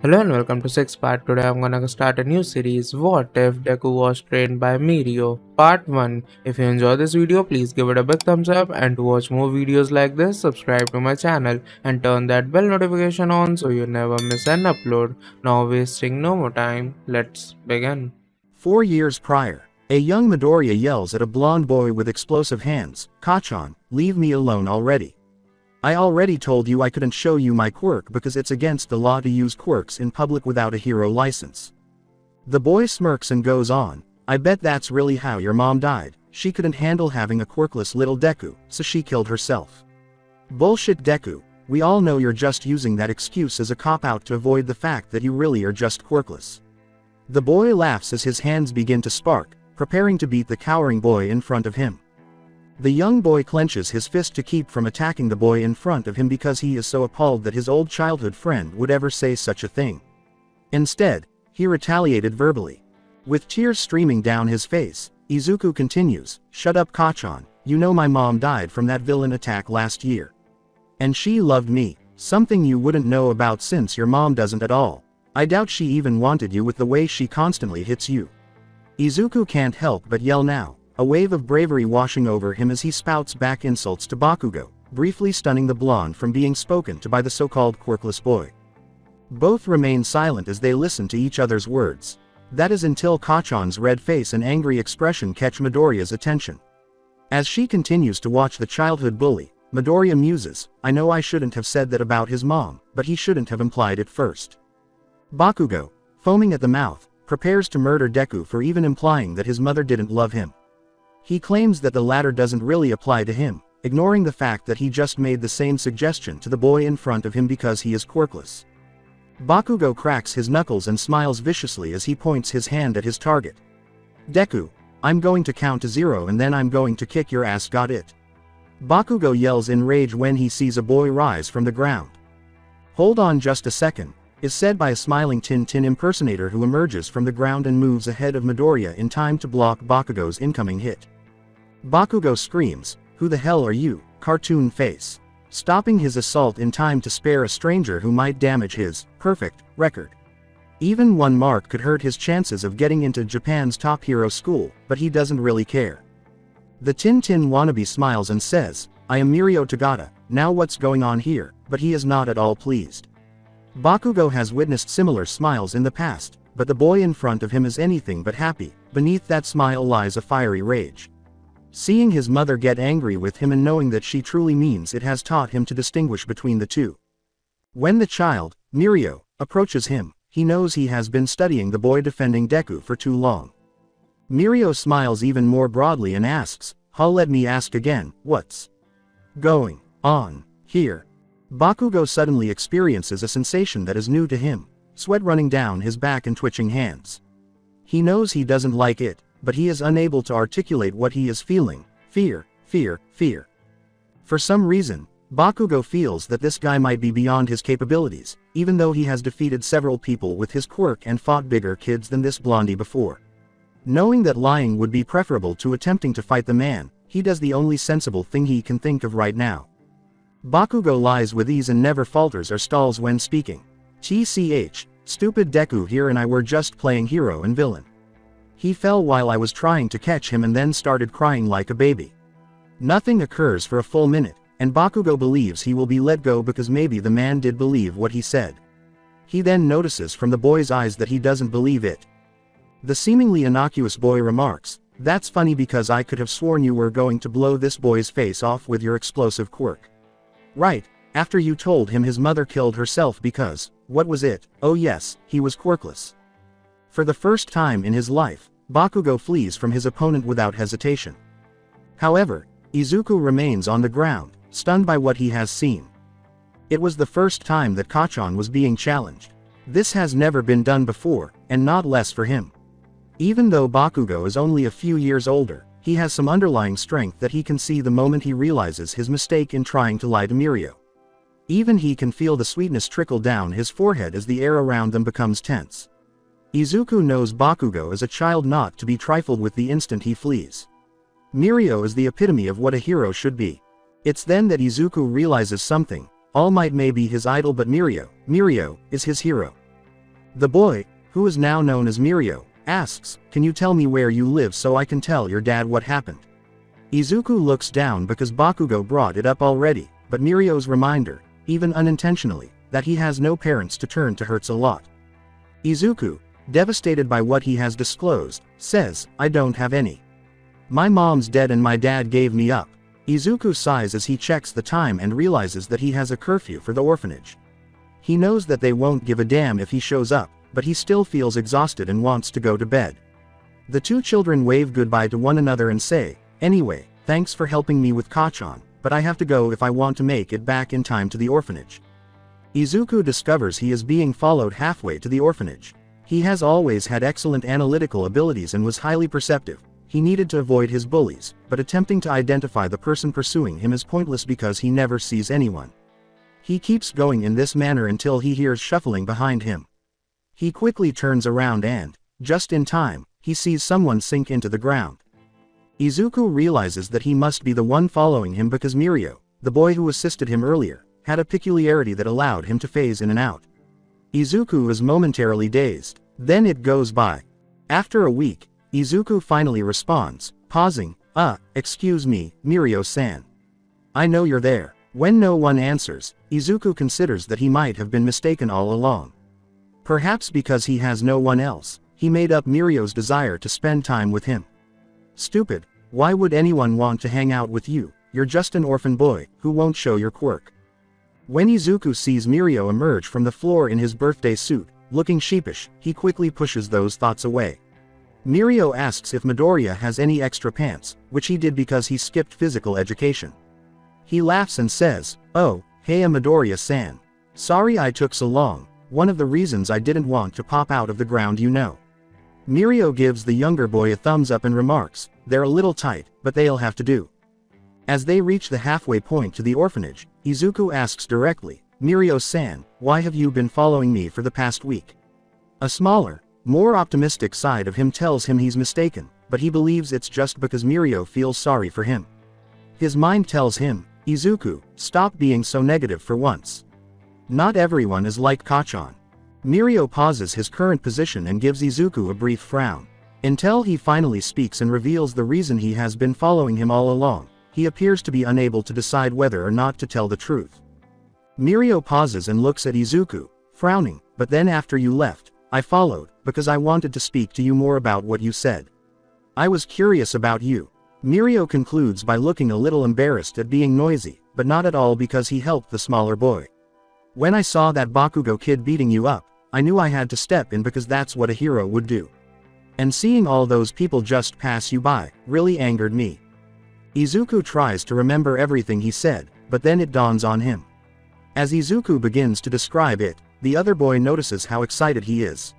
Hello and welcome to 6 Part. Today I'm gonna start a new series, What If Deku Was Trained by Mirio? Part 1. If you enjoy this video, please give it a big thumbs up, and to watch more videos like this, subscribe to my channel and turn that bell notification on so you never miss an upload. Now wasting no more time, let's begin. 4 years prior, a young Midoriya yells at a blonde boy with explosive hands, "Kachan, leave me alone already. I already told you I couldn't show you my quirk because it's against the law to use quirks in public without a hero license." The boy smirks and goes on, "I bet that's really how your mom died. She couldn't handle having a quirkless little Deku, so she killed herself." "Bullshit, Deku. We all know you're just using that excuse as a cop-out to avoid the fact that you really are just quirkless." The boy laughs as his hands begin to spark, preparing to beat the cowering boy in front of him. The young boy clenches his fist to keep from attacking the boy in front of him because he is so appalled that his old childhood friend would ever say such a thing. Instead, he retaliated verbally. With tears streaming down his face, Izuku continues, "Shut up, Kachan, you know my mom died from that villain attack last year. And she loved me, something you wouldn't know about since your mom doesn't at all. I doubt she even wanted you with the way she constantly hits you." Izuku can't help but yell now, a wave of bravery washing over him as he spouts back insults to Bakugo, briefly stunning the blonde from being spoken to by the so-called quirkless boy. Both remain silent as they listen to each other's words. That is until Kachan's red face and angry expression catch Midoriya's attention. As she continues to watch the childhood bully, Midoriya muses, "I know I shouldn't have said that about his mom, but he shouldn't have implied it first." Bakugo, foaming at the mouth, prepares to murder Deku for even implying that his mother didn't love him. He claims that the latter doesn't really apply to him, ignoring the fact that he just made the same suggestion to the boy in front of him because he is quirkless. Bakugo cracks his knuckles and smiles viciously as he points his hand at his target. "Deku, I'm going to count to 0 and then I'm going to kick your ass, got it?" Bakugo yells in rage when he sees a boy rise from the ground. "Hold on just a second," is said by a smiling Tintin impersonator who emerges from the ground and moves ahead of Midoriya in time to block Bakugo's incoming hit. Bakugo screams, "Who the hell are you, cartoon face?" stopping his assault in time to spare a stranger who might damage his perfect record. Even one mark could hurt his chances of getting into Japan's top hero school, but he doesn't really care. The Tintin wannabe smiles and says, "I am Mirio Tagata, now what's going on here?" but he is not at all pleased. Bakugo has witnessed similar smiles in the past, but the boy in front of him is anything but happy. Beneath that smile lies a fiery rage. Seeing his mother get angry with him and knowing that she truly means it has taught him to distinguish between the two. When the child, Mirio, approaches him, he knows he has been studying the boy defending Deku for too long. Mirio smiles even more broadly and asks, let me ask again, what's going on here?" Bakugo suddenly experiences a sensation that is new to him, sweat running down his back and twitching hands. He knows he doesn't like it, but he is unable to articulate what he is feeling. Fear, fear, fear. For some reason, Bakugo feels that this guy might be beyond his capabilities, even though he has defeated several people with his quirk and fought bigger kids than this blondie before. Knowing that lying would be preferable to attempting to fight the man, he does the only sensible thing he can think of right now. Bakugo lies with ease and never falters or stalls when speaking. "TCH, stupid Deku here and I were just playing hero and villain. He fell while I was trying to catch him and then started crying like a baby." Nothing occurs for a full minute, and Bakugo believes he will be let go because maybe the man did believe what he said. He then notices from the boy's eyes that he doesn't believe it. The seemingly innocuous boy remarks, "That's funny because I could have sworn you were going to blow this boy's face off with your explosive quirk. Right, after you told him his mother killed herself because, what was it? Oh yes, he was quirkless." For the first time in his life, Bakugo flees from his opponent without hesitation. However, Izuku remains on the ground, stunned by what he has seen. It was the first time that Kachan was being challenged. This has never been done before, and not less for him. Even though Bakugo is only a few years older, he has some underlying strength that he can see the moment he realizes his mistake in trying to lie to Mirio. Even he can feel the sweetness trickle down his forehead as the air around them becomes tense. Izuku knows Bakugo is a child not to be trifled with the instant he flees. Mirio is the epitome of what a hero should be. It's then that Izuku realizes something. All Might may be his idol, but Mirio is his hero. The boy, who is now known as Mirio, asks, "Can you tell me where you live so I can tell your dad what happened?" Izuku looks down because Bakugo brought it up already, but Mirio's reminder, even unintentionally, that he has no parents to turn to hurts a lot. Izuku, devastated by what he has disclosed, says, "I don't have any. My mom's dead and my dad gave me up." Izuku sighs as he checks the time and realizes that he has a curfew for the orphanage. He knows that they won't give a damn if he shows up, but he still feels exhausted and wants to go to bed. The two children wave goodbye to one another and say, "Anyway, thanks for helping me with Kachan, but I have to go if I want to make it back in time to the orphanage." Izuku discovers he is being followed halfway to the orphanage. He has always had excellent analytical abilities and was highly perceptive. He needed to avoid his bullies, but attempting to identify the person pursuing him is pointless because he never sees anyone. He keeps going in this manner until he hears shuffling behind him. He quickly turns around and, just in time, he sees someone sink into the ground. Izuku realizes that he must be the one following him because Mirio, the boy who assisted him earlier, had a peculiarity that allowed him to phase in and out. Izuku is momentarily dazed. Then it goes by. After a week, Izuku finally responds, pausing, "Excuse me, Mirio-san. I know you're there." When no one answers, Izuku considers that he might have been mistaken all along. Perhaps because he has no one else, he made up Mirio's desire to spend time with him. "Stupid, why would anyone want to hang out with you? You're just an orphan boy, who won't show your quirk." When Izuku sees Mirio emerge from the floor in his birthday suit, looking sheepish, he quickly pushes those thoughts away. Mirio asks if Midoriya has any extra pants, which he did because he skipped physical education. He laughs and says, "Oh, hey Midoriya-san. Sorry I took so long, one of the reasons I didn't want to pop out of the ground you know." Mirio gives the younger boy a thumbs up and remarks, "They're a little tight, but they'll have to do." As they reach the halfway point to the orphanage, Izuku asks directly, "Mirio-san, why have you been following me for the past week?" A smaller, more optimistic side of him tells him he's mistaken, but he believes it's just because Mirio feels sorry for him. His mind tells him, "Izuku, stop being so negative for once. Not everyone is like Kachan." Mirio pauses his current position and gives Izuku a brief frown. Until he finally speaks and reveals the reason he has been following him all along, he appears to be unable to decide whether or not to tell the truth. Mirio pauses and looks at Izuku, frowning, "But then after you left, I followed, because I wanted to speak to you more about what you said. I was curious about you." Mirio concludes by looking a little embarrassed at being noisy, but not at all because he helped the smaller boy. "When I saw that Bakugo kid beating you up, I knew I had to step in because that's what a hero would do. And seeing all those people just pass you by, really angered me." Izuku tries to remember everything he said, but then it dawns on him. As Izuku begins to describe it, the other boy notices how excited he is.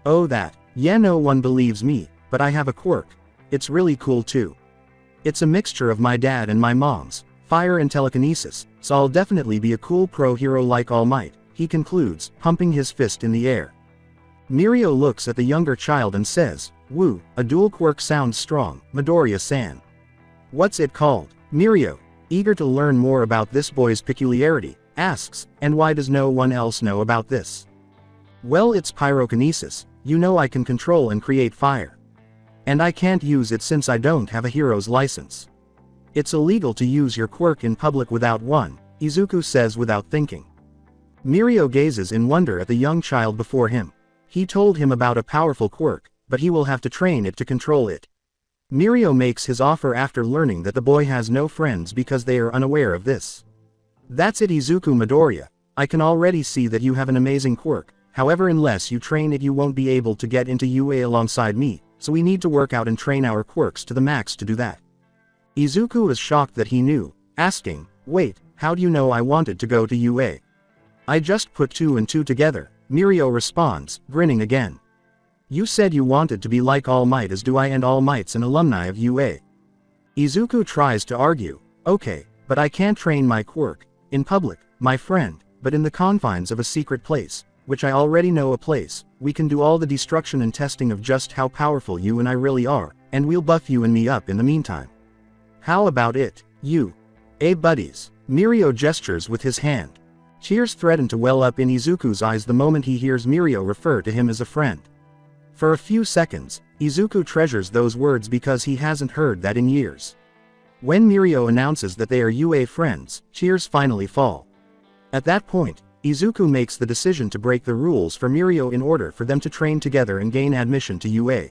"Oh that, yeah, no one believes me, but I have a quirk. It's really cool too. It's a mixture of my dad and my mom's, fire and telekinesis, so I'll definitely be a cool pro hero like All Might," he concludes, pumping his fist in the air. Mirio looks at the younger child and says, "Woo, a dual quirk sounds strong, Midoriya-san. What's it called?" Mirio, eager to learn more about this boy's peculiarity, asks, "And why does no one else know about this?" "Well, it's pyrokinesis. You know I can control and create fire. And I can't use it since I don't have a hero's license. It's illegal to use your quirk in public without one," Izuku says without thinking. Mirio gazes in wonder at the young child before him. He told him about a powerful quirk, but he will have to train it to control it. Mirio makes his offer after learning that the boy has no friends because they are unaware of this. "That's it, Izuku Midoriya. I can already see that you have an amazing quirk, however unless you train it you won't be able to get into UA alongside me, so we need to work out and train our quirks to the max to do that." Izuku is shocked that he knew, asking, "Wait, how do you know I wanted to go to UA?" "I just put two and two together," Mirio responds, grinning again. "You said you wanted to be like All Might as do I and All Might's an alumni of UA." Izuku tries to argue, "Okay, but I can't train my quirk in public, my friend, but in the confines of a secret place, which I already know a place, we can do all the destruction and testing of just how powerful you and I really are, and we'll buff you and me up in the meantime. How about it, you? Buddies?" Mirio gestures with his hand. Tears threaten to well up in Izuku's eyes the moment he hears Mirio refer to him as a friend. For a few seconds, Izuku treasures those words because he hasn't heard that in years. When Mirio announces that they are UA friends, tears finally fall. At that point, Izuku makes the decision to break the rules for Mirio in order for them to train together and gain admission to UA.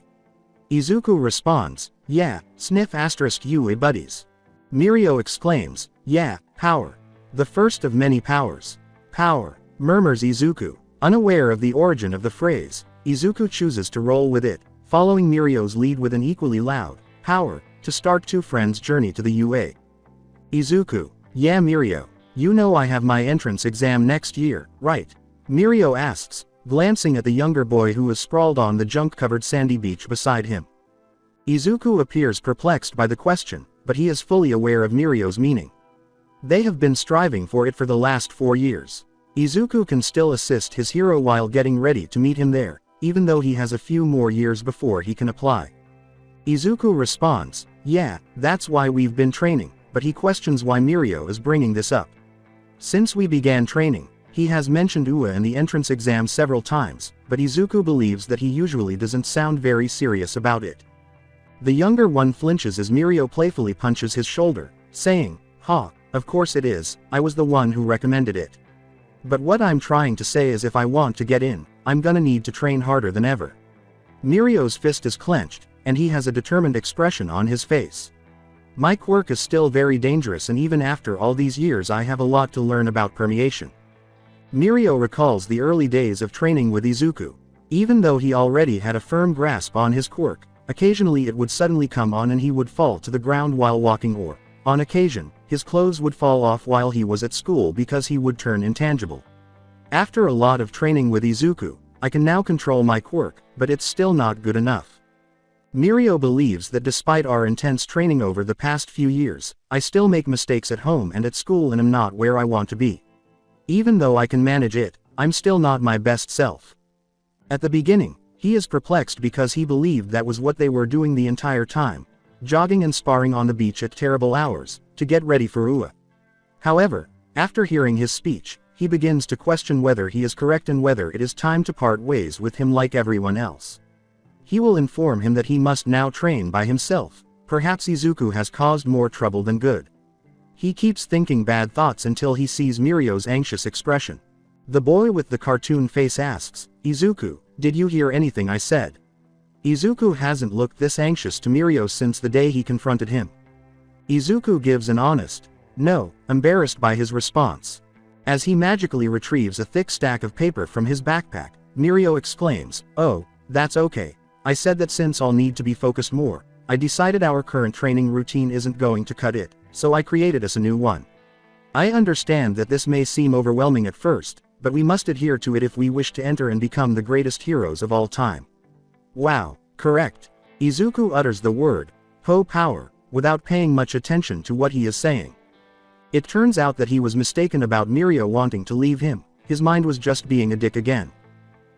Izuku responds, "Yeah, sniff * UA buddies." Mirio exclaims, "Yeah, power. The first of many powers." "Power," murmurs Izuku. Unaware of the origin of the phrase, Izuku chooses to roll with it, following Mirio's lead with an equally loud, "Power," to start two friends' journey to the UA. Izuku, "Yeah Mirio, you know I have my entrance exam next year, right?" Mirio asks, glancing at the younger boy who is sprawled on the junk-covered sandy beach beside him. Izuku appears perplexed by the question, but he is fully aware of Mirio's meaning. They have been striving for it for the last 4 years. Izuku can still assist his hero while getting ready to meet him there, even though he has a few more years before he can apply. Izuku responds, "Yeah, that's why we've been training," but he questions why Mirio is bringing this up. Since we began training, he has mentioned UA and the entrance exam several times, but Izuku believes that he usually doesn't sound very serious about it. The younger one flinches as Mirio playfully punches his shoulder, saying, "Ha, of course it is, I was the one who recommended it. But what I'm trying to say is if I want to get in, I'm gonna need to train harder than ever." Mirio's fist is clenched, and he has a determined expression on his face. "My quirk is still very dangerous, and even after all these years I have a lot to learn about permeation." Mirio recalls the early days of training with Izuku. Even though he already had a firm grasp on his quirk, occasionally it would suddenly come on and he would fall to the ground while walking, or, on occasion, his clothes would fall off while he was at school because he would turn intangible. "After a lot of training with Izuku, I can now control my quirk, but it's still not good enough." Mirio believes that despite our intense training over the past few years, I still make mistakes at home and at school and am not where I want to be. Even though I can manage it, I'm still not my best self. At the beginning, he is perplexed because he believed that was what they were doing the entire time, jogging and sparring on the beach at terrible hours, to get ready for UA. However, after hearing his speech, he begins to question whether he is correct and whether it is time to part ways with him like everyone else. He will inform him that he must now train by himself. Perhaps Izuku has caused more trouble than good. He keeps thinking bad thoughts until he sees Mirio's anxious expression. The boy with the cartoon face asks, "Izuku, did you hear anything I said?" Izuku hasn't looked this anxious to Mirio since the day he confronted him. Izuku gives an honest, "No," embarrassed by his response. As he magically retrieves a thick stack of paper from his backpack, Mirio exclaims, "Oh, that's okay. I said that since I'll need to be focused more, I decided our current training routine isn't going to cut it, so I created us a new one. I understand that this may seem overwhelming at first, but we must adhere to it if we wish to enter and become the greatest heroes of all time." "Wow, correct." Izuku utters the word, power, without paying much attention to what he is saying. It turns out that he was mistaken about Mirio wanting to leave him. His mind was just being a dick again.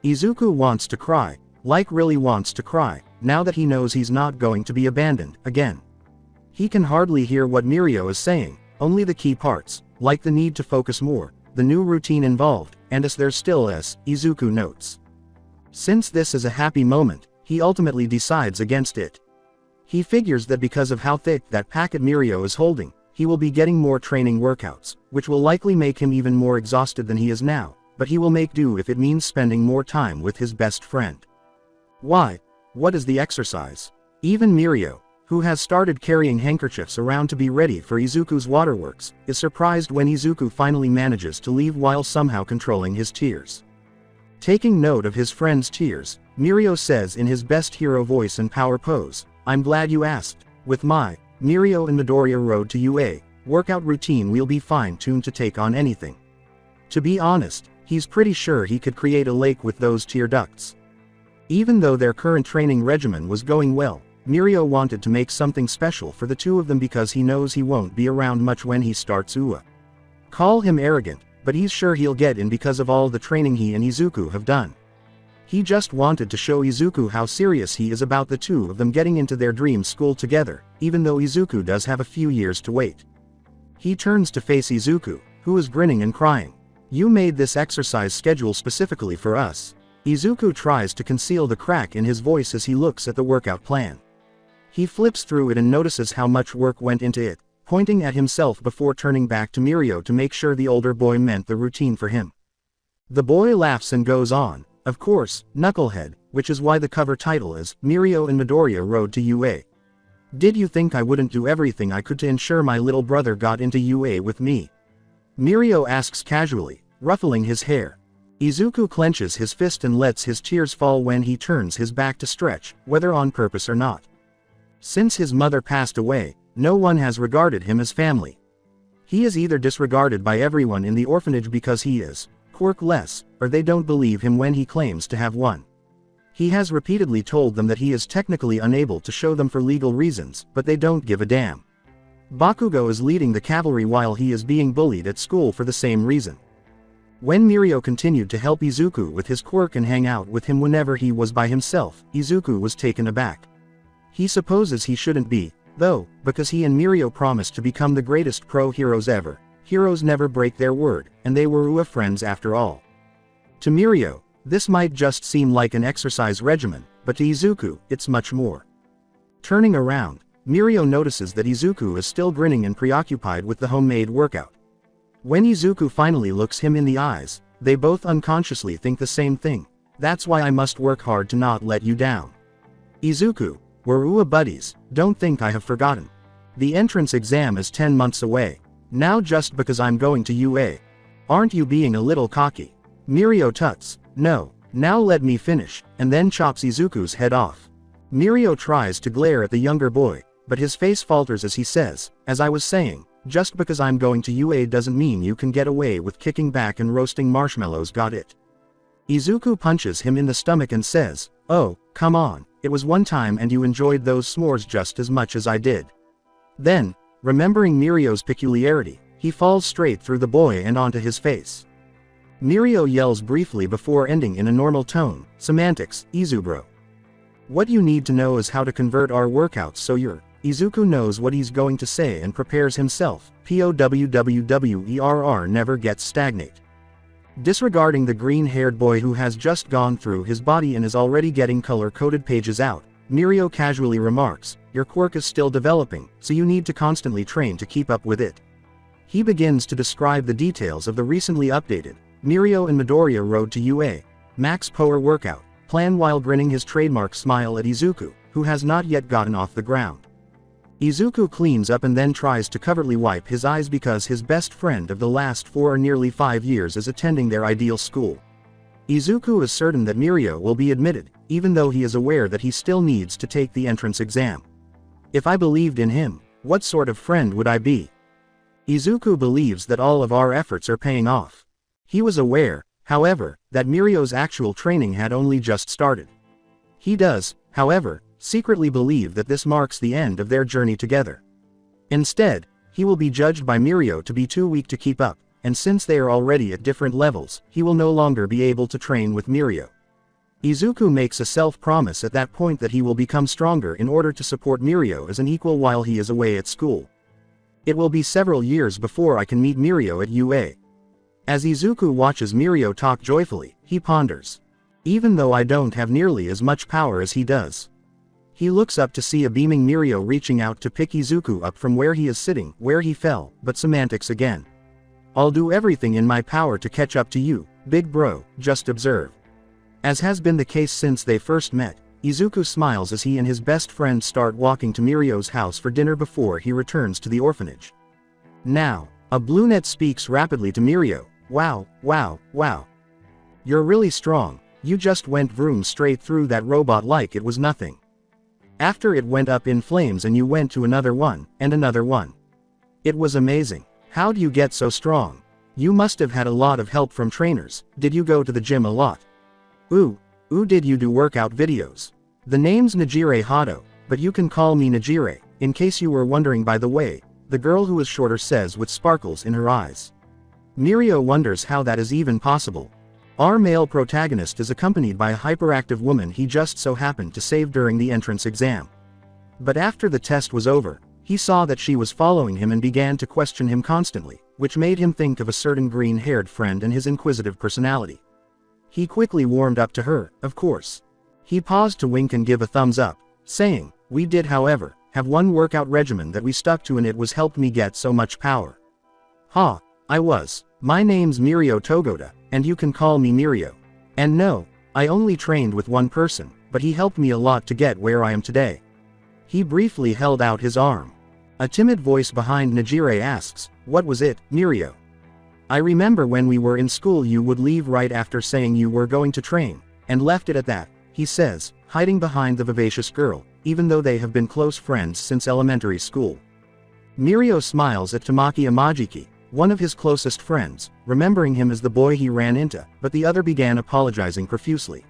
Izuku wants to cry, like really wants to cry, now that he knows he's not going to be abandoned again. He can hardly hear what Mirio is saying, only the key parts, like the need to focus more, the new routine involved, and as there's still Izuku notes. Since this is a happy moment, he ultimately decides against it. He figures that because of how thick that packet Mirio is holding, he will be getting more training workouts, which will likely make him even more exhausted than he is now, but he will make do if it means spending more time with his best friend. Why? What is the exercise? Even Mirio, who has started carrying handkerchiefs around to be ready for Izuku's waterworks, is surprised when Izuku finally manages to leave while somehow controlling his tears. Taking note of his friend's tears, Mirio says in his best hero voice and power pose, "I'm glad you asked. With my Mirio and Midoriya road to UA workout routine, we'll be fine-tuned to take on anything." To be honest, he's pretty sure he could create a lake with those tear ducts. Even though their current training regimen was going well, Mirio wanted to make something special for the two of them because he knows he won't be around much when he starts UA. Call him arrogant, but he's sure he'll get in because of all the training he and Izuku have done. He just wanted to show Izuku how serious he is about the two of them getting into their dream school together, even though Izuku does have a few years to wait. He turns to face Izuku, who is grinning and crying. You made this exercise schedule specifically for us. Izuku tries to conceal the crack in his voice as he looks at the workout plan. He flips through it and notices how much work went into it, pointing at himself before turning back to Mirio to make sure the older boy meant the routine for him. The boy laughs and goes on, of course, Knucklehead, which is why the cover title is, Mirio and Midoriya Road to UA. Did you think I wouldn't do everything I could to ensure my little brother got into UA with me? Mirio asks casually, ruffling his hair. Izuku clenches his fist and lets his tears fall when he turns his back to stretch, whether on purpose or not. Since his mother passed away, no one has regarded him as family. He is either disregarded by everyone in the orphanage because he is quirkless, or they don't believe him when he claims to have one. He has repeatedly told them that he is technically unable to show them for legal reasons, but they don't give a damn. Bakugo is leading the cavalry while he is being bullied at school for the same reason. When Mirio continued to help Izuku with his quirk and hang out with him whenever he was by himself, Izuku was taken aback. He supposes he shouldn't be, though, because he and Mirio promised to become the greatest pro-heroes ever. Heroes never break their word, and they were UA friends after all. To Mirio, this might just seem like an exercise regimen, but to Izuku, it's much more. Turning around, Mirio notices that Izuku is still grinning and preoccupied with the homemade workout. When Izuku finally looks him in the eyes, they both unconsciously think the same thing. That's why I must work hard to not let you down. Izuku, we're UA buddies, don't think I have forgotten. The entrance exam is 10 months away. Now just because I'm going to UA. Aren't you being a little cocky? Mirio tuts, no, now let me finish, and then chops Izuku's head off. Mirio tries to glare at the younger boy, but his face falters as he says, as I was saying, just because I'm going to UA doesn't mean you can get away with kicking back and roasting marshmallows, got it? Izuku punches him in the stomach and says, oh, come on, it was one time and you enjoyed those s'mores just as much as I did. Then, remembering Mirio's peculiarity, he falls straight through the boy and onto his face. Mirio yells briefly before ending in a normal tone, semantics, Izubro. What you need to know is how to convert our workouts so your Izuku knows what he's going to say and prepares himself. POWWWERR never gets stagnate. Disregarding the green-haired boy who has just gone through his body and is already getting color-coded pages out, Mirio casually remarks, your quirk is still developing, so you need to constantly train to keep up with it. He begins to describe the details of the recently updated Mirio and Midoriya Road to UA Max Power workout plan while grinning his trademark smile at Izuku, who has not yet gotten off the ground. Izuku cleans up and then tries to covertly wipe his eyes because his best friend of the last 4 or nearly 5 years is attending their ideal school. Izuku is certain that Mirio will be admitted, even though he is aware that he still needs to take the entrance exam. If I believed in him, what sort of friend would I be? Izuku believes that all of our efforts are paying off. He was aware, however, that Mirio's actual training had only just started. He does, however, secretly believe that this marks the end of their journey together. Instead, he will be judged by Mirio to be too weak to keep up, and since they are already at different levels, he will no longer be able to train with Mirio. Izuku makes a self-promise at that point that he will become stronger in order to support Mirio as an equal while he is away at school. It will be several years before I can meet Mirio at UA. As Izuku watches Mirio talk joyfully, he ponders. Even though I don't have nearly as much power as he does. He looks up to see a beaming Mirio reaching out to pick Izuku up from where he is sitting, where he fell, but semantics again. I'll do everything in my power to catch up to you, big bro, just observe. As has been the case since they first met, Izuku smiles as he and his best friend start walking to Mirio's house for dinner before he returns to the orphanage. Now, a brunette speaks rapidly to Mirio, wow, wow, wow. You're really strong, you just went vroom straight through that robot like it was nothing. After it went up in flames and you went to another one, and another one. It was amazing. How'd you get so strong? You must have had a lot of help from trainers. Did you go to the gym a lot? Ooh, did you do workout videos? The name's Najire Hado, but you can call me Najire, in case you were wondering by the way, the girl who is shorter says with sparkles in her eyes. Mirio wonders how that is even possible. Our male protagonist is accompanied by a hyperactive woman he just so happened to save during the entrance exam. But after the test was over, He saw that she was following him and began to question him constantly, which made him think of a certain green-haired friend and his inquisitive personality. He quickly warmed up to her, of course. He paused to wink and give a thumbs up, saying, "We did, however, have one workout regimen that we stuck to and it was helped me get so much power." "Ha, my name's Mirio Togoda, and you can call me Mirio. And no, I only trained with one person, but he helped me a lot to get where I am today." He briefly held out his arm. A timid voice behind Najire asks, "What was it, Mirio?" "I remember when we were in school you would leave right after saying you were going to train, and left it at that," he says, hiding behind the vivacious girl, even though they have been close friends since elementary school. Mirio smiles at Tamaki Amajiki, one of his closest friends, remembering him as the boy he ran into, but the other began apologizing profusely.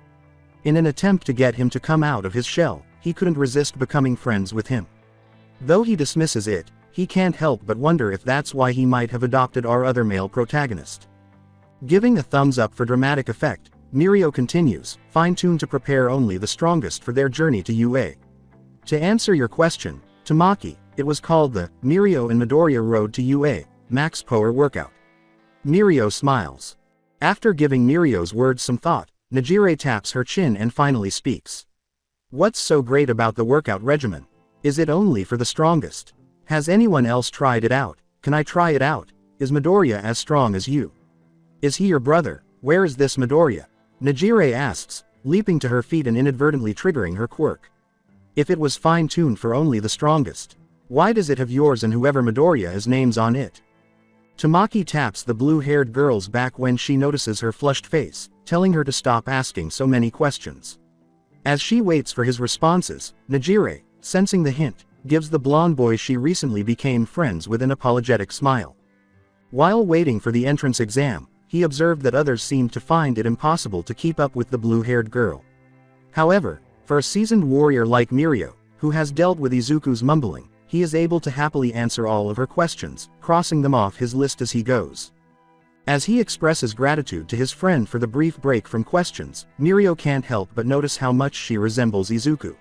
In an attempt to get him to come out of his shell, he couldn't resist becoming friends with him. Though he dismisses it, he can't help but wonder if that's why he might have adopted our other male protagonist. Giving a thumbs up for dramatic effect, Mirio continues, fine-tuned to prepare only the strongest for their journey to UA. To answer your question, Tamaki, it was called the Mirio and Midoriya Road to UA, Max Power Workout. Mirio smiles. After giving Mirio's words some thought, Najire taps her chin and finally speaks. "What's so great about the workout regimen? Is it only for the strongest? Has anyone else tried it out? Can I try it out? Is Midoriya as strong as you? Is he your brother? Where is this Midoriya?" Najire asks, leaping to her feet and inadvertently triggering her quirk. "If it was fine-tuned for only the strongest, why does it have yours and whoever Midoriya is names on it?" Tamaki taps the blue-haired girl's back when she notices her flushed face, telling her to stop asking so many questions. As she waits for his responses, Najire, sensing the hint, gives the blonde boy she recently became friends with an apologetic smile. While waiting for the entrance exam, he observed that others seemed to find it impossible to keep up with the blue-haired girl. However, for a seasoned warrior like Mirio, who has dealt with Izuku's mumbling, he is able to happily answer all of her questions, crossing them off his list as he goes. As he expresses gratitude to his friend for the brief break from questions, Mirio can't help but notice how much she resembles Izuku.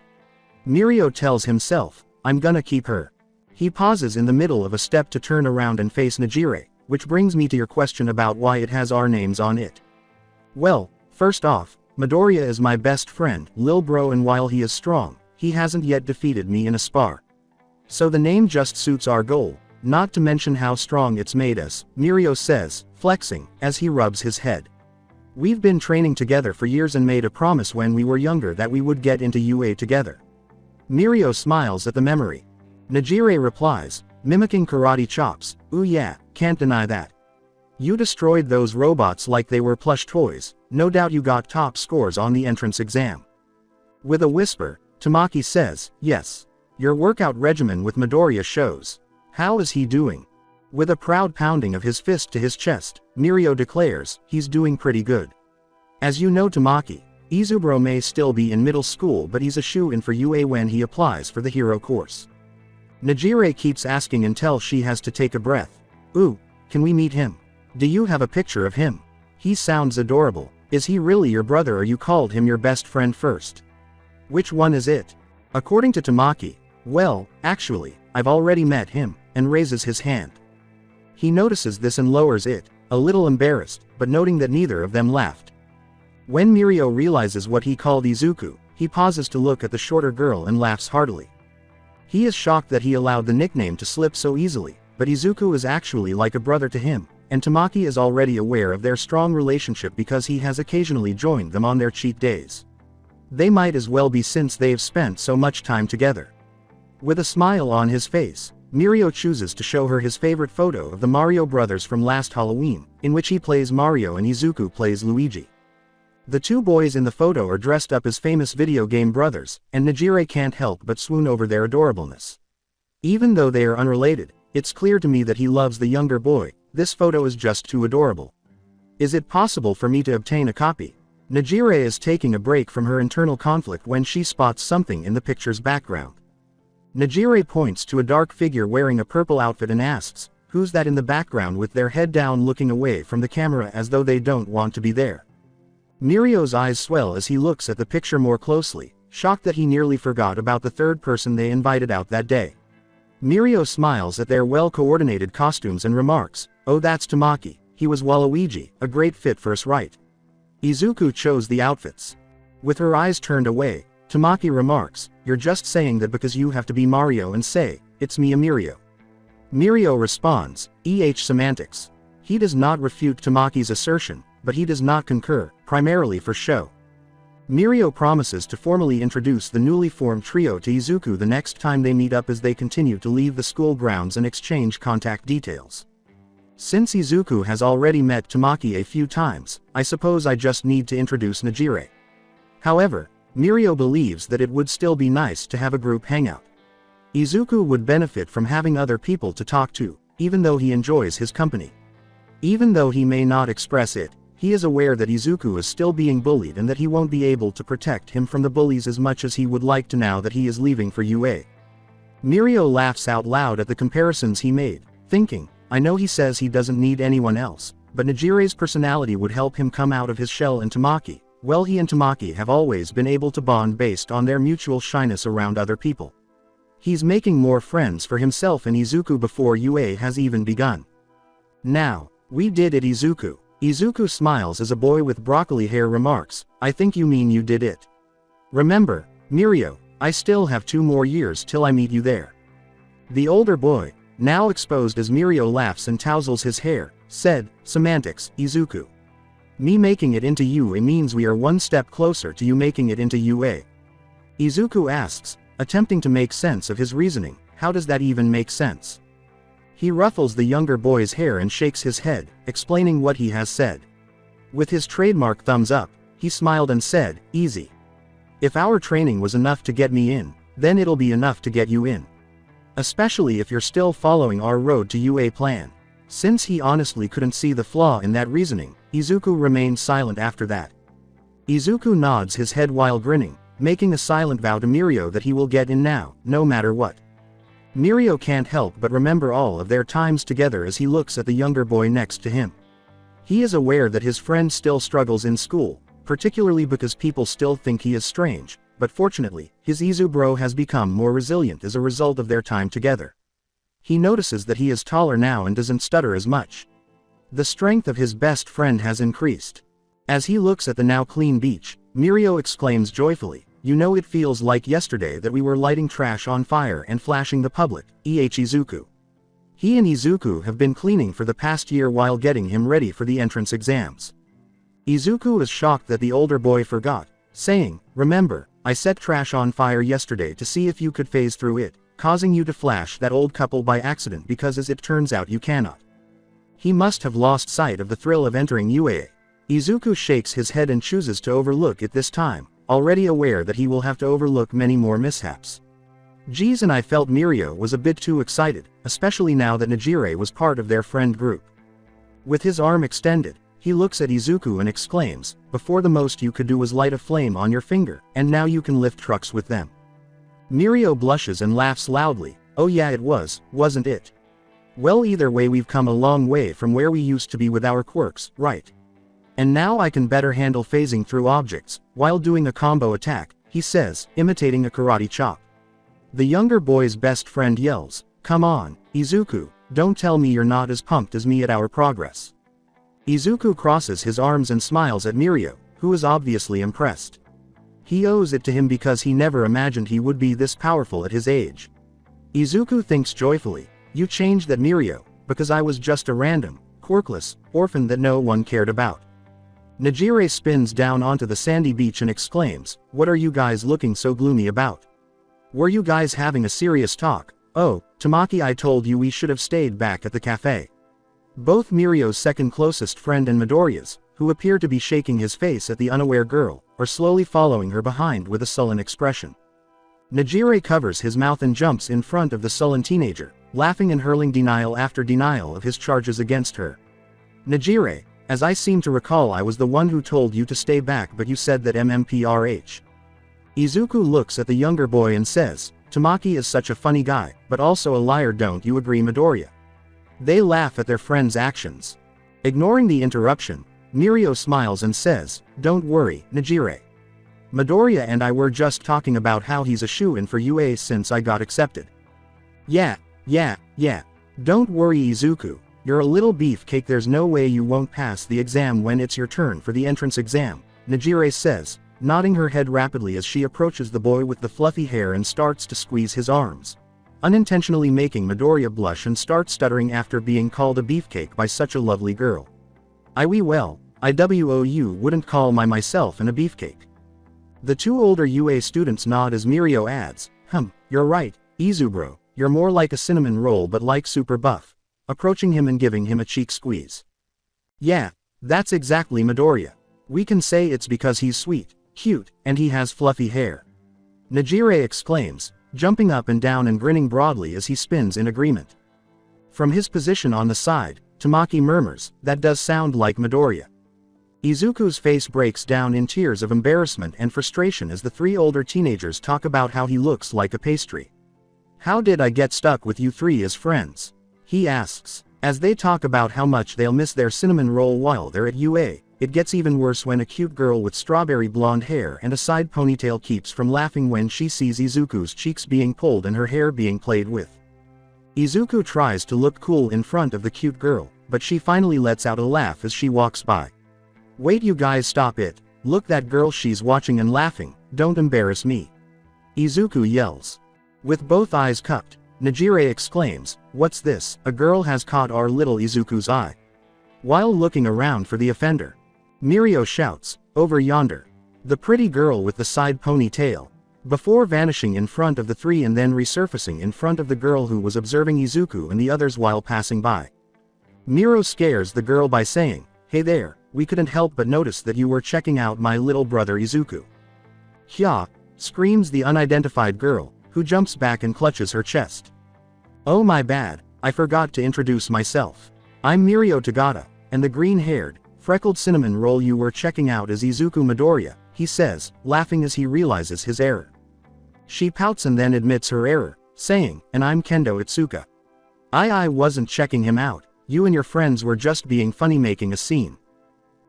Mirio tells himself, "I'm gonna keep her." He pauses in the middle of a step to turn around and face Najire, which brings me to your question about why it has our names on it. Well, first off, Midoriya is my best friend, lil bro, and while he is strong, he hasn't yet defeated me in a spar. So the name just suits our goal, not to mention how strong it's made us, Mirio says, flexing, as he rubs his head. "We've been training together for years and made a promise when we were younger that we would get into UA together." Mirio smiles at the memory. Najire replies, mimicking karate chops, "Ooh yeah, can't deny that. You destroyed those robots like they were plush toys, no doubt you got top scores on the entrance exam." With a whisper, Tamaki says, "Yes. Your workout regimen with Midoriya shows. How is he doing?" With a proud pounding of his fist to his chest, Mirio declares, "He's doing pretty good. As you know, Tamaki, Izubro may still be in middle school, but he's a shoo-in for UA when he applies for the hero course." Najire keeps asking until she has to take a breath. "Ooh, can we meet him? Do you have a picture of him? He sounds adorable. Is he really your brother or you called him your best friend first? Which one is it?" According to Tamaki, "Well, actually, I've already met him," and raises his hand. He notices this and lowers it, a little embarrassed, but noting that neither of them laughed. When Mirio realizes what he called Izuku, he pauses to look at the shorter girl and laughs heartily. He is shocked that he allowed the nickname to slip so easily, but Izuku is actually like a brother to him, and Tamaki is already aware of their strong relationship because he has occasionally joined them on their cheat days. They might as well be since they've spent so much time together. With a smile on his face, Mirio chooses to show her his favorite photo of the Mario brothers from last Halloween, in which he plays Mario and Izuku plays Luigi. The two boys in the photo are dressed up as famous video game brothers, and Najire can't help but swoon over their adorableness. Even though they are unrelated, it's clear to me that he loves the younger boy. This photo is just too adorable. Is it possible for me to obtain a copy? Najire is taking a break from her internal conflict when she spots something in the picture's background. Najire points to a dark figure wearing a purple outfit and asks, "Who's that in the background with their head down looking away from the camera as though they don't want to be there?" Mirio's eyes swell as he looks at the picture more closely, shocked that he nearly forgot about the third person they invited out that day. Mirio smiles at their well-coordinated costumes and remarks, "Oh, that's Tamaki. He was Waluigi, a great fit for us, right?" Izuku chose the outfits. With her eyes turned away, Tamaki remarks, "You're just saying that because you have to be Mario and say, 'It's me, Mirio.'" Mirio responds, semantics. He does not refute Tamaki's assertion, but he does not concur, primarily for show. Mirio promises to formally introduce the newly formed trio to Izuku the next time they meet up as they continue to leave the school grounds and exchange contact details. "Since Izuku has already met Tamaki a few times, I suppose I just need to introduce Najire." However, Mirio believes that it would still be nice to have a group hangout. Izuku would benefit from having other people to talk to, even though he enjoys his company. Even though he may not express it, he is aware that Izuku is still being bullied and that he won't be able to protect him from the bullies as much as he would like to now that he is leaving for UA. Mirio laughs out loud at the comparisons he made, thinking, "I know he says he doesn't need anyone else, but Najire's personality would help him come out of his shell, and Tamaki, well, he and Tamaki have always been able to bond based on their mutual shyness around other people. He's making more friends for himself and Izuku before UA has even begun." "Now, we did it, Izuku." Izuku smiles as a boy with broccoli hair remarks, "I think you mean you did it. Remember, Mirio, I still have 2 more years till I meet you there." The older boy, now exposed as Mirio laughs and tousles his hair, said, "Semantics, Izuku. Me making it into UA means we are one step closer to you making it into UA." Izuku asks, attempting to make sense of his reasoning, "How does that even make sense?" He ruffles the younger boy's hair and shakes his head, explaining what he has said. With his trademark thumbs up, he smiled and said, "Easy. If our training was enough to get me in, then it'll be enough to get you in. Especially if you're still following our road to UA plan." Since he honestly couldn't see the flaw in that reasoning, Izuku remained silent after that. Izuku nods his head while grinning, making a silent vow to Mirio that he will get in now, no matter what. Mirio can't help but remember all of their times together as he looks at the younger boy next to him. He is aware that his friend still struggles in school, particularly because people still think he is strange, but fortunately, his Izu bro has become more resilient as a result of their time together. He notices that he is taller now and doesn't stutter as much. The strength of his best friend has increased. As he looks at the now clean beach, Mirio exclaims joyfully, "You know, it feels like yesterday that we were lighting trash on fire and flashing the public, Izuku." He and Izuku have been cleaning for the past year while getting him ready for the entrance exams. Izuku is shocked that the older boy forgot, saying, "Remember, I set trash on fire yesterday to see if you could phase through it, causing you to flash that old couple by accident because as it turns out you cannot." He must have lost sight of the thrill of entering UA. Izuku shakes his head and chooses to overlook it this time, already aware that he will have to overlook many more mishaps. Geez, and I felt Mirio was a bit too excited, especially now that Najire was part of their friend group. With his arm extended, he looks at Izuku and exclaims, "Before the most you could do was light a flame on your finger, and now you can lift trucks with them." Mirio blushes and laughs loudly, "Oh yeah, it was, wasn't it? Well, either way we've come a long way from where we used to be with our quirks, right? And now I can better handle phasing through objects, while doing a combo attack," he says, imitating a karate chop. The younger boy's best friend yells, "Come on, Izuku, don't tell me you're not as pumped as me at our progress." Izuku crosses his arms and smiles at Mirio, who is obviously impressed. He owes it to him because he never imagined he would be this powerful at his age. Izuku thinks joyfully, "You changed that, Mirio, because I was just a random, quirkless, orphan that no one cared about." Najire spins down onto the sandy beach and exclaims, "What are you guys looking so gloomy about? Were you guys having a serious talk? Oh, Tamaki, I told you we should have stayed back at the cafe." Both Mirio's second closest friend and Midoriya's, who appear to be shaking his face at the unaware girl, are slowly following her behind with a sullen expression. Najire covers his mouth and jumps in front of the sullen teenager, laughing and hurling denial after denial of his charges against her. "Najire, as I seem to recall, I was the one who told you to stay back, but you said that MMPRH. Izuku looks at the younger boy and says, "Tamaki is such a funny guy, but also a liar, don't you agree, Midoriya?" They laugh at their friend's actions. Ignoring the interruption, Mirio smiles and says, "Don't worry, Najire. Midoriya and I were just talking about how he's a shoo-in for UA since I got accepted." "Yeah, Yeah. Don't worry Izuku, you're a little beefcake, there's no way you won't pass the exam when it's your turn for the entrance exam, Nejire says, nodding her head rapidly as she approaches the boy with the fluffy hair and starts to squeeze his arms, unintentionally making Midoriya blush and start stuttering after being called a beefcake by such a lovely girl. IWOU wouldn't call myself a beefcake. The two older UA students nod as Mirio adds, you're right, Izubro, you're more like a cinnamon roll but like super buff, approaching him and giving him a cheek squeeze. Yeah, that's exactly Midoriya. We can say it's because he's sweet, cute, and he has fluffy hair. Nejire exclaims, jumping up and down and grinning broadly as he spins in agreement. From his position on the side, Tamaki murmurs, that does sound like Midoriya. Izuku's face breaks down in tears of embarrassment and frustration as the three older teenagers talk about how he looks like a pastry. How did I get stuck with you three as friends? He asks. As they talk about how much they'll miss their cinnamon roll while they're at UA, it gets even worse when a cute girl with strawberry blonde hair and a side ponytail keeps from laughing when she sees Izuku's cheeks being pulled and her hair being played with. Izuku tries to look cool in front of the cute girl, but she finally lets out a laugh as she walks by. Wait, you guys, stop it, look, that girl, she's watching and laughing, don't embarrass me. Izuku yells. With both eyes cupped, Nejire exclaims, what's this, a girl has caught our little Izuku's eye. While looking around for the offender, Mirio shouts, over yonder. The pretty girl with the side ponytail. Before vanishing in front of the three and then resurfacing in front of the girl who was observing Izuku and the others while passing by. Mirio scares the girl by saying, hey there, we couldn't help but notice that you were checking out my little brother Izuku. Hya, screams the unidentified girl, who jumps back and clutches her chest. Oh my bad, I forgot to introduce myself. I'm Mirio Tagata, and the green-haired, freckled cinnamon roll you were checking out is Izuku Midoriya, he says, laughing as he realizes his error. She pouts and then admits her error, saying, and I'm Kendo Itsuka. I wasn't checking him out, you and your friends were just being funny making a scene.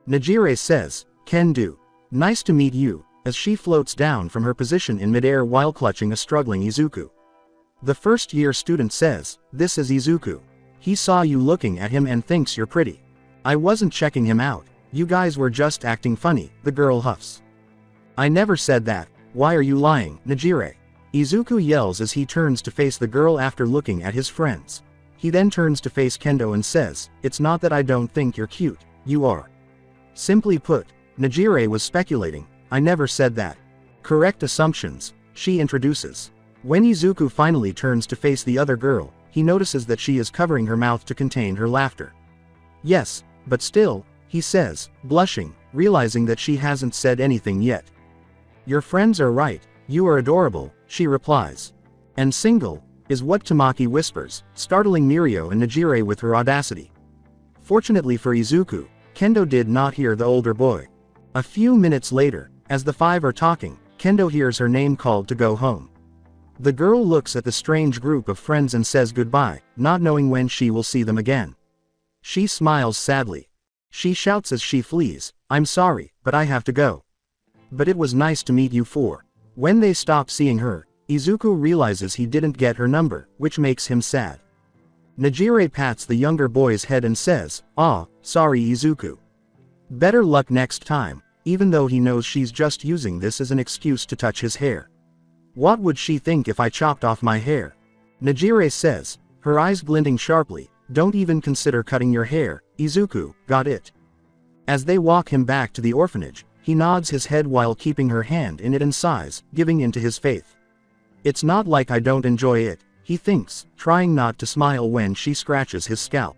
Nejire says, Kendo. Nice to meet you, as she floats down from her position in midair while clutching a struggling Izuku. The first-year student says, this is Izuku. He saw you looking at him and thinks you're pretty. I wasn't checking him out, you guys were just acting funny, the girl huffs. I never said that, why are you lying, Nejire? Izuku yells as he turns to face the girl after looking at his friends. He then turns to face Kendo and says, it's not that I don't think you're cute, you are. Simply put, Nejire was speculating, I never said that. Correct assumptions, she introduces. When Izuku finally turns to face the other girl, he notices that she is covering her mouth to contain her laughter. Yes, but still, he says, blushing, realizing that she hasn't said anything yet. Your friends are right, you are adorable, she replies. And single, is what Tamaki whispers, startling Mirio and Nejire with her audacity. Fortunately for Izuku, Kendo did not hear the older boy. A few minutes later, as the five are talking, Kendo hears her name called to go home. The girl looks at the strange group of friends and says goodbye, not knowing when she will see them again. She smiles sadly. She shouts as she flees, I'm sorry, but I have to go. But it was nice to meet you four. When they stop seeing her, Izuku realizes he didn't get her number, which makes him sad. Nejire pats the younger boy's head and says, sorry Izuku. Better luck next time, even though he knows she's just using this as an excuse to touch his hair. What would she think if I chopped off my hair? Nejire says, her eyes glinting sharply, don't even consider cutting your hair, Izuku, got it? As they walk him back to the orphanage, he nods his head while keeping her hand in it and sighs, giving in to his faith. It's not like I don't enjoy it, he thinks, trying not to smile when she scratches his scalp.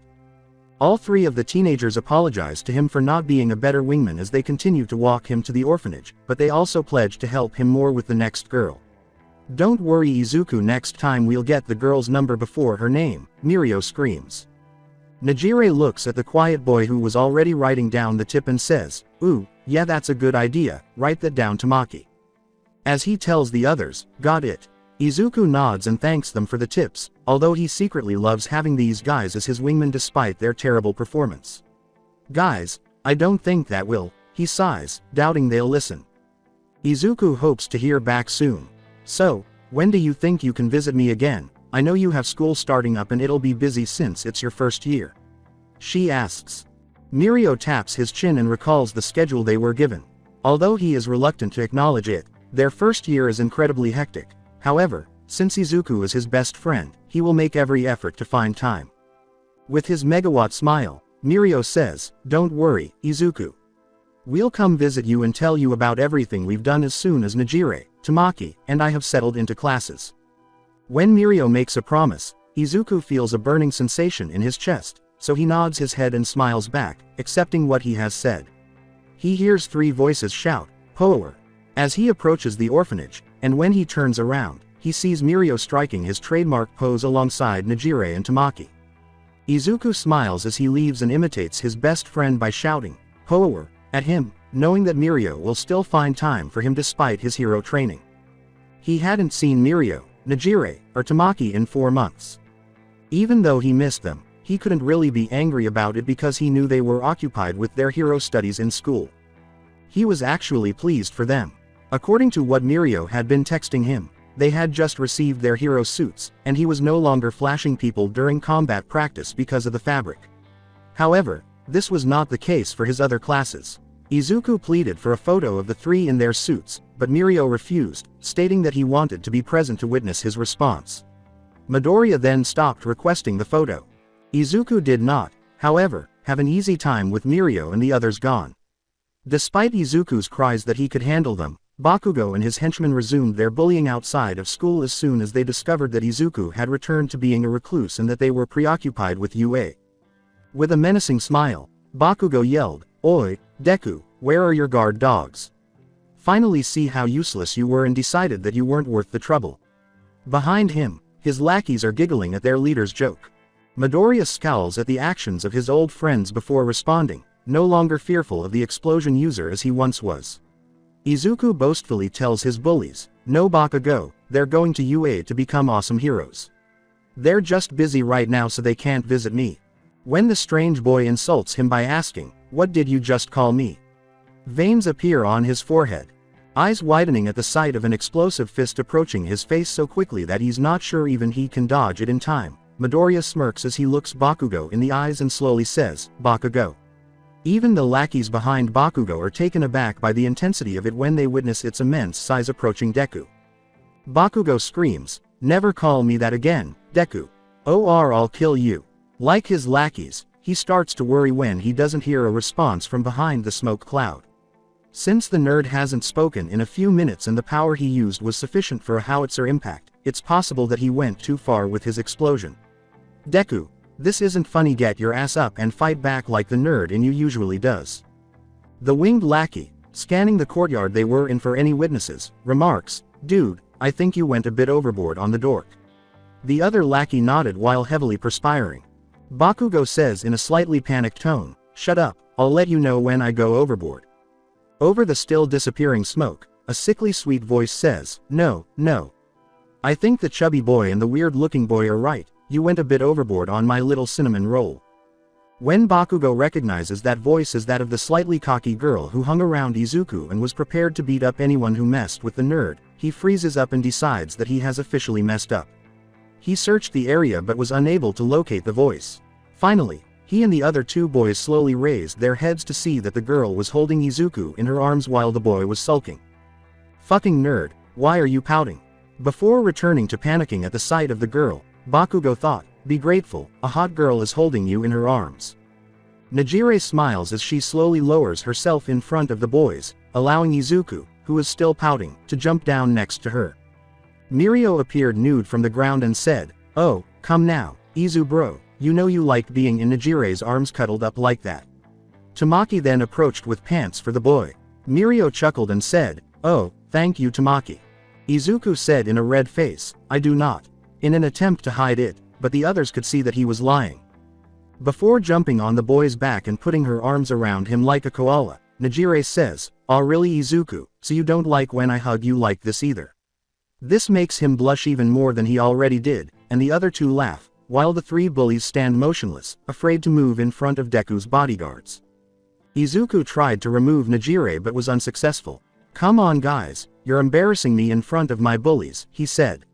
All three of the teenagers apologize to him for not being a better wingman as they continue to walk him to the orphanage, but they also pledge to help him more with the next girl. Don't worry Izuku, next time we'll get the girl's number before her name, Mirio screams. Nejire looks at the quiet boy who was already writing down the tip and says, ooh, yeah, that's a good idea, write that down Tamaki. As he tells the others, got it. Izuku nods and thanks them for the tips, although he secretly loves having these guys as his wingmen despite their terrible performance. Guys, I don't think that will, he sighs, doubting they'll listen. Izuku hopes to hear back soon. So, when do you think you can visit me again? I know you have school starting up and it'll be busy since it's your first year. She asks. Mirio taps his chin and recalls the schedule they were given. Although he is reluctant to acknowledge it, their first year is incredibly hectic. However, since Izuku is his best friend, he will make every effort to find time. With his megawatt smile, Mirio says, "Don't worry, Izuku. We'll come visit you and tell you about everything we've done as soon as Najire, Tamaki, and I have settled into classes." When Mirio makes a promise, Izuku feels a burning sensation in his chest, so he nods his head and smiles back, accepting what he has said. He hears three voices shout, "Power!" as he approaches the orphanage, and when he turns around, he sees Mirio striking his trademark pose alongside Najire and Tamaki. Izuku smiles as he leaves and imitates his best friend by shouting, "Power!" at him, knowing that Mirio will still find time for him despite his hero training. He hadn't seen Mirio, Najire, or Tamaki in 4 months. Even though he missed them, he couldn't really be angry about it because he knew they were occupied with their hero studies in school. He was actually pleased for them. According to what Mirio had been texting him, they had just received their hero suits, and he was no longer flashing people during combat practice because of the fabric. However, this was not the case for his other classes. Izuku pleaded for a photo of the three in their suits, but Mirio refused, stating that he wanted to be present to witness his response. Midoriya then stopped requesting the photo. Izuku did not, however, have an easy time with Mirio and the others gone. Despite Izuku's cries that he could handle them, Bakugo and his henchmen resumed their bullying outside of school as soon as they discovered that Izuku had returned to being a recluse and that they were preoccupied with UA. With a menacing smile, Bakugo yelled, "Oi, Deku, where are your guard dogs? Finally see how useless you were and decided that you weren't worth the trouble." Behind him, his lackeys are giggling at their leader's joke. Midoriya scowls at the actions of his old friends before responding, no longer fearful of the explosion user as he once was. Izuku boastfully tells his bullies, "No Bakugo, they're going to UA to become awesome heroes. They're just busy right now so they can't visit me." When the strange boy insults him by asking, "What did you just call me?" Veins appear on his forehead. Eyes widening at the sight of an explosive fist approaching his face so quickly that he's not sure even he can dodge it in time. Midoriya smirks as he looks Bakugo in the eyes and slowly says, "Bakugo." Even the lackeys behind Bakugo are taken aback by the intensity of it when they witness its immense size approaching Deku. Bakugo screams, "Never call me that again, Deku. Or I'll kill you." Like his lackeys, he starts to worry when he doesn't hear a response from behind the smoke cloud. Since the nerd hasn't spoken in a few minutes and the power he used was sufficient for a howitzer impact, it's possible that he went too far with his explosion. "Deku, this isn't funny, get your ass up and fight back like the nerd in you usually does." The winged lackey, scanning the courtyard they were in for any witnesses, remarks, "Dude, I think you went a bit overboard on the dork." The other lackey nodded while heavily perspiring. Bakugo says in a slightly panicked tone, "Shut up, I'll let you know when I go overboard." Over the still disappearing smoke, a sickly sweet voice says, "No, no. I think the chubby boy and the weird-looking boy are right, you went a bit overboard on my little cinnamon roll." When Bakugo recognizes that voice as that of the slightly cocky girl who hung around Izuku and was prepared to beat up anyone who messed with the nerd, he freezes up and decides that he has officially messed up. He searched the area but was unable to locate the voice. Finally, he and the other two boys slowly raised their heads to see that the girl was holding Izuku in her arms while the boy was sulking. "Fucking nerd, why are you pouting?" Before returning to panicking at the sight of the girl, Bakugo thought, "Be grateful, a hot girl is holding you in her arms." Najire smiles as she slowly lowers herself in front of the boys, allowing Izuku, who is still pouting, to jump down next to her. Mirio appeared nude from the ground and said, "Oh, come now, Izu bro, you know you like being in Najire's arms cuddled up like that." Tamaki then approached with pants for the boy. Mirio chuckled and said, "Oh, thank you Tamaki." Izuku said in a red face, "I do not," in an attempt to hide it, but the others could see that he was lying. Before jumping on the boy's back and putting her arms around him like a koala, Najire says, "Aw really Izuku, so you don't like when I hug you like this either." This makes him blush even more than he already did, and the other two laugh, while the three bullies stand motionless, afraid to move in front of Deku's bodyguards. Izuku tried to remove Najire but was unsuccessful. "Come on guys, you're embarrassing me in front of my bullies," he said.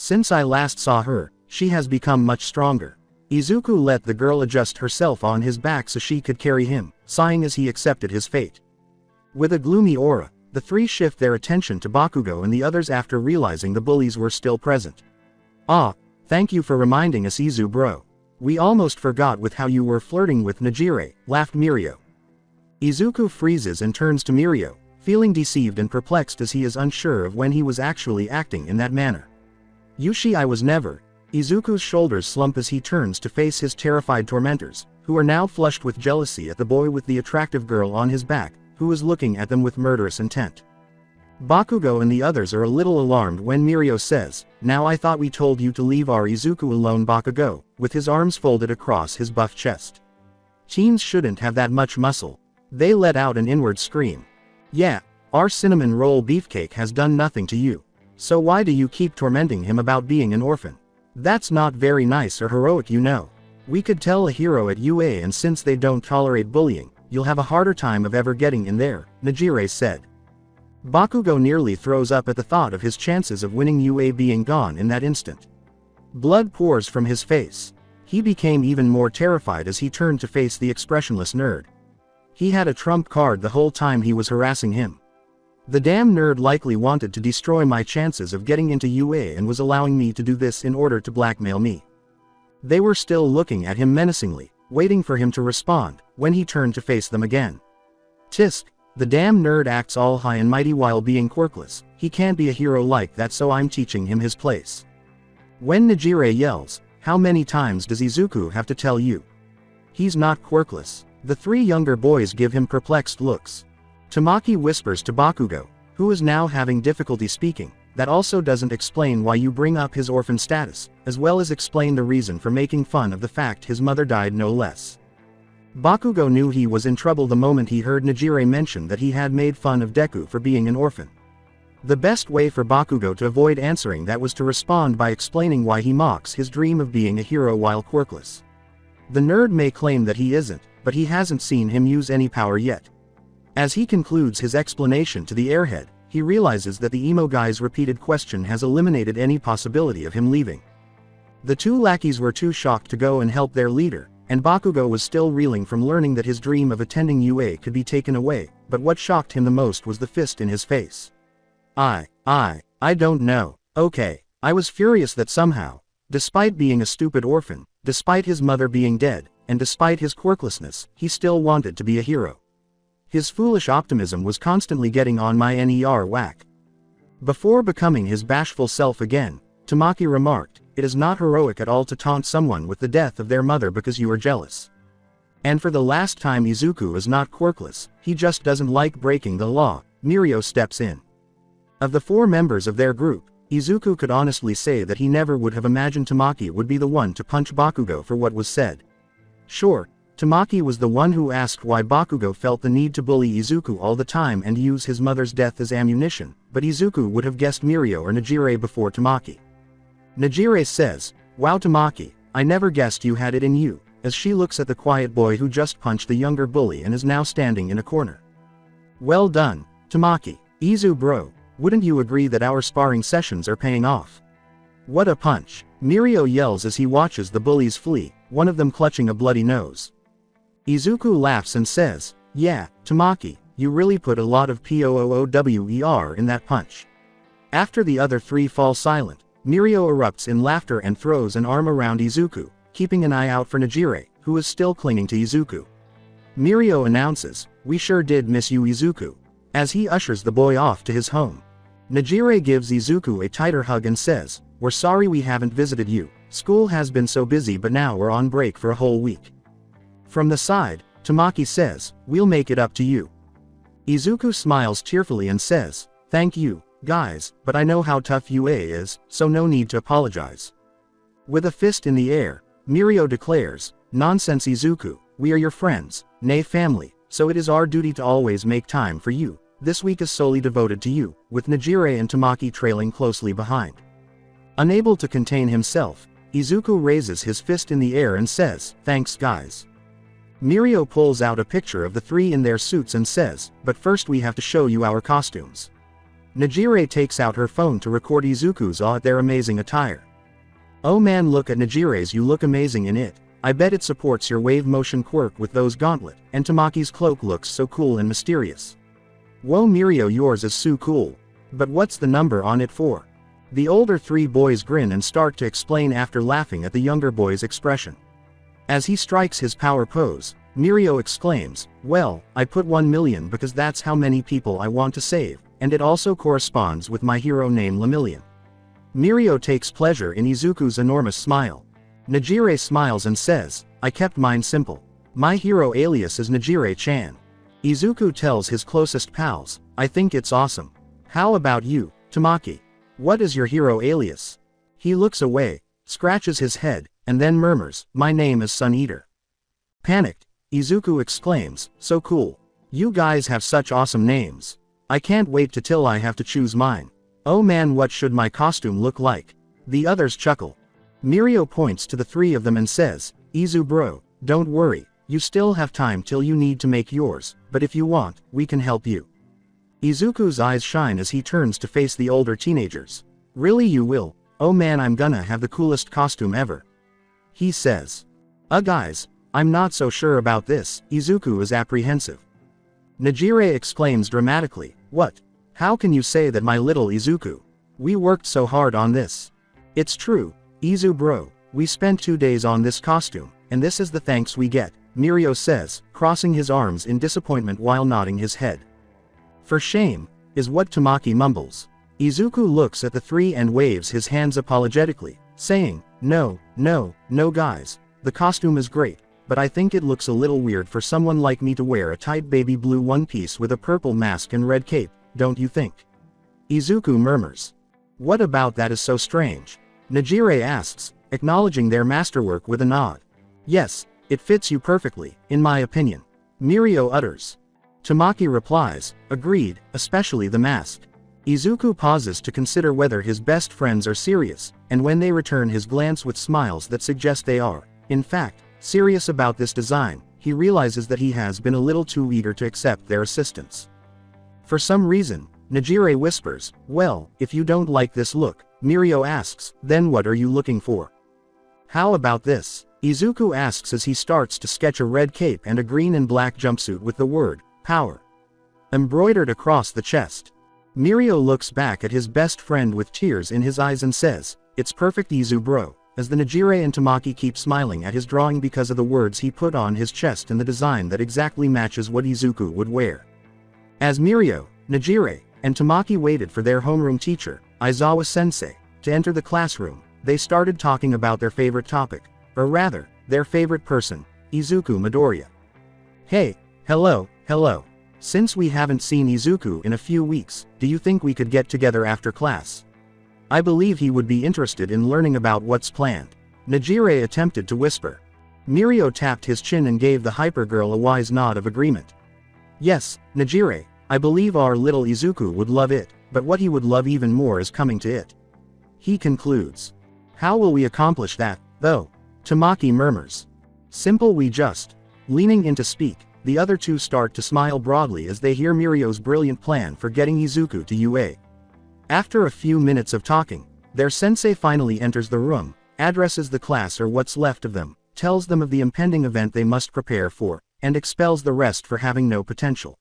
Since I last saw her, she has become much stronger. Izuku let the girl adjust herself on his back so she could carry him, sighing as he accepted his fate. With a gloomy aura, the three shift their attention to Bakugo and the others after realizing the bullies were still present. Ah, thank you for reminding us, Izu bro. We almost forgot with how you were flirting with Nejire, laughed Mirio. Izuku freezes and turns to Mirio, feeling deceived and perplexed as he is unsure of when he was actually acting in that manner. Yushi, I was never. Izuku's shoulders slump as he turns to face his terrified tormentors, who are now flushed with jealousy at the boy with the attractive girl on his back, who is looking at them with murderous intent. Bakugo and the others are a little alarmed when Mirio says, "Now I thought we told you to leave our Izuku alone." Bakugo, with his arms folded across his buff chest. Teens shouldn't have that much muscle. They let out an inward scream. Yeah, our cinnamon roll beefcake has done nothing to you. So why do you keep tormenting him about being an orphan? That's not very nice or heroic, you know. We could tell a hero at UA, and since they don't tolerate bullying, you'll have a harder time of ever getting in there, Nejire said. Bakugo nearly throws up at the thought of his chances of winning UA being gone in that instant. Blood pours from his face. He became even more terrified as he turned to face the expressionless nerd. He had a trump card the whole time he was harassing him. The damn nerd likely wanted to destroy my chances of getting into UA and was allowing me to do this in order to blackmail me. They were still looking at him menacingly, waiting for him to respond, when he turned to face them again. Tisk, the damn nerd acts all high and mighty while being quirkless. He can't be a hero like that, so I'm teaching him his place. When Nejire yells, "How many times does Izuku have to tell you? He's not quirkless." The three younger boys give him perplexed looks. Tamaki whispers to Bakugo, who is now having difficulty speaking, "That also doesn't explain why you bring up his orphan status, as well as explain the reason for making fun of the fact his mother died, no less." Bakugo knew he was in trouble the moment he heard Nejire mention that he had made fun of Deku for being an orphan. The best way for Bakugo to avoid answering that was to respond by explaining why he mocks his dream of being a hero while quirkless. The nerd may claim that he isn't, but he hasn't seen him use any power yet. As he concludes his explanation to the airhead, he realizes that the emo guy's repeated question has eliminated any possibility of him leaving. The two lackeys were too shocked to go and help their leader, and Bakugo was still reeling from learning that his dream of attending UA could be taken away, but what shocked him the most was the fist in his face. I don't know. Okay, I was furious that somehow, despite being a stupid orphan, despite his mother being dead, and despite his quirklessness, he still wanted to be a hero. His foolish optimism was constantly getting on my whack. Before becoming his bashful self again, Tamaki remarked, "It is not heroic at all to taunt someone with the death of their mother because you are jealous. And for the last time, Izuku is not quirkless, he just doesn't like breaking the law." Mirio steps in. Of the four members of their group, Izuku could honestly say that he never would have imagined Tamaki would be the one to punch Bakugo for what was said. Sure, Tamaki was the one who asked why Bakugo felt the need to bully Izuku all the time and use his mother's death as ammunition, but Izuku would have guessed Mirio or Nejire before Tamaki. Nejire says, "Wow Tamaki, I never guessed you had it in you," as she looks at the quiet boy who just punched the younger bully and is now standing in a corner. "Well done, Tamaki. Izu bro, wouldn't you agree that our sparring sessions are paying off? What a punch." Mirio yells as he watches the bullies flee, one of them clutching a bloody nose. Izuku laughs and says, "Yeah, Tamaki, you really put a lot of power in that punch." After the other three fall silent, Mirio erupts in laughter and throws an arm around Izuku, keeping an eye out for Nejire, who is still clinging to Izuku. Mirio announces, "We sure did miss you, Izuku," as he ushers the boy off to his home. Nejire gives Izuku a tighter hug and says, "We're sorry we haven't visited you. School has been so busy, but now we're on break for a whole week." From the side, Tamaki says, "We'll make it up to you." Izuku smiles tearfully and says, "Thank you, guys, but I know how tough UA is, so no need to apologize." With a fist in the air, Mirio declares, "Nonsense Izuku, we are your friends, nay family, so it is our duty to always make time for you. This week is solely devoted to you," with Nejire and Tamaki trailing closely behind. Unable to contain himself, Izuku raises his fist in the air and says, "Thanks guys." Mirio pulls out a picture of the three in their suits and says, "But first we have to show you our costumes." Najire takes out her phone to record Izuku's awe at their amazing attire. Oh man, look at Najire's, you look amazing in it. I bet it supports your wave motion quirk with those gauntlet, and Tamaki's cloak looks so cool and mysterious. Whoa Mirio, yours is so cool. But what's the number on it for? The older three boys grin and start to explain after laughing at the younger boy's expression. As he strikes his power pose, Mirio exclaims, well, I put 1 million because that's how many people I want to save, and it also corresponds with my hero name Lemillion. Mirio takes pleasure in Izuku's enormous smile. Najire smiles and says, I kept mine simple. My hero alias is Najire-chan. Izuku tells his closest pals, I think it's awesome. How about you, Tamaki? What is your hero alias? He looks away, scratches his head, and then murmurs, my name is Sun Eater. Panicked, Izuku exclaims, so cool. You guys have such awesome names. I can't wait till I have to choose mine. Oh man, what should my costume look like? The others chuckle. Mirio points to the three of them and says, Izu bro, don't worry, you still have time till you need to make yours, but if you want, we can help you. Izuku's eyes shine as he turns to face the older teenagers. Really you will? Oh man, I'm gonna have the coolest costume ever. He says. Guys, I'm not so sure about this. Izuku is apprehensive. Najire exclaims dramatically, what? How can you say that, my little Izuku? We worked so hard on this. It's true, Izu bro, we spent 2 days on this costume, and this is the thanks we get, Mirio says, crossing his arms in disappointment while nodding his head. For shame, is what Tamaki mumbles. Izuku looks at the three and waves his hands apologetically, saying, no guys, the costume is great, but I think it looks a little weird for someone like me to wear a tight baby blue one piece with a purple mask and red cape, don't you think? Izuku murmurs. What about that is so strange? Najire asks, acknowledging their masterwork with a nod. Yes, it fits you perfectly, in my opinion. Mirio utters. Tamaki replies, agreed, especially the mask. Izuku pauses to consider whether his best friends are serious, and when they return his glance with smiles that suggest they are, in fact, serious about this design, he realizes that he has been a little too eager to accept their assistance. For some reason, Najire whispers, well, if you don't like this look, Mirio asks, then what are you looking for? How about this? Izuku asks as he starts to sketch a red cape and a green and black jumpsuit with the word, power, embroidered across the chest. Mirio looks back at his best friend with tears in his eyes and says, it's perfect Izu bro, as the Najire and Tamaki keep smiling at his drawing because of the words he put on his chest and the design that exactly matches what Izuku would wear. As Mirio, Najire, and Tamaki waited for their homeroom teacher, Aizawa sensei, to enter the classroom, they started talking about their favorite topic, or rather, their favorite person, Izuku Midoriya. Hey, hello. Since we haven't seen Izuku in a few weeks, do you think we could get together after class? I believe he would be interested in learning about what's planned. Najire attempted to whisper. Mirio tapped his chin and gave the hypergirl a wise nod of agreement. Yes, Najire, I believe our little Izuku would love it, but what he would love even more is coming to it. He concludes. How will we accomplish that, though? Tamaki murmurs. Simple, we just. Leaning in to speak, the other two start to smile broadly as they hear Mirio's brilliant plan for getting Izuku to UA. After a few minutes of talking, their sensei finally enters the room, addresses the class or what's left of them, tells them of the impending event they must prepare for, and expels the rest for having no potential.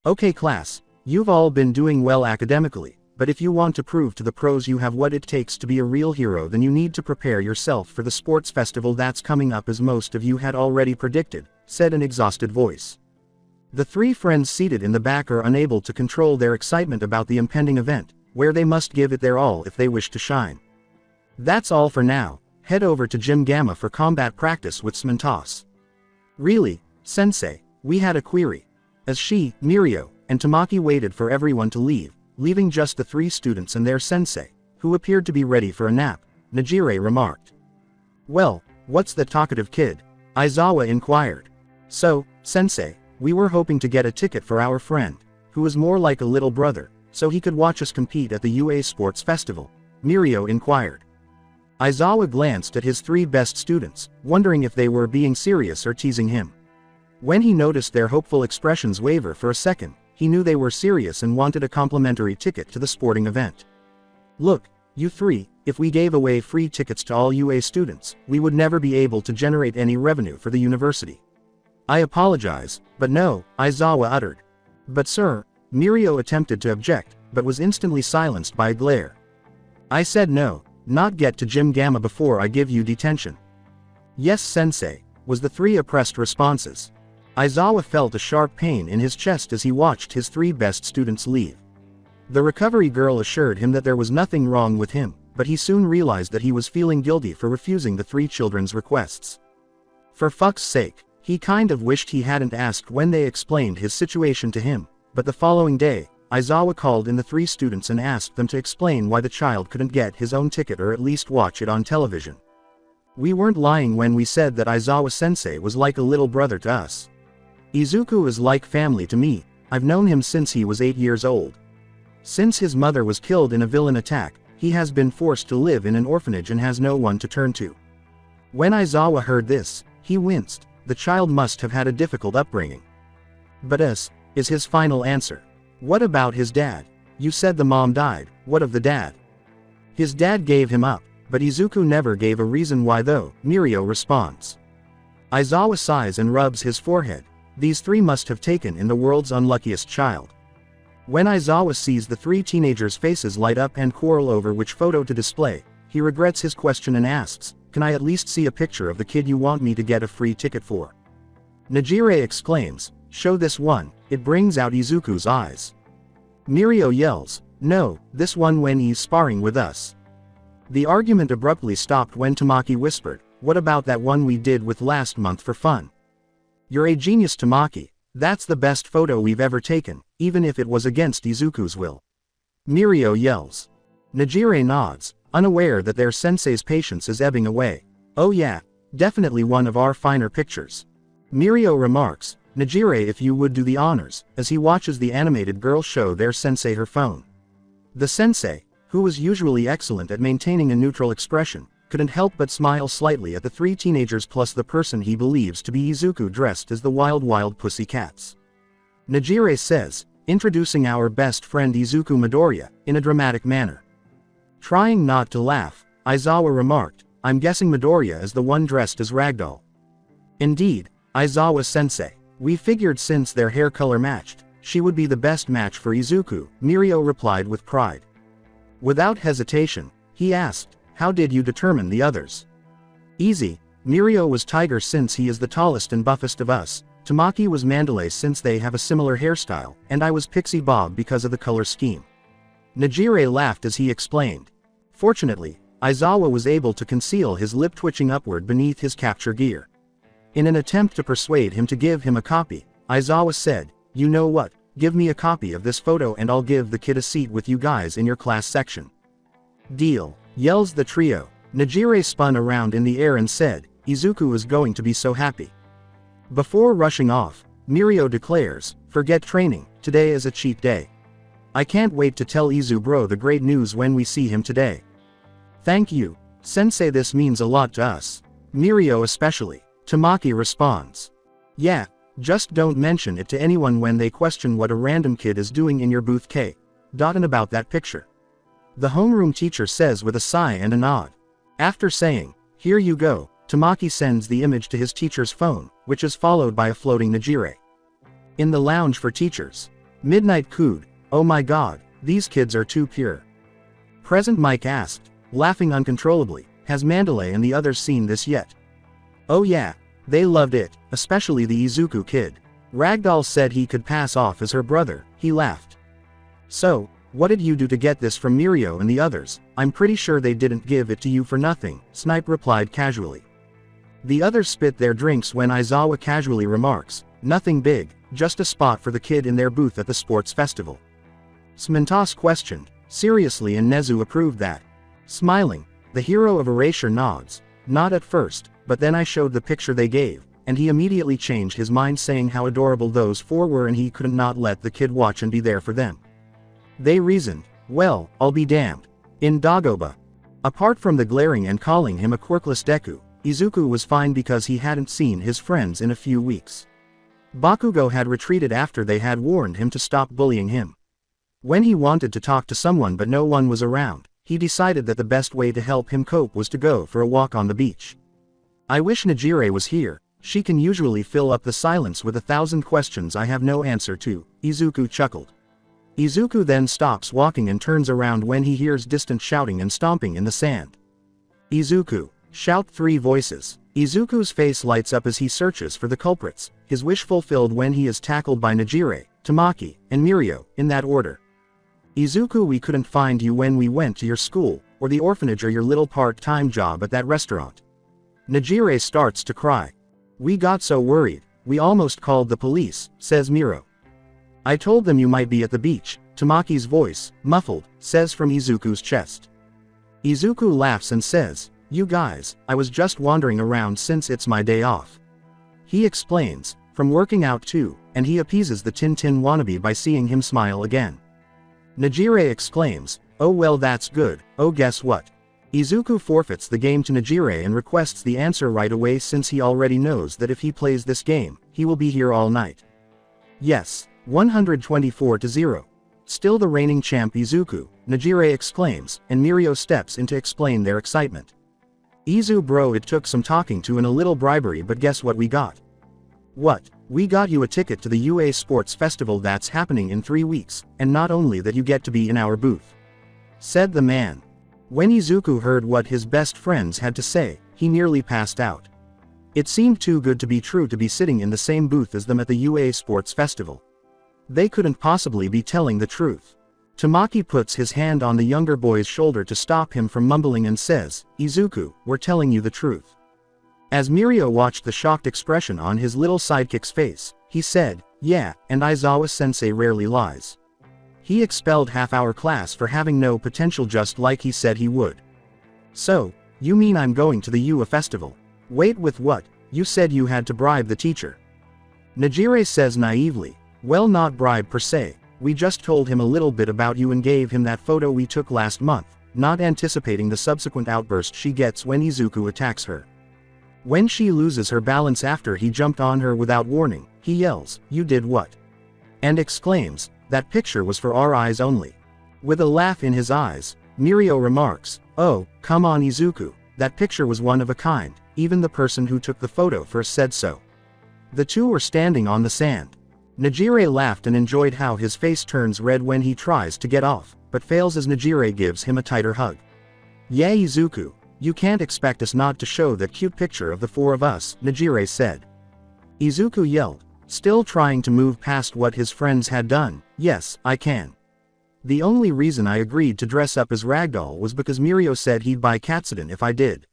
Okay class, you've all been doing well academically, but if you want to prove to the pros you have what it takes to be a real hero, then you need to prepare yourself for the sports festival that's coming up, as most of you had already predicted, said an exhausted voice. The three friends seated in the back are unable to control their excitement about the impending event, where they must give it their all if they wish to shine. That's all for now, head over to Gym Gamma for combat practice with Smentos. Really, sensei, we had a query. As she, Mirio, and Tamaki waited for everyone to leave, leaving just the three students and their sensei, who appeared to be ready for a nap, Najire remarked. Well, what's the talkative kid? Aizawa inquired. So, sensei, we were hoping to get a ticket for our friend, who is more like a little brother, so he could watch us compete at the UA Sports Festival, Mirio inquired. Aizawa glanced at his three best students, wondering if they were being serious or teasing him. When he noticed their hopeful expressions waver for a second, he knew they were serious and wanted a complimentary ticket to the sporting event. Look, you three, if we gave away free tickets to all UA students, we would never be able to generate any revenue for the university. I apologize, but no, Aizawa uttered. But sir, Mirio attempted to object, but was instantly silenced by a glare. I said no, not get to Gym Gamma before I give you detention. Yes sensei, was the three oppressed responses. Aizawa felt a sharp pain in his chest as he watched his three best students leave. The recovery girl assured him that there was nothing wrong with him, but he soon realized that he was feeling guilty for refusing the three children's requests. For fuck's sake, he kind of wished he hadn't asked when they explained his situation to him, but the following day, Aizawa called in the three students and asked them to explain why the child couldn't get his own ticket or at least watch it on television. We weren't lying when we said that Aizawa-sensei was like a little brother to us. Izuku is like family to me, I've known him since he was 8 years old. Since his mother was killed in a villain attack, he has been forced to live in an orphanage and has no one to turn to. When Aizawa heard this, he winced. The child must have had a difficult upbringing. But is his final answer. What about his dad? You said the mom died, what of the dad? His dad gave him up, but Izuku never gave a reason why though, Mirio responds. Aizawa sighs and rubs his forehead. These three must have taken in the world's unluckiest child. When Aizawa sees the three teenagers' faces light up and quarrel over which photo to display, he regrets his question and asks, can I at least see a picture of the kid you want me to get a free ticket for? Najire exclaims, show this one, it brings out Izuku's eyes. Mirio yells, no, this one when he's sparring with us. The argument abruptly stopped when Tamaki whispered, what about that one we did with last month for fun? You're a genius Tamaki, that's the best photo we've ever taken, even if it was against Izuku's will. Mirio yells. Najire nods, unaware that their sensei's patience is ebbing away. Oh yeah, definitely one of our finer pictures. Mirio remarks, Najire if you would do the honors, as he watches the animated girl show their sensei her phone. The sensei, who was usually excellent at maintaining a neutral expression, couldn't help but smile slightly at the three teenagers plus the person he believes to be Izuku dressed as the wild pussycats. Najire says, introducing our best friend Izuku Midoriya, in a dramatic manner. Trying not to laugh, Aizawa remarked, I'm guessing Midoriya is the one dressed as Ragdoll. Indeed, Aizawa-sensei. We figured since their hair color matched, she would be the best match for Izuku, Mirio replied with pride. Without hesitation, he asked, how did you determine the others? Easy, Mirio was Tiger since he is the tallest and buffest of us, Tamaki was Mandalay since they have a similar hairstyle, and I was Pixie Bob because of the color scheme. Najire laughed as he explained. Fortunately, Aizawa was able to conceal his lip twitching upward beneath his capture gear. In an attempt to persuade him to give him a copy, Aizawa said, you know what, give me a copy of this photo and I'll give the kid a seat with you guys in your class section. Deal, yells the trio. Najire spun around in the air and said, Izuku is going to be so happy. Before rushing off, Mirio declares, forget training, today is a cheat day. I can't wait to tell Izu bro the great news when we see him today. Thank you, sensei, this means a lot to us. Mirio especially. Tamaki responds. Yeah, just don't mention it to anyone when they question what a random kid is doing in your booth K. And about that picture. The homeroom teacher says with a sigh and a nod. After saying, here you go, Tamaki sends the image to his teacher's phone, which is followed by a floating Najire. In the lounge for teachers. Midnight cooed, oh my god, these kids are too pure. Present Mike asked, laughing uncontrollably, has Mandalay and the others seen this yet? Oh yeah, they loved it, especially the Izuku kid. Ragdoll said he could pass off as her brother, he laughed. So, what did you do to get this from Mirio and the others? I'm pretty sure they didn't give it to you for nothing, Snipe replied casually. The others spit their drinks when Aizawa casually remarks, nothing big, just a spot for the kid in their booth at the sports festival. Smintos questioned, seriously, and Nezu approved that. Smiling, the hero of Erasure nods, not at first, but then I showed the picture they gave, and he immediately changed his mind saying how adorable those four were and he couldn't not let the kid watch and be there for them. They reasoned, well, I'll be damned. In Dagoba. Apart from the glaring and calling him a quirkless Deku, Izuku was fine because he hadn't seen his friends in a few weeks. Bakugo had retreated after they had warned him to stop bullying him. When he wanted to talk to someone but no one was around, he decided that the best way to help him cope was to go for a walk on the beach. I wish Najire was here, she can usually fill up the silence with 1,000 questions I have no answer to, Izuku chuckled. Izuku then stops walking and turns around when he hears distant shouting and stomping in the sand. Izuku, shout 3 voices. Izuku's face lights up as he searches for the culprits, his wish fulfilled when he is tackled by Najire, Tamaki, and Mirio, in that order. Izuku, we couldn't find you when we went to your school, or the orphanage or your little part-time job at that restaurant. Najire starts to cry. We got so worried, we almost called the police, says Miro. I told them you might be at the beach, Tamaki's voice, muffled, says from Izuku's chest. Izuku laughs and says, you guys, I was just wandering around since it's my day off. He explains, from working out too, and he appeases the Tintin wannabe by seeing him smile again. Najire exclaims, oh well that's good, oh guess what? Izuku forfeits the game to Najire and requests the answer right away since he already knows that if he plays this game, he will be here all night. Yes, 124-0. Still the reigning champ Izuku, Najire exclaims, and Mirio steps in to explain their excitement. Izu bro, it took some talking to and a little bribery, but guess what we got? What? We got you a ticket to the UA Sports Festival that's happening in 3 weeks, and not only that, you get to be in our booth, said the man. When Izuku heard what his best friends had to say, he nearly passed out. It seemed too good to be true to be sitting in the same booth as them at the UA Sports Festival. They couldn't possibly be telling the truth. Tamaki puts his hand on the younger boy's shoulder to stop him from mumbling and says, Izuku, we're telling you the truth. As Mirio watched the shocked expression on his little sidekick's face, he said, yeah, and Aizawa-sensei rarely lies. He expelled half our class for having no potential just like he said he would. So, you mean I'm going to the UA festival? Wait, with what? You said you had to bribe the teacher. Najire says naively, well, not bribe per se, we just told him a little bit about you and gave him that photo we took last month, not anticipating the subsequent outburst she gets when Izuku attacks her. When she loses her balance after he jumped on her without warning, he yells, you did what? And exclaims, that picture was for our eyes only. With a laugh in his eyes, Mirio remarks, oh, come on Izuku, that picture was one of a kind, even the person who took the photo first said so. The two were standing on the sand. Najire laughed and enjoyed how his face turns red when he tries to get off, but fails as Najire gives him a tighter hug. Yeah Izuku, you can't expect us not to show that cute picture of the 4 of us, Najire said. Izuku yelled, still trying to move past what his friends had done, yes, I can. The only reason I agreed to dress up as Ragdoll was because Mirio said he'd buy Katsudon if I did.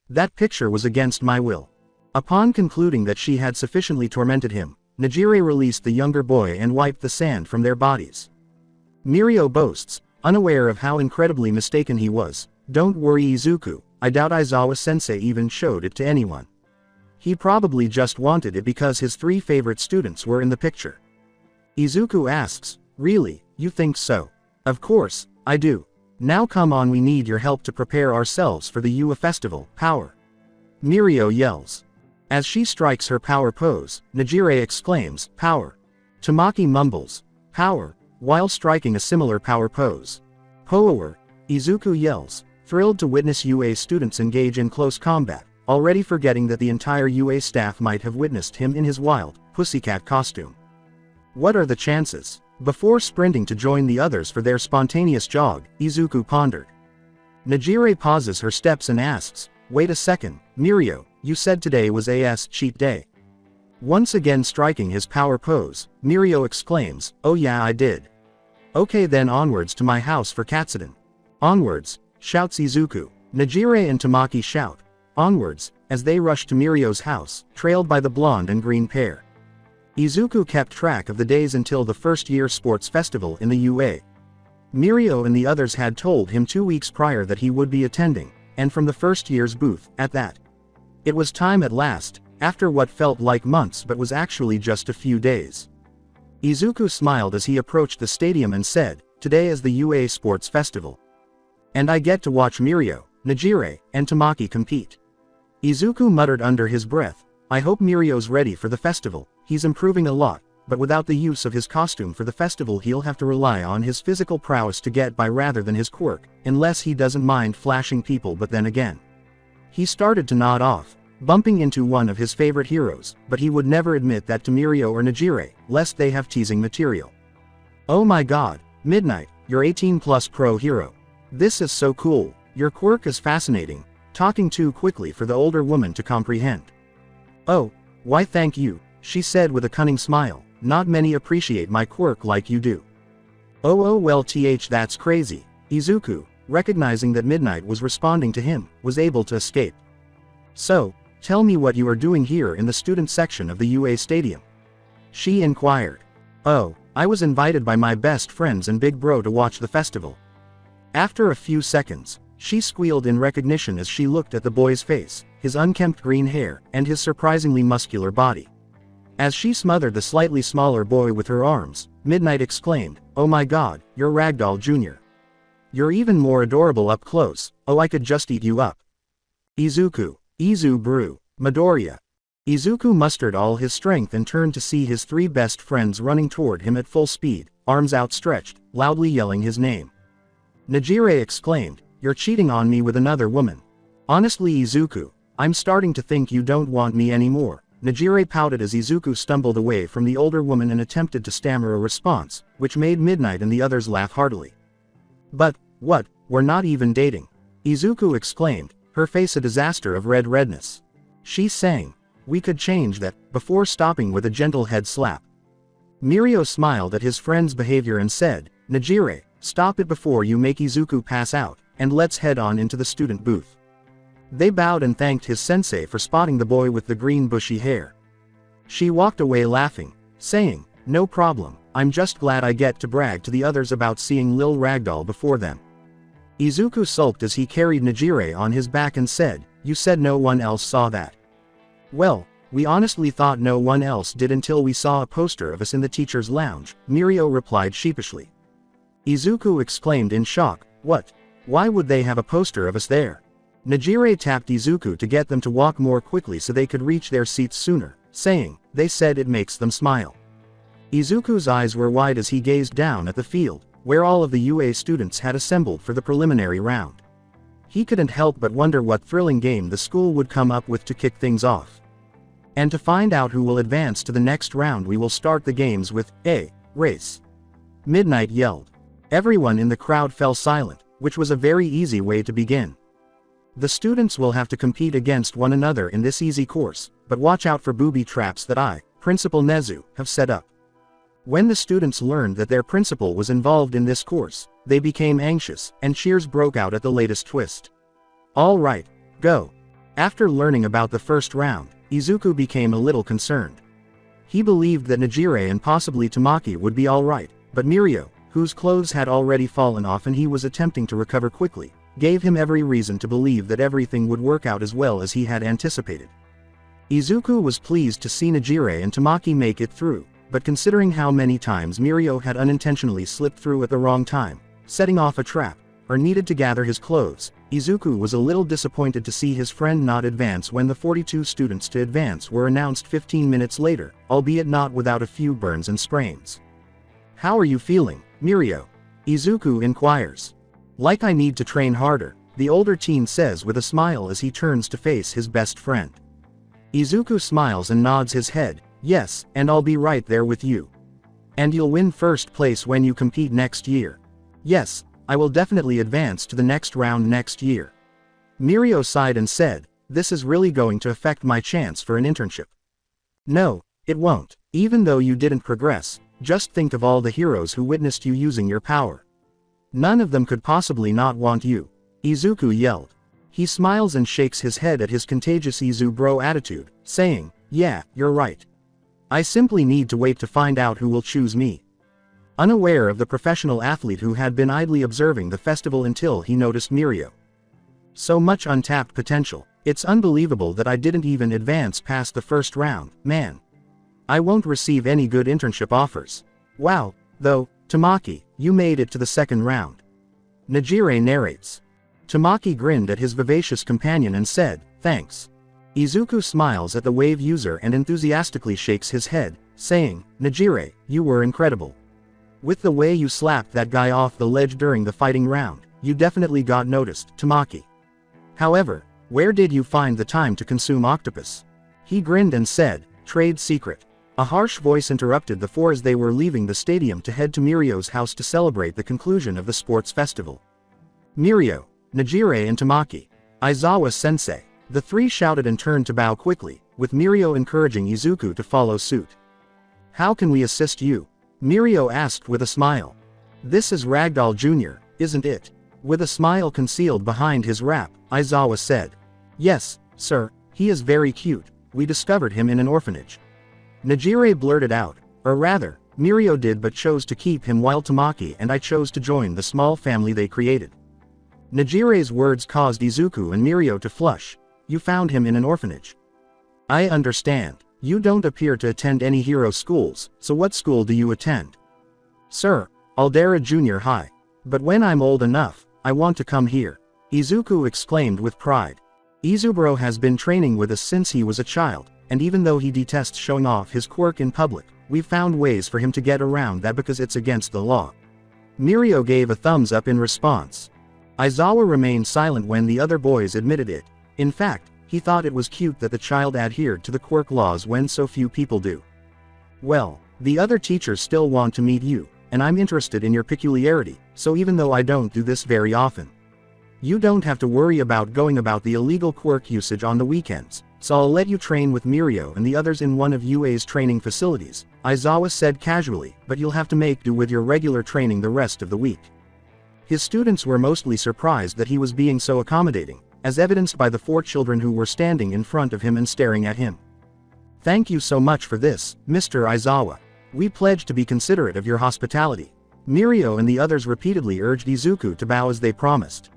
That picture was against my will. Upon concluding that she had sufficiently tormented him, Najire released the younger boy and wiped the sand from their bodies. Mirio boasts, unaware of how incredibly mistaken he was, don't worry Izuku, I doubt Aizawa-sensei even showed it to anyone. He probably just wanted it because his 3 favorite students were in the picture. Izuku asks, really, you think so? Of course, I do. Now come on, we need your help to prepare ourselves for the UA festival, power. Mirio yells. As she strikes her power pose, Najire exclaims, power. Tamaki mumbles, power, while striking a similar power pose. Power, Izuku yells, thrilled to witness UA students engage in close combat, already forgetting that the entire UA staff might have witnessed him in his wild, pussycat costume. What are the chances? Before sprinting to join the others for their spontaneous jog, Izuku pondered. Najire pauses her steps and asks, wait a second, Mirio, you said today was AS cheat day. Once again striking his power pose, Mirio exclaims, oh yeah I did. Okay then onwards to my house for Katsudon. Onwards, shouts Izuku. Najire and Tamaki shout, onwards, as they rush to Mirio's house, trailed by the blonde and green pair. Izuku kept track of the days until the first-year sports festival in the UA. Mirio and the others had told him 2 weeks prior that he would be attending, and from the first year's booth, at that. It was time at last, after what felt like months but was actually just a few days. Izuku smiled as he approached the stadium and said, today is the UA Sports Festival. And I get to watch Mirio, Najire, and Tamaki compete. Izuku muttered under his breath, I hope Mirio's ready for the festival. He's improving a lot, but without the use of his costume for the festival he'll have to rely on his physical prowess to get by rather than his quirk, unless he doesn't mind flashing people. But then again, he started to nod off, bumping into one of his favorite heroes, but he would never admit that to Mirio or Najire, lest they have teasing material. Oh my god, Midnight, you're 18 plus pro hero. This is so cool, your quirk is fascinating, talking too quickly for the older woman to comprehend. Oh, why thank you, she said with a cunning smile, not many appreciate my quirk like you do. Oh well that's crazy. Izuku, recognizing that Midnight was responding to him, was able to escape. So, tell me what you are doing here in the student section of the UA Stadium? She inquired. Oh, I was invited by my best friends and big bro to watch the festival. After a few seconds, she squealed in recognition as she looked at the boy's face, his unkempt green hair, and his surprisingly muscular body. As she smothered the slightly smaller boy with her arms, Midnight exclaimed, "Oh my god, you're Ragdoll Jr. You're even more adorable up close. Oh, I could just eat you up." Izuku, Izu Brew, Midoriya. Izuku mustered all his strength and turned to see his three best friends running toward him at full speed, arms outstretched, loudly yelling his name. Najire exclaimed, "You're cheating on me with another woman." Honestly Izuku, I'm starting to think you don't want me anymore. Najire pouted as Izuku stumbled away from the older woman and attempted to stammer a response, which made Midnight and the others laugh heartily. But, what, we're not even dating? Izuku exclaimed, her face a disaster of redness. She sang, "We could change that," before stopping with a gentle head slap. Mirio smiled at his friend's behavior and said, "Najire, stop it before you make Izuku pass out, and let's head on into the student booth." They bowed and thanked his sensei for spotting the boy with the green bushy hair. She walked away laughing, saying, "No problem, I'm just glad I get to brag to the others about seeing Lil Ragdoll before them." Izuku sulked as he carried Najire on his back and said, "You said no one else saw that." "Well, we honestly thought no one else did until we saw a poster of us in the teacher's lounge," Mirio replied sheepishly. Izuku exclaimed in shock, "What? Why would they have a poster of us there?" Najire tapped Izuku to get them to walk more quickly so they could reach their seats sooner, saying, "They said it makes them smile." Izuku's eyes were wide as he gazed down at the field, where all of the UA students had assembled for the preliminary round. He couldn't help but wonder what thrilling game the school would come up with to kick things off. And to find out who will advance to the next round, we will start the games with a race. Midnight yelled. Everyone in the crowd fell silent, which was a very easy way to begin. The students will have to compete against one another in this easy course, but watch out for booby traps that I, Principal Nezu, have set up. When the students learned that their principal was involved in this course, they became anxious, and cheers broke out at the latest twist. "All right, go." After learning about the first round, Izuku became a little concerned. He believed that Najire and possibly Tamaki would be alright, but Mirio, whose clothes had already fallen off and he was attempting to recover quickly, gave him every reason to believe that everything would work out as well as he had anticipated. Izuku was pleased to see Najire and Tamaki make it through, but considering how many times Mirio had unintentionally slipped through at the wrong time, setting off a trap, or needed to gather his clothes, Izuku was a little disappointed to see his friend not advance when the 42 students to advance were announced 15 minutes later, albeit not without a few burns and sprains. "How are you feeling, Mirio?" Izuku inquires. "Like I need to train harder," the older teen says with a smile as he turns to face his best friend. Izuku smiles and nods his head, "Yes, and I'll be right there with you. And you'll win first place when you compete next year." "Yes, I will definitely advance to the next round next year." Mirio sighed and said, "This is really going to affect my chance for an internship." "No, it won't. Even though you didn't progress, just think of all the heroes who witnessed you using your power. None of them could possibly not want you," Izuku yelled. He smiles and shakes his head at his contagious Izu bro attitude, saying, "Yeah, you're right. I simply need to wait to find out who will choose me." Unaware of the professional athlete who had been idly observing the festival until he noticed Mirio. "So much untapped potential. It's unbelievable that I didn't even advance past the first round, man. I won't receive any good internship offers. Wow, though, Tamaki, you made it to the second round." Najire narrates. Tamaki grinned at his vivacious companion and said, "Thanks." Izuku smiles at the wave user and enthusiastically shakes his head, saying, "Najire, you were incredible. With the way you slapped that guy off the ledge during the fighting round, you definitely got noticed, Tamaki. However, where did you find the time to consume octopus?" He grinned and said, "Trade secret." A harsh voice interrupted the four as they were leaving the stadium to head to Mirio's house to celebrate the conclusion of the sports festival. "Mirio, Najire and Tamaki. Aizawa-sensei." The three shouted and turned to bow quickly, with Mirio encouraging Izuku to follow suit. "How can we assist you?" Mirio asked with a smile. "This is Ragdoll Jr., isn't it?" With a smile concealed behind his wrap, Aizawa said. "Yes, sir, he is very cute. We discovered him in an orphanage." Najire blurted out, or rather, Mirio did but chose to keep him while Tamaki and I chose to join the small family they created. Najire's words caused Izuku and Mirio to flush. "You found him in an orphanage. I understand. You don't appear to attend any hero schools, so what school do you attend?" "Sir, Aldera Junior High. But when I'm old enough, I want to come here," Izuku exclaimed with pride. "Izuburo has been training with us since he was a child, and even though he detests showing off his quirk in public, we've found ways for him to get around that because it's against the law." Mirio gave a thumbs up in response. Aizawa remained silent when the other boys admitted it. In fact, he thought it was cute that the child adhered to the quirk laws when so few people do. "Well, the other teachers still want to meet you, and I'm interested in your peculiarity, so even though I don't do this very often, you don't have to worry about going about the illegal quirk usage on the weekends, so I'll let you train with Mirio and the others in one of UA's training facilities," Aizawa said casually, "but you'll have to make do with your regular training the rest of the week." His students were mostly surprised that he was being so accommodating, as evidenced by the four children who were standing in front of him and staring at him. "Thank you so much for this, Mr. Aizawa. We pledge to be considerate of your hospitality." Mirio and the others repeatedly urged Izuku to bow as they promised.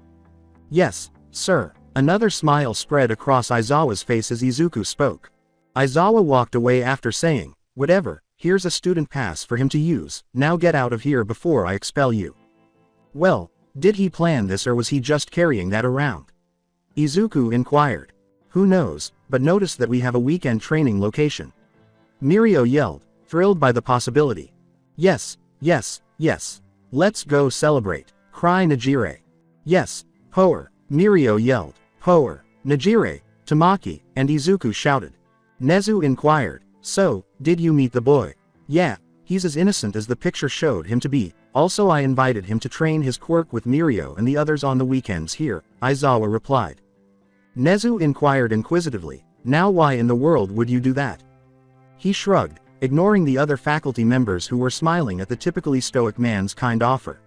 "Yes, sir." Another smile spread across Aizawa's face as Izuku spoke. Aizawa walked away after saying, "Whatever, here's a student pass for him to use, now get out of here before I expel you." "Well, did he plan this or was he just carrying that around?" Izuku inquired. "Who knows, but notice that we have a weekend training location." Mirio yelled, thrilled by the possibility. "Yes, yes, yes. Let's go celebrate. Cry Najire." "Yes, Power," Mirio yelled. "Power, Najire, Tamaki," and Izuku shouted. Nezu inquired, "So, did you meet the boy?" "Yeah, he's as innocent as the picture showed him to be. Also I invited him to train his quirk with Mirio and the others on the weekends here," Aizawa replied. Nezu inquired inquisitively, "Now why in the world would you do that?" He shrugged, ignoring the other faculty members who were smiling at the typically stoic man's kind offer.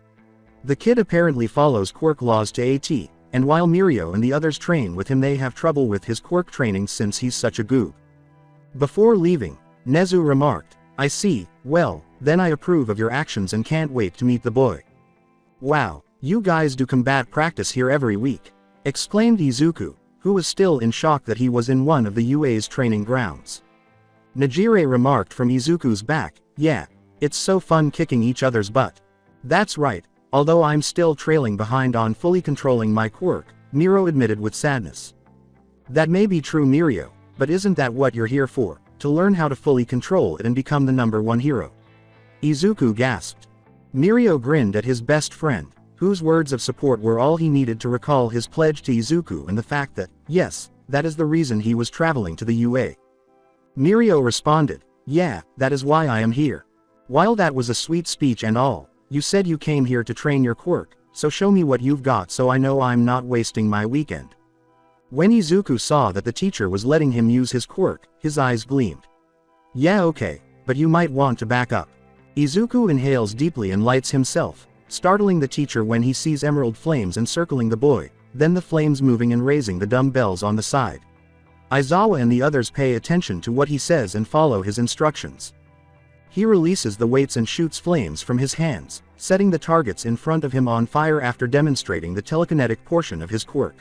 The kid apparently follows quirk laws to AT, and while Mirio and the others train with him they have trouble with his quirk training since he's such a goob. Before leaving, Nezu remarked, "I see, well, then I approve of your actions and can't wait to meet the boy." "Wow, you guys do combat practice here every week," exclaimed Izuku, who was still in shock that he was in one of the UA's training grounds. Najire remarked from Izuku's back, "Yeah, it's so fun kicking each other's butt." "That's right, although I'm still trailing behind on fully controlling my quirk," Mirio admitted with sadness. "That may be true, Mirio, but isn't that what you're here for, to learn how to fully control it and become the #1 hero?" Izuku gasped. Mirio grinned at his best friend, whose words of support were all he needed to recall his pledge to Izuku and the fact that, yes, that is the reason he was traveling to the UA. Mirio responded, "Yeah, that is why I am here. While that was a sweet speech and all, you said you came here to train your quirk, so show me what you've got so I know I'm not wasting my weekend." When Izuku saw that the teacher was letting him use his quirk, his eyes gleamed. "Yeah, okay, but you might want to back up." Izuku inhales deeply and lights himself, startling the teacher when he sees emerald flames encircling the boy, then the flames moving and raising the dumbbells on the side. Aizawa and the others pay attention to what he says and follow his instructions. He releases the weights and shoots flames from his hands, setting the targets in front of him on fire after demonstrating the telekinetic portion of his quirk.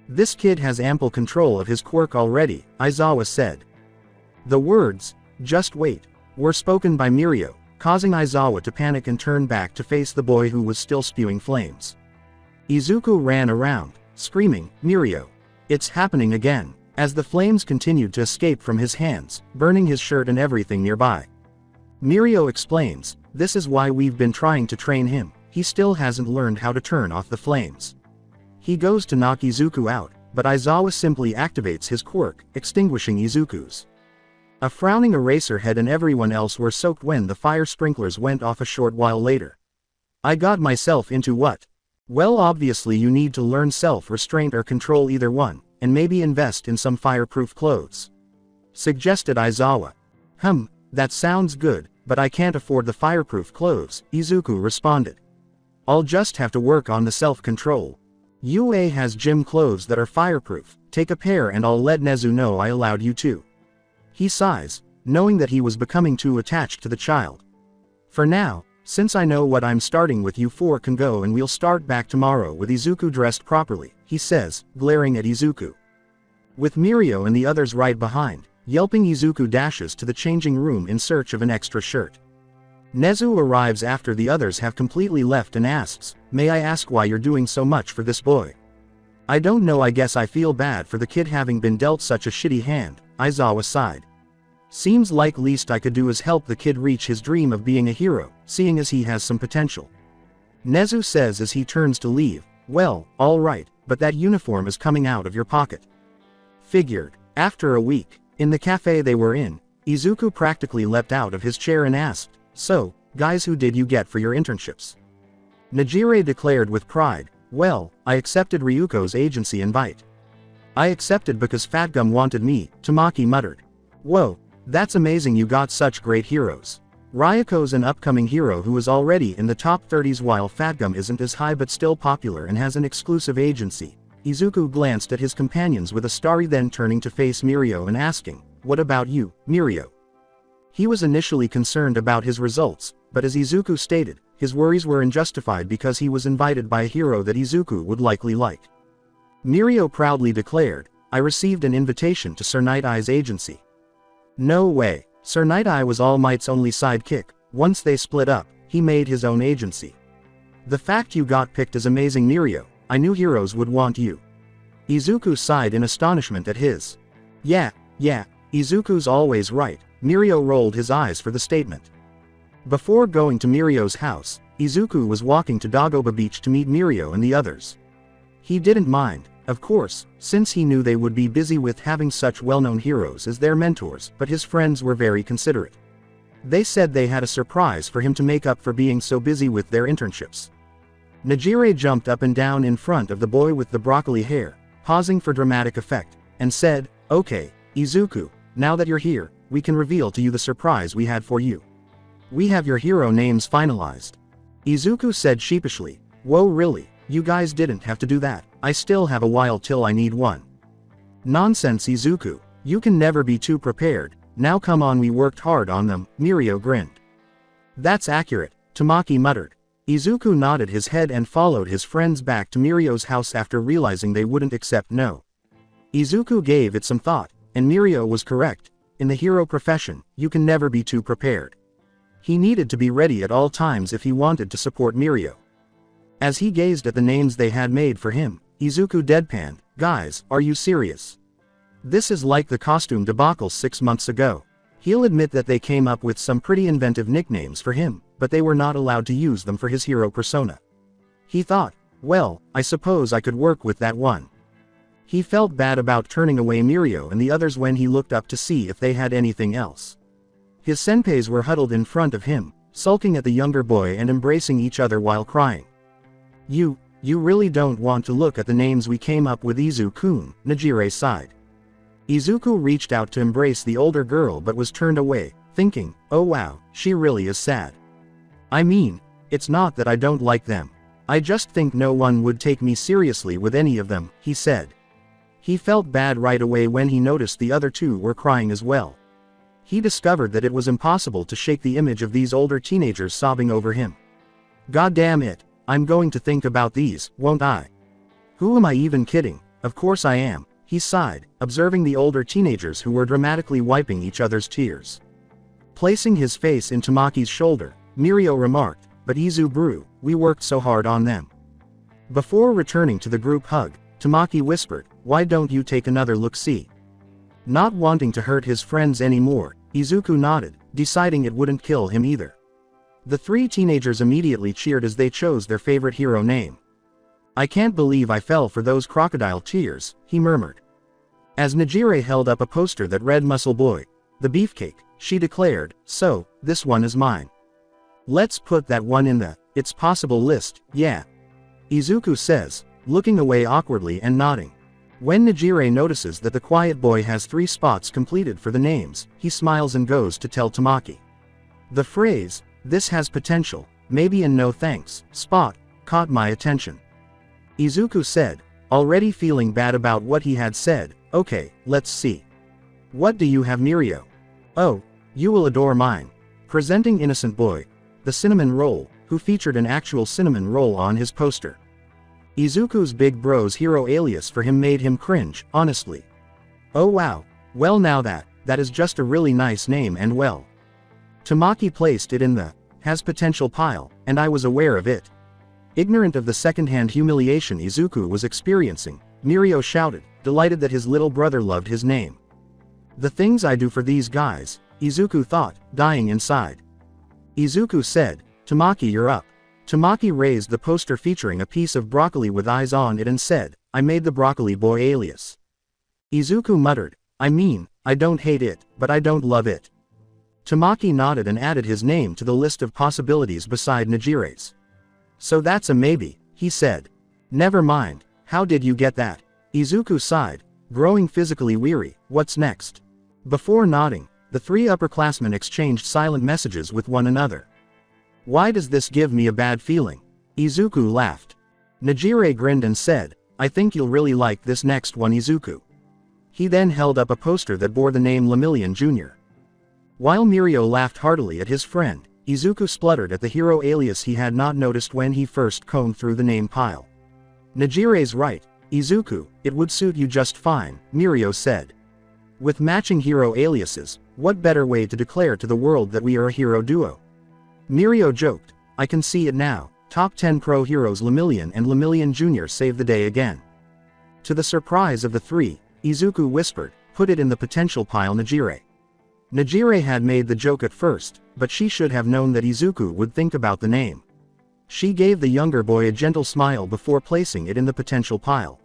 "This kid has ample control of his quirk already," Aizawa said. The words, "just wait," were spoken by Mirio, causing Aizawa to panic and turn back to face the boy who was still spewing flames. Izuku ran around, screaming, "Mirio! It's happening again!" as the flames continued to escape from his hands, burning his shirt and everything nearby. Mirio explains, "This is why we've been trying to train him, he still hasn't learned how to turn off the flames." He goes to knock Izuku out, but Aizawa simply activates his quirk, extinguishing Izuku's. A frowning Eraserhead and everyone else were soaked when the fire sprinklers went off a short while later. "I got myself into what? Well, obviously you need to learn self-restraint or control, either one, and maybe invest in some fireproof clothes," suggested Aizawa. That sounds good, but I can't afford the fireproof clothes," Izuku responded. "I'll just have to work on the self-control. UA has gym clothes that are fireproof, take a pair and I'll let Nezu know I allowed you to." He sighs, knowing that he was becoming too attached to the child. "For now, since I know what I'm starting with, you four can go and we'll start back tomorrow with Izuku dressed properly," he says, glaring at Izuku. With Mirio and the others right behind, yelping, Izuku dashes to the changing room in search of an extra shirt. Nezu arrives after the others have completely left and asks, "May I ask why you're doing so much for this boy?" "I don't know, I guess I feel bad for the kid having been dealt such a shitty hand," Aizawa sighed. "Seems like least I could do is help the kid reach his dream of being a hero, seeing as he has some potential." Nezu says as he turns to leave, "Well, alright, but that uniform is coming out of your pocket." Figured. After a week, in the cafe they were in, Izuku practically leapt out of his chair and asked, "So, guys, who did you get for your internships?" Najire declared with pride, "Well, I accepted Ryuko's agency invite." "I accepted because Fatgum wanted me," Tamaki muttered. "Whoa, that's amazing, you got such great heroes." Ryuko's an upcoming hero who is already in the top 30s while Fatgum isn't as high but still popular and has an exclusive agency. Izuku glanced at his companions with a starry, then turning to face Mirio and asking, "What about you, Mirio?" He was initially concerned about his results, but as Izuku stated, his worries were unjustified because he was invited by a hero that Izuku would likely like. Mirio proudly declared, "I received an invitation to Sir Night Eye's agency." "No way, Sir Night Eye was All Might's only sidekick. Once they split up, he made his own agency. The fact you got picked is amazing, Mirio. I knew heroes would want you." Izuku sighed in astonishment at his. Yeah, Izuku's always right." Mirio rolled his eyes for the statement. Before going to Mirio's house, Izuku was walking to Dagoba Beach to meet Mirio and the others. He didn't mind, of course, since he knew they would be busy with having such well-known heroes as their mentors, but his friends were very considerate. They said they had a surprise for him to make up for being so busy with their internships. Najire jumped up and down in front of the boy with the broccoli hair, pausing for dramatic effect, and said, "Okay, Izuku, now that you're here, we can reveal to you the surprise we had for you. We have your hero names finalized." Izuku said sheepishly, "Whoa, really? You guys didn't have to do that. I still have a while till I need one." "Nonsense, Izuku, you can never be too prepared. Now come on, we worked hard on them," Mirio grinned. "That's accurate," Tamaki muttered. Izuku nodded his head and followed his friends back to Mirio's house after realizing they wouldn't accept no. Izuku gave it some thought, and Mirio was correct. In the hero profession, you can never be too prepared. He needed to be ready at all times if he wanted to support Mirio. As he gazed at the names they had made for him, Izuku deadpanned, "Guys, are you serious? This is like the costume debacle 6 months ago." He'll admit that they came up with some pretty inventive nicknames for him, but they were not allowed to use them for his hero persona. He thought, "Well, I suppose I could work with that one." He felt bad about turning away Mirio and the others when he looked up to see if they had anything else. His senpais were huddled in front of him, sulking at the younger boy and embracing each other while crying. You really don't want to look at the names we came up with, Izu-kun," Najire sighed. Izuku reached out to embrace the older girl but was turned away, thinking, "Oh wow, she really is sad. I mean, it's not that I don't like them. I just think no one would take me seriously with any of them," he said. He felt bad right away when he noticed the other two were crying as well. He discovered that it was impossible to shake the image of these older teenagers sobbing over him. "God damn it, I'm going to think about these, won't I? Who am I even kidding? Of course I am," he sighed, observing the older teenagers who were dramatically wiping each other's tears. Placing his face in Tamaki's shoulder, Mirio remarked, "But Izu-bru, we worked so hard on them." Before returning to the group hug, Tamaki whispered, "Why don't you take another look-see? Not wanting to hurt his friends anymore, Izuku nodded, deciding it wouldn't kill him either. The three teenagers immediately cheered as they chose their favorite hero name. "I can't believe I fell for those crocodile tears," he murmured. As Nejire held up a poster that read "Muscle Boy, the Beefcake," she declared, "So, this one is mine. Let's put that one in the it's possible list, yeah," Izuku says, looking away awkwardly and nodding. When Nejire notices that the quiet boy has 3 spots completed for the names, he smiles and goes to tell Tamaki. The phrase, "This has potential, maybe and no thanks," spot, caught my attention. Izuku said, already feeling bad about what he had said, "Okay, let's see. What do you have, Mirio?" "Oh, you will adore mine." Presenting Innocent Boy, the cinnamon roll, who featured an actual cinnamon roll on his poster. Izuku's big bro's hero alias for him made him cringe, honestly. "Oh wow, well now that is just a really nice name and well." Tamaki placed it in the has potential pile, and I was aware of it. Ignorant of the second-hand humiliation Izuku was experiencing, Mirio shouted, delighted that his little brother loved his name. "The things I do for these guys," Izuku thought, dying inside. Izuku said, "Tamaki, you're up." Tamaki raised the poster featuring a piece of broccoli with eyes on it and said, "I made the Broccoli Boy alias." Izuku muttered, "I mean, I don't hate it, but I don't love it." Tamaki nodded and added his name to the list of possibilities beside Nejire's. "So that's a maybe," he said. "Never mind, how did you get that?" Izuku sighed, growing physically weary. "What's next?" Before nodding, the 3 upperclassmen exchanged silent messages with one another. "Why does this give me a bad feeling?" Izuku laughed. Nejire grinned and said, "I think you'll really like this next one, Izuku." He then held up a poster that bore the name Lemillion Jr. While Mirio laughed heartily at his friend, Izuku spluttered at the hero alias he had not noticed when he first combed through the name pile. "Nejire's right, Izuku, it would suit you just fine," Mirio said. "With matching hero aliases, what better way to declare to the world that we are a hero duo?" Mirio joked, "I can see it now, top 10 pro heroes Lemillion and Lemillion Jr. save the day again." To the surprise of the 3, Izuku whispered, "Put it in the potential pile, Nejire." Nejire had made the joke at first, but she should have known that Izuku would think about the name. She gave the younger boy a gentle smile before placing it in the potential pile.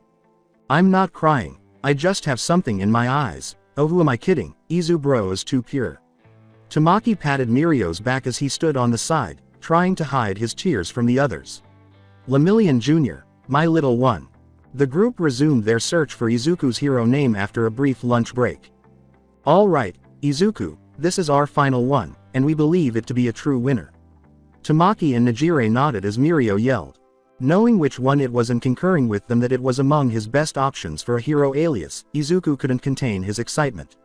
"I'm not crying, I just have something in my eyes. Oh, who am I kidding, Izu bro is too pure." Tamaki patted Mirio's back as he stood on the side, trying to hide his tears from the others. "Lemillion Jr., my little one." The group resumed their search for Izuku's hero name after a brief lunch break. "All right, Izuku, this is our final one, and we believe it to be a true winner." Tamaki and Nejire nodded as Mirio yelled. Knowing which one it was and concurring with them that it was among his best options for a hero alias, Izuku couldn't contain his excitement.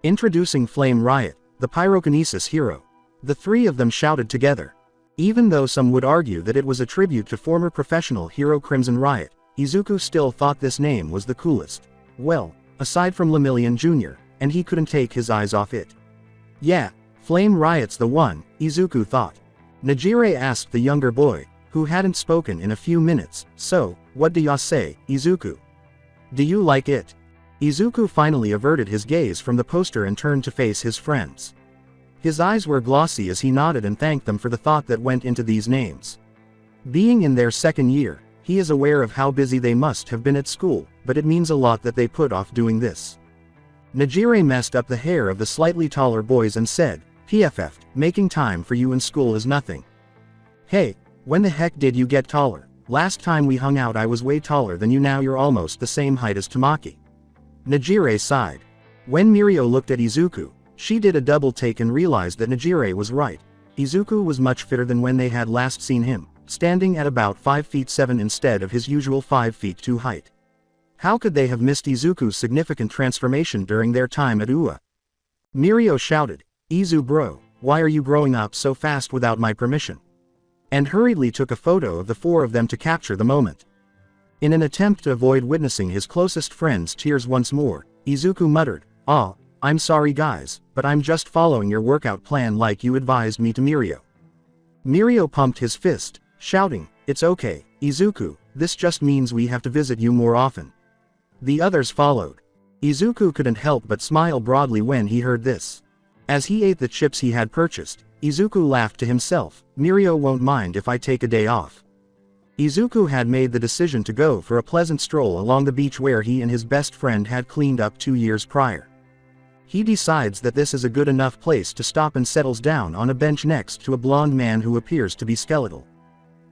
Introducing Flame Riot, the pyrokinesis hero. The 3 of them shouted together. Even though some would argue that it was a tribute to former professional hero Crimson Riot, Izuku still thought this name was the coolest. Well, aside from Lemillion Jr., and he couldn't take his eyes off it. "Yeah, Flame Riot's the one," Izuku thought. Nejire asked the younger boy, who hadn't spoken in a few minutes, "So, what do ya say, Izuku? Do you like it?" Izuku finally averted his gaze from the poster and turned to face his friends. His eyes were glossy as he nodded and thanked them for the thought that went into these names. Being in their second year, he is aware of how busy they must have been at school, but it means a lot that they put off doing this. Nejire messed up the hair of the slightly taller boys and said, "PFF, making time for you in school is nothing." "Hey, when the heck did you get taller? Last time we hung out I was way taller than you, now you're almost the same height as Tamaki." Nejire sighed. When Mirio looked at Izuku, she did a double take and realized that Nejire was right. Izuku was much fitter than when they had last seen him, standing at about 5 feet 7 instead of his usual 5 feet 2 height. How could they have missed Izuku's significant transformation during their time at UA? Mirio shouted, "Izu bro, why are you growing up so fast without my permission?" and hurriedly took a photo of the 4 of them to capture the moment. In an attempt to avoid witnessing his closest friend's tears once more, Izuku muttered, "Ah, I'm sorry guys, but I'm just following your workout plan like you advised me to Mirio." Mirio pumped his fist, shouting, "It's okay, Izuku, this just means we have to visit you more often." The others followed. Izuku couldn't help but smile broadly when he heard this. As he ate the chips he had purchased, Izuku laughed to himself, Mirio won't mind if I take a day off. Izuku had made the decision to go for a pleasant stroll along the beach where he and his best friend had cleaned up 2 years prior. He decides that this is a good enough place to stop and settles down on a bench next to a blonde man who appears to be skeletal.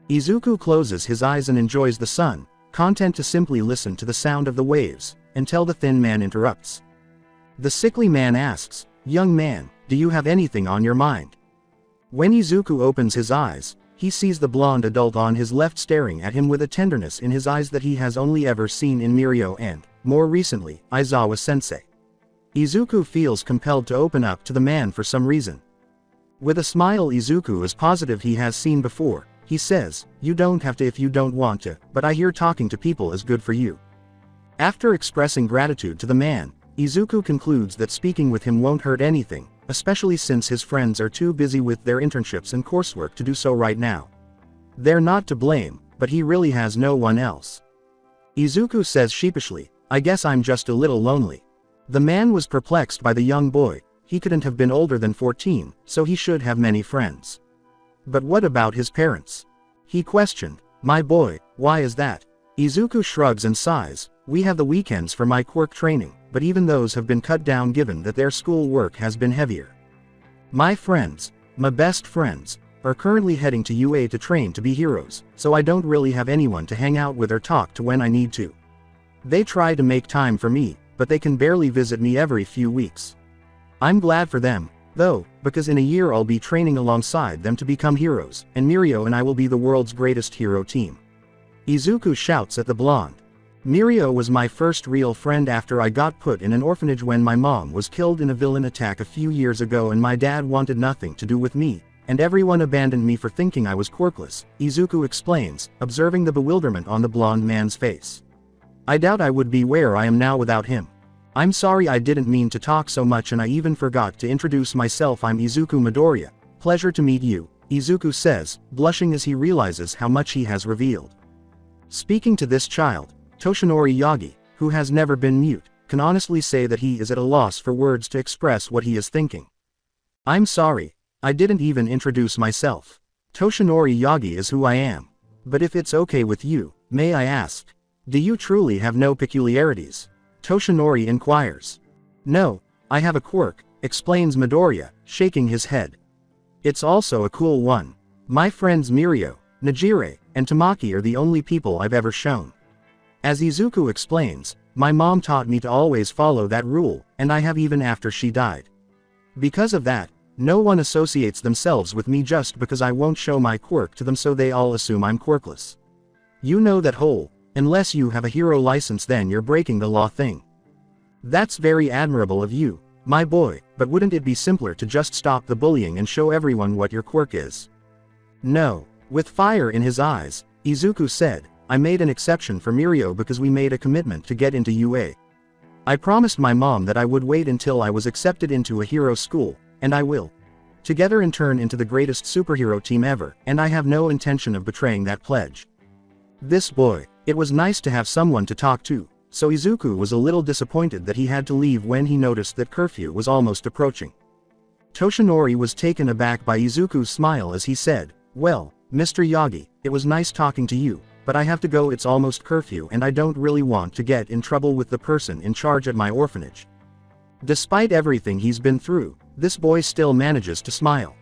Izuku closes his eyes and enjoys the sun, content to simply listen to the sound of the waves, until the thin man interrupts. The sickly man asks, "Young man, do you have anything on your mind?" When Izuku opens his eyes, he sees the blonde adult on his left staring at him with a tenderness in his eyes that he has only ever seen in Mirio and, more recently, Aizawa-sensei. Izuku feels compelled to open up to the man for some reason. With a smile Izuku is positive he has seen before, he says, "You don't have to if you don't want to, but I hear talking to people is good for you." After expressing gratitude to the man, Izuku concludes that speaking with him won't hurt anything, especially since his friends are too busy with their internships and coursework to do so right now. They're not to blame, but he really has no one else. Izuku says sheepishly, "I guess I'm just a little lonely." The man was perplexed by the young boy, he couldn't have been older than 14, so he should have many friends. But what about his parents? He questioned, "My boy, why is that?" Izuku shrugs and sighs, "We have the weekends for my quirk training, but even those have been cut down given that their school work has been heavier. My friends, my best friends, are currently heading to UA to train to be heroes, so I don't really have anyone to hang out with or talk to when I need to. They try to make time for me, but they can barely visit me every few weeks. I'm glad for them, though, because in a year I'll be training alongside them to become heroes, and Mirio and I will be the world's greatest hero team." Izuku shouts at the blonde. "Mirio was my first real friend after I got put in an orphanage when my mom was killed in a villain attack a few years ago and my dad wanted nothing to do with me, and everyone abandoned me for thinking I was quirkless," Izuku explains, observing the bewilderment on the blonde man's face. "I doubt I would be where I am now without him. I'm sorry I didn't mean to talk so much and I even forgot to introduce myself. I'm Izuku Midoriya. Pleasure to meet you," Izuku says, blushing as he realizes how much he has revealed. Speaking to this child, Toshinori Yagi, who has never been mute, can honestly say that he is at a loss for words to express what he is thinking. "I'm sorry, I didn't even introduce myself. Toshinori Yagi is who I am. But if it's okay with you, may I ask, do you truly have no peculiarities?" Toshinori inquires. "No, I have a quirk," explains Midoriya, shaking his head. "It's also a cool one. My friends Mirio, Najire, and Tamaki are the only people I've ever shown. As Izuku explains, my mom taught me to always follow that rule, and I have even after she died. Because of that, no one associates themselves with me just because I won't show my quirk to them, so they all assume I'm quirkless. You know that whole, unless you have a hero license then you're breaking the law thing. That's very admirable of you, my boy, but wouldn't it be simpler to just stop the bullying and show everyone what your quirk is?" "No." With fire in his eyes, Izuku said, "I made an exception for Mirio because we made a commitment to get into UA. I promised my mom that I would wait until I was accepted into a hero school, and I will. Together and turn into the greatest superhero team ever, and I have no intention of betraying that pledge." This boy, it was nice to have someone to talk to, so Izuku was a little disappointed that he had to leave when he noticed that curfew was almost approaching. Toshinori was taken aback by Izuku's smile as he said, "Well, Mr. Yagi, it was nice talking to you, but I have to go. It's almost curfew and I don't really want to get in trouble with the person in charge at my orphanage." Despite everything he's been through, this boy still manages to smile.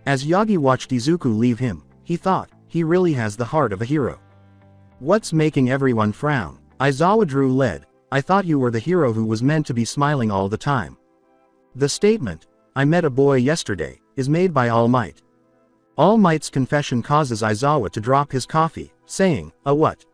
As Yagi watched Izuku leave him, he thought, he really has the heart of a hero. "What's making everyone frown?" Aizawa drew lead. "I thought you were the hero who was meant to be smiling all the time." The statement, "I met a boy yesterday," is made by All Might. All Might's confession causes Aizawa to drop his coffee, saying, "A what?"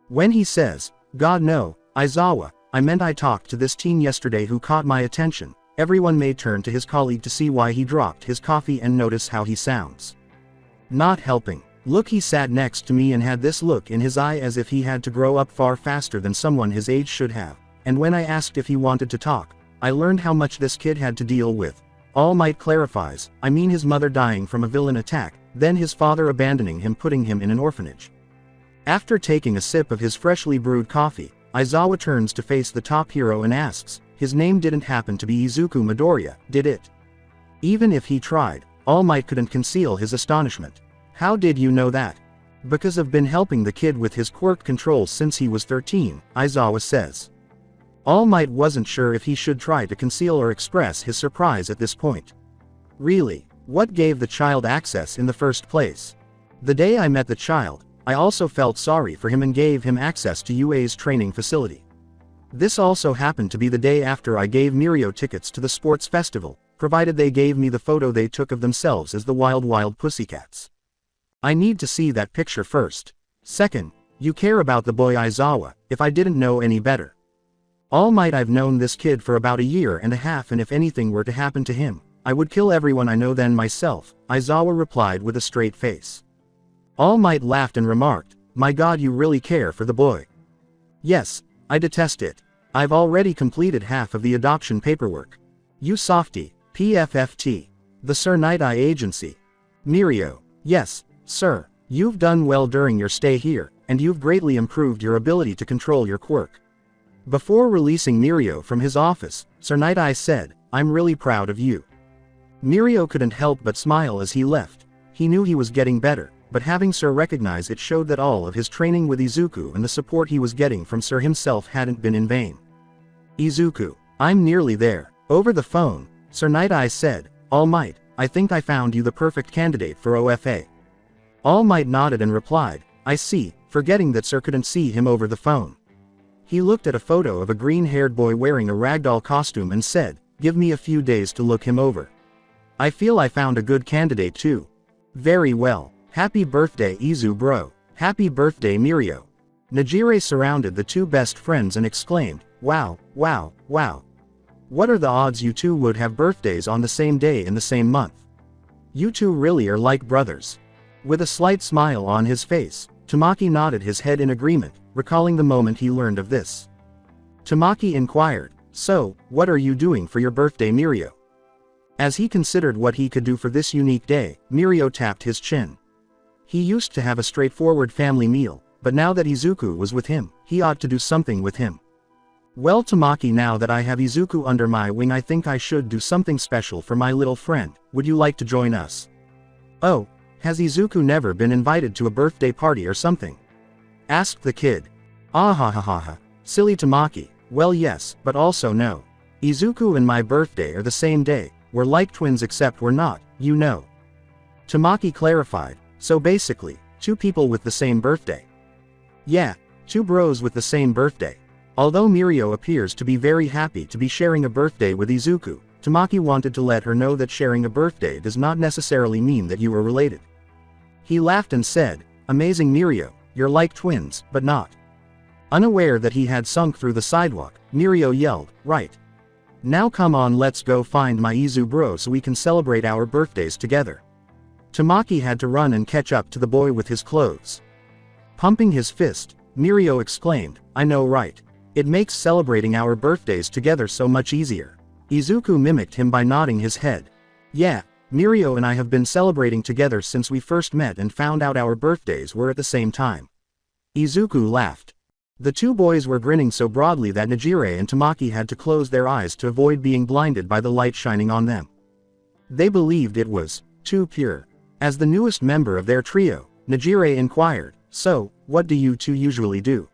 When he says, "God no, Aizawa, I meant I talked to this teen yesterday who caught my attention," everyone may turn to his colleague to see why he dropped his coffee and notice how he sounds. Not helping. Look, he sat next to me and had this look in his eye as if he had to grow up far faster than someone his age should have, and when I asked if he wanted to talk, I learned how much this kid had to deal with. All Might clarifies, I mean his mother dying from a villain attack, then his father abandoning him, putting him in an orphanage. After taking a sip of his freshly brewed coffee, Aizawa turns to face the top hero and asks, his name didn't happen to be Izuku Midoriya, did it? Even if he tried, All Might couldn't conceal his astonishment. How did you know that? Because I've been helping the kid with his quirk controls since he was 13, Aizawa says. All Might wasn't sure if he should try to conceal or express his surprise at this point. Really, what gave the child access in the first place? The day I met the child, I also felt sorry for him and gave him access to UA's training facility. This also happened to be the day after I gave Mirio tickets to the sports festival, provided they gave me the photo they took of themselves as the Wild Pussycats. I need to see that picture first. Second, you care about the boy Aizawa, if I didn't know any better. All Might, I've known this kid for about a year and a half, and if anything were to happen to him, I would kill everyone I know then myself, Aizawa replied with a straight face. All Might laughed and remarked, my god, you really care for the boy. Yes, I detest it. I've already completed half of the adoption paperwork. You softy, PFFT. The Sir Night Eye Agency. Mirio, yes, sir, you've done well during your stay here, and you've greatly improved your ability to control your quirk. Before releasing Mirio from his office, Sir Night Eye said, I'm really proud of you. Mirio couldn't help but smile as he left. He knew he was getting better, but having Sir recognize it showed that all of his training with Izuku and the support he was getting from Sir himself hadn't been in vain. Izuku, I'm nearly there. Over the phone, Sir Night Eye said, All Might, I think I found you the perfect candidate for OFA. All Might nodded and replied, I see, forgetting that Sir couldn't see him over the phone. He looked at a photo of a green-haired boy wearing a ragdoll costume and said, give me a few days to look him over. I feel I found a good candidate too. Very well. Happy birthday Izu bro. Happy birthday Mirio. Najire surrounded the two best friends and exclaimed, wow, wow, wow. What are the odds you two would have birthdays on the same day in the same month? You two really are like brothers. With a slight smile on his face, Tamaki nodded his head in agreement, recalling the moment he learned of this. Tamaki inquired, so, what are you doing for your birthday Mirio? As he considered what he could do for this unique day, Mirio tapped his chin. He used to have a straightforward family meal, but now that Izuku was with him, he ought to do something with him. Well Tamaki, now that I have Izuku under my wing, I think I should do something special for my little friend. Would you like to join us? Oh, has Izuku never been invited to a birthday party or something? Asked the kid. Ah ha ha ha ha. Silly Tamaki. Well yes, but also no. Izuku and my birthday are the same day. We're like twins except we're not, you know. Tamaki clarified, so basically, two people with the same birthday. Yeah, two bros with the same birthday. Although Mirio appears to be very happy to be sharing a birthday with Izuku, Tamaki wanted to let her know that sharing a birthday does not necessarily mean that you are related. He laughed and said, amazing Mirio, you're like twins, but not. Unaware that he had sunk through the sidewalk, Mirio yelled, right. Now come on, let's go find my Izu bro so we can celebrate our birthdays together. Tamaki had to run and catch up to the boy with his clothes. Pumping his fist, Mirio exclaimed, I know right. It makes celebrating our birthdays together so much easier. Izuku mimicked him by nodding his head. Yeah, Mirio and I have been celebrating together since we first met and found out our birthdays were at the same time. Izuku laughed. The two boys were grinning so broadly that Najire and Tamaki had to close their eyes to avoid being blinded by the light shining on them. They believed it was too pure. As the newest member of their trio, Najire inquired, so, what do you two usually do?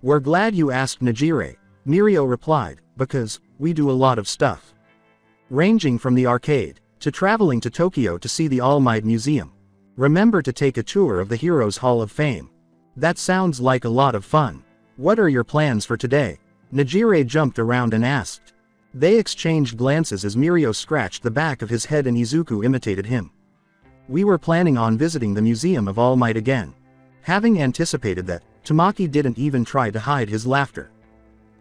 We're glad you asked Najire, Mirio replied, because, we do a lot of stuff. Ranging from the arcade, to traveling to Tokyo to see the All Might Museum. Remember to take a tour of the Heroes Hall of Fame. That sounds like a lot of fun. What are your plans for today? Najire jumped around and asked. They exchanged glances as Mirio scratched the back of his head and Izuku imitated him. We were planning on visiting the Museum of All Might again. Having anticipated that, Tamaki didn't even try to hide his laughter.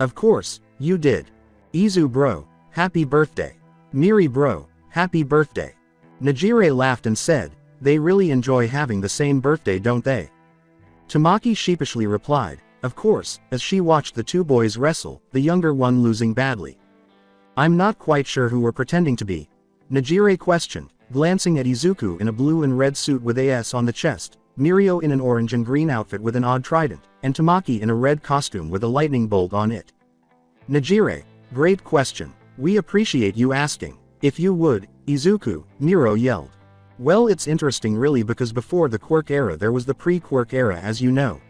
Of course, you did. Izu bro, happy birthday. Miri bro, happy birthday. Najire laughed and said, they really enjoy having the same birthday, don't they? Tamaki sheepishly replied, of course, as she watched the two boys wrestle, the younger one losing badly. I'm not quite sure who we're pretending to be. Najire questioned, glancing at Izuku in a blue and red suit with AS on the chest. Mirio in an orange and green outfit with an odd trident, and Tamaki in a red costume with a lightning bolt on it. Nejire, great question. We appreciate you asking. If you would, Izuku, Mirio yelled. Well, it's interesting really because before the quirk era there was the pre-quirk era, as you know.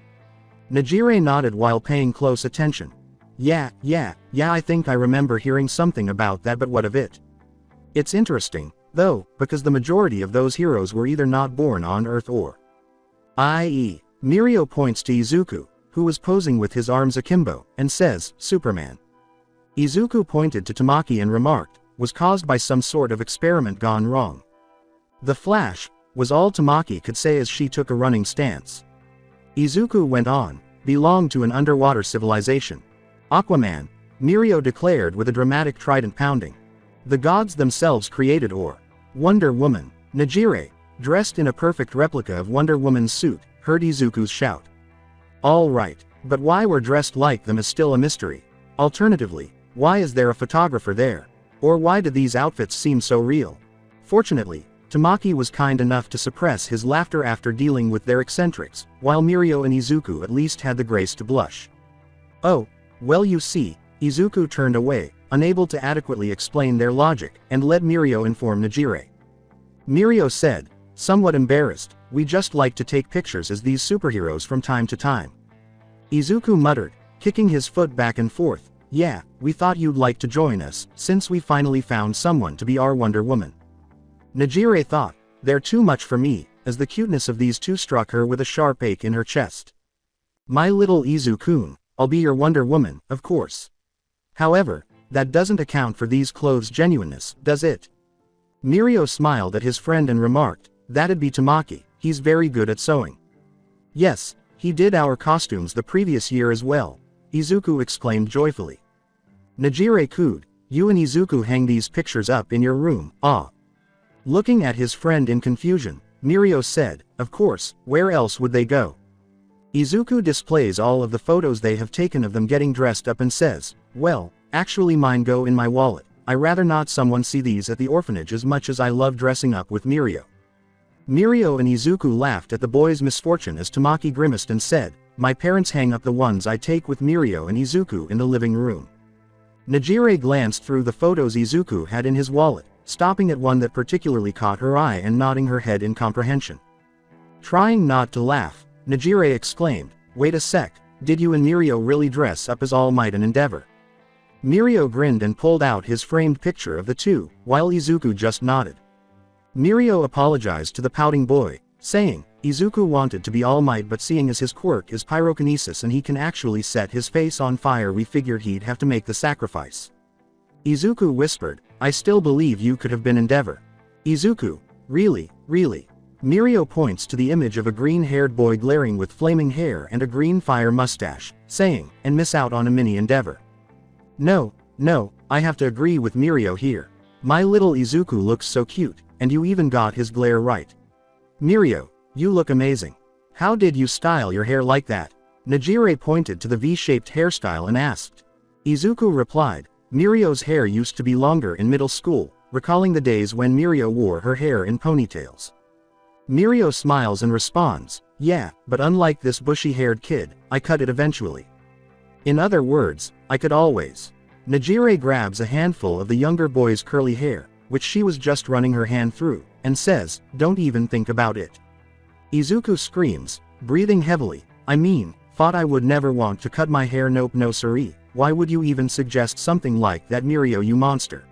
Nejire nodded while paying close attention. Yeah, I think I remember hearing something about that, but what of it? It's interesting, though, because the majority of those heroes were either not born on Earth or i.e. Mirio points to Izuku, who was posing with his arms akimbo, and says, Superman. Izuku pointed to Tamaki and remarked, was caused by some sort of experiment gone wrong. The Flash, was all Tamaki could say as she took a running stance. Izuku went on, belonged to an underwater civilization. Aquaman, Mirio declared with a dramatic trident pounding. The gods themselves created or Wonder Woman. Nejire, dressed in a perfect replica of Wonder Woman's suit, heard Izuku's shout. All right, but why we're dressed like them is still a mystery. Alternatively, why is there a photographer there? Or why do these outfits seem so real? Fortunately, Tamaki was kind enough to suppress his laughter after dealing with their eccentrics, while Mirio and Izuku at least had the grace to blush. Oh, well, you see, Izuku turned away, unable to adequately explain their logic, and let Mirio inform Nejire. Mirio said, somewhat embarrassed, we just like to take pictures as these superheroes from time to time. Izuku muttered, kicking his foot back and forth, yeah, we thought you'd like to join us, since we finally found someone to be our Wonder Woman. Nejire thought, they're too much for me, as the cuteness of these two struck her with a sharp ache in her chest. My little Izu-kun, I'll be your Wonder Woman, of course. However, that doesn't account for these clothes' genuineness, does it? Mirio smiled at his friend and remarked, that'd be Tamaki, he's very good at sewing. Yes, he did our costumes the previous year as well, Izuku exclaimed joyfully. Nejire cooed, you and Izuku hang these pictures up in your room, ah. Looking at his friend in confusion, Mirio said, of course, where else would they go? Izuku displays all of the photos they have taken of them getting dressed up and says, well, actually mine go in my wallet, I rather not someone see these at the orphanage as much as I love dressing up with Mirio. Mirio and Izuku laughed at the boy's misfortune as Tamaki grimaced and said, my parents hang up the ones I take with Mirio and Izuku in the living room. Nejire glanced through the photos Izuku had in his wallet, stopping at one that particularly caught her eye and nodding her head in comprehension. Trying not to laugh, Nejire exclaimed, wait a sec, did you and Mirio really dress up as All Might and Endeavor? Mirio grinned and pulled out his framed picture of the two, while Izuku just nodded. Mirio apologized to the pouting boy, saying, Izuku wanted to be All Might, but seeing as his quirk is pyrokinesis and he can actually set his face on fire, we figured he'd have to make the sacrifice. Izuku whispered, I still believe you could have been Endeavor. Izuku, really? Mirio points to the image of a green-haired boy glaring with flaming hair and a green fire mustache, saying, and miss out on a mini Endeavor. No, I have to agree with Mirio here. My little Izuku looks so cute, and you even got his glare right. Mirio, you look amazing. How did you style your hair like that? Nejire pointed to the V-shaped hairstyle and asked. Izuku replied, Mirio's hair used to be longer in middle school, recalling the days when Mirio wore her hair in ponytails. Mirio smiles and responds, yeah, but unlike this bushy-haired kid, I cut it eventually. In other words, I could always. Nejire grabs a handful of the younger boy's curly hair, which she was just running her hand through, and says, don't even think about it. Izuku screams, breathing heavily, thought I would never want to cut my hair, nope, no siree, why would you even suggest something like that, Mirio, you monster?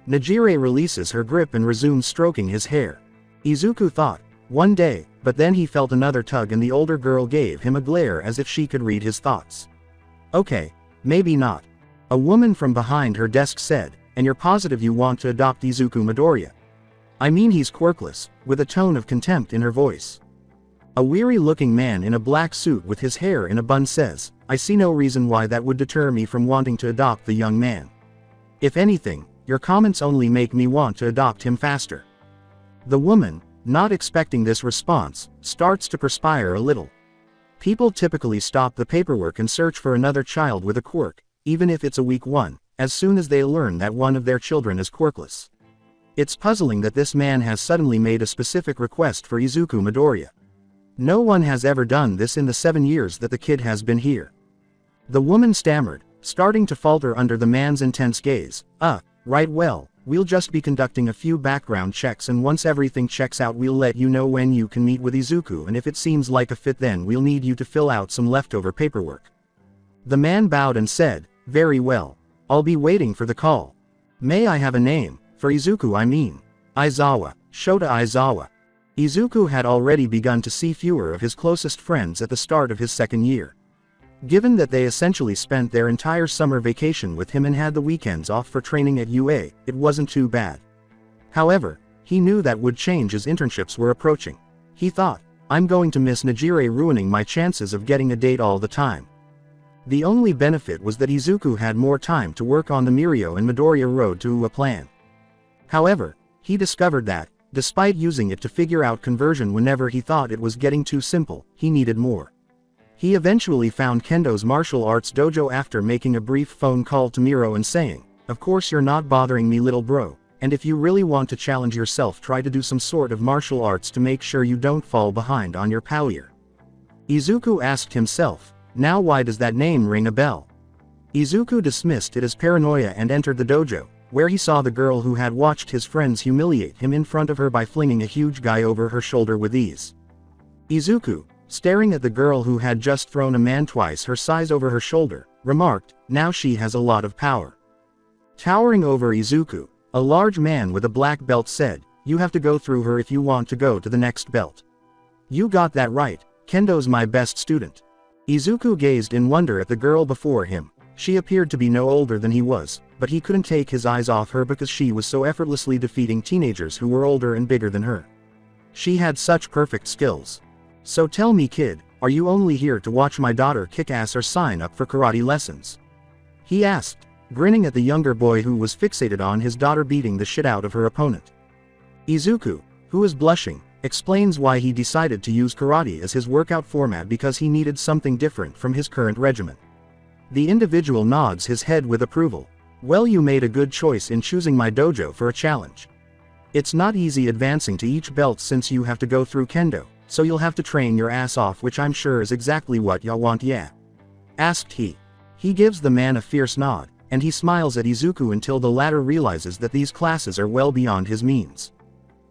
Nejire releases her grip and resumes stroking his hair. Izuku thought, one day, but then he felt another tug and the older girl gave him a glare as if she could read his thoughts. Okay, maybe not. A woman from behind her desk said, and you're positive you want to adopt Izuku Midoriya? He's quirkless, with a tone of contempt in her voice. A weary-looking man in a black suit with his hair in a bun says, I see no reason why that would deter me from wanting to adopt the young man. If anything, your comments only make me want to adopt him faster. The woman, not expecting this response, starts to perspire a little. People typically stop the paperwork and search for another child with a quirk, even if it's a weak one, as soon as they learn that one of their children is quirkless. It's puzzling that this man has suddenly made a specific request for Izuku Midoriya. No one has ever done this in the 7 years that the kid has been here. The woman stammered, starting to falter under the man's intense gaze. Right, well, we'll just be conducting a few background checks, and once everything checks out we'll let you know when you can meet with Izuku, and if it seems like a fit then we'll need you to fill out some leftover paperwork. The man bowed and said, very well. I'll be waiting for the call. May I have a name? For Izuku I mean. Aizawa, Shota Aizawa. Izuku had already begun to see fewer of his closest friends at the start of his second year. Given that they essentially spent their entire summer vacation with him and had the weekends off for training at UA, it wasn't too bad. However, he knew that would change as internships were approaching. He thought, I'm going to miss Najire ruining my chances of getting a date all the time. The only benefit was that Izuku had more time to work on the Mirio and Midoriya road to a plan. However, he discovered that, despite using it to figure out conversion whenever he thought it was getting too simple, he needed more. He eventually found Kendo's martial arts dojo after making a brief phone call to Miro and saying, of course you're not bothering me little bro, and if you really want to challenge yourself try to do some sort of martial arts to make sure you don't fall behind on your power. Izuku asked himself, now why does that name ring a bell? Izuku dismissed it as paranoia and entered the dojo, where he saw the girl who had watched his friends humiliate him in front of her by flinging a huge guy over her shoulder with ease. Izuku, staring at the girl who had just thrown a man twice her size over her shoulder, remarked, now she has a lot of power. Towering over Izuku, a large man with a black belt said, you have to go through her if you want to go to the next belt. You got that right, Kendo's my best student. Izuku gazed in wonder at the girl before him. She appeared to be no older than he was, but he couldn't take his eyes off her because she was so effortlessly defeating teenagers who were older and bigger than her. She had such perfect skills. So tell me kid, are you only here to watch my daughter kick ass or sign up for karate lessons? He asked, grinning at the younger boy who was fixated on his daughter beating the shit out of her opponent. Izuku, who is blushing, explains why he decided to use karate as his workout format because he needed something different from his current regimen. The individual nods his head with approval. Well, you made a good choice in choosing my dojo for a challenge. It's not easy advancing to each belt since you have to go through kendo, so you'll have to train your ass off, which I'm sure is exactly what y'all want, yeah? Asked he. He gives the man a fierce nod, and he smiles at Izuku until the latter realizes that these classes are well beyond his means.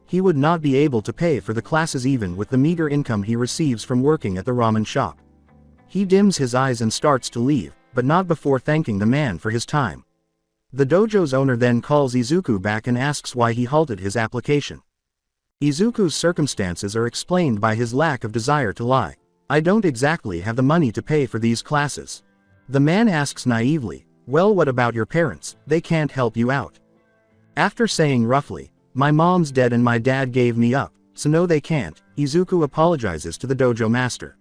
He would not be able to pay for the classes even with the meager income he receives from working at the ramen shop. He dims his eyes and starts to leave, but not before thanking the man for his time. The dojo's owner then calls Izuku back and asks why he halted his application. Izuku's circumstances are explained by his lack of desire to lie. I don't exactly have the money to pay for these classes. The man asks naively, well, what about your parents? They can't help you out. After saying roughly, my mom's dead and my dad gave me up, so no they can't, Izuku apologizes to the dojo master.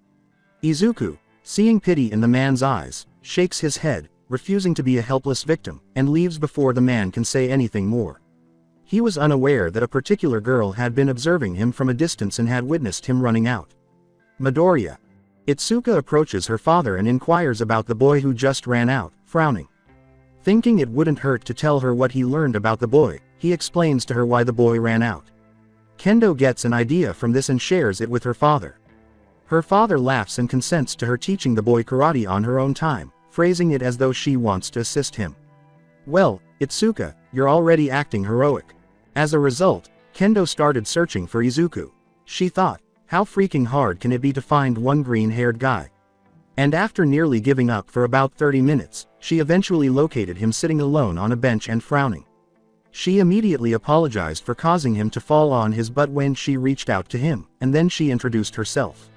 Izuku, seeing pity in the man's eyes, shakes his head, refusing to be a helpless victim, and leaves before the man can say anything more. He was unaware that a particular girl had been observing him from a distance and had witnessed him running out. Midoriya. Itsuka approaches her father and inquires about the boy who just ran out, frowning. Thinking it wouldn't hurt to tell her what he learned about the boy, he explains to her why the boy ran out. Kendo gets an idea from this and shares it with her father. Her father laughs and consents to her teaching the boy karate on her own time, phrasing it as though she wants to assist him. Well, Itsuka, you're already acting heroic. As a result, Kendo started searching for Izuku. She thought, how freaking hard can it be to find one green-haired guy? And after nearly giving up for about 30 minutes, she eventually located him sitting alone on a bench and frowning. She immediately apologized for causing him to fall on his butt when she reached out to him, and then she introduced herself.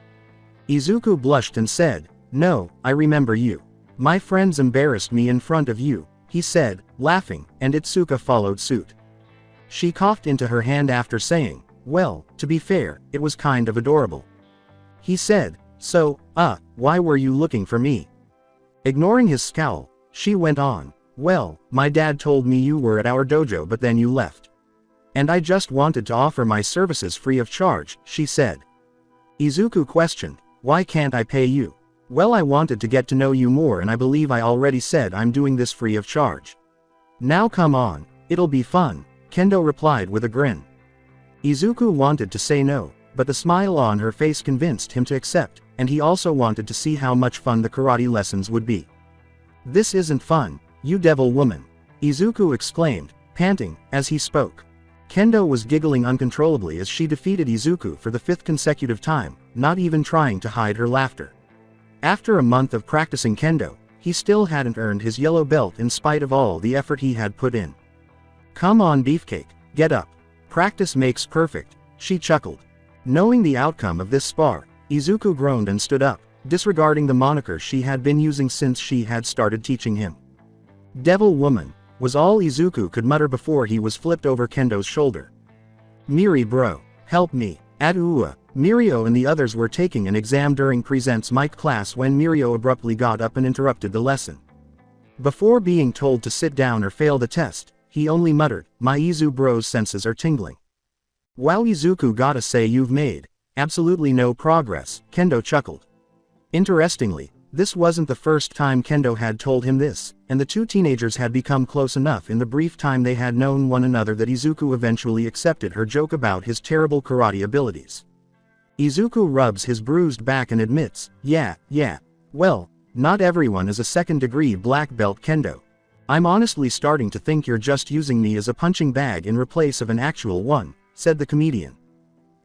Izuku blushed and said, no, I remember you. My friends embarrassed me in front of you, he said, laughing, and Itsuka followed suit. She coughed into her hand after saying, well, to be fair, it was kind of adorable. He said, so, why were you looking for me? Ignoring his scowl, she went on, well, my dad told me you were at our dojo but then you left. And I just wanted to offer my services free of charge, she said. Izuku questioned, why can't I pay you? Well, I wanted to get to know you more and I believe I already said I'm doing this free of charge. Now come on, it'll be fun, Kendo replied with a grin. Izuku wanted to say no, but the smile on her face convinced him to accept, and he also wanted to see how much fun the karate lessons would be. "This isn't fun, you devil woman," Izuku exclaimed, panting, as he spoke. Kendo was giggling uncontrollably as she defeated Izuku for the 5th consecutive time, not even trying to hide her laughter. After a month of practicing kendo, he still hadn't earned his yellow belt in spite of all the effort he had put in. "Come on, Beefcake, get up. Practice makes perfect," she chuckled. Knowing the outcome of this spar, Izuku groaned and stood up, disregarding the moniker she had been using since she had started teaching him. "Devil woman," was all Izuku could mutter before he was flipped over Kendo's shoulder. "Miri bro, help me." At UA, Mirio and the others were taking an exam during Presents Mic class when Mirio abruptly got up and interrupted the lesson. Before being told to sit down or fail the test, he only muttered, "My Izu bro's senses are tingling." "Wow, Izuku, gotta say you've made absolutely no progress," Kendo chuckled. Interestingly, this wasn't the first time Kendo had told him this, and the two teenagers had become close enough in the brief time they had known one another that Izuku eventually accepted her joke about his terrible karate abilities. Izuku rubs his bruised back and admits, yeah, well, not everyone is a second-degree black belt kendo. I'm honestly starting to think you're just using me as a punching bag in replace of an actual one," said the comedian.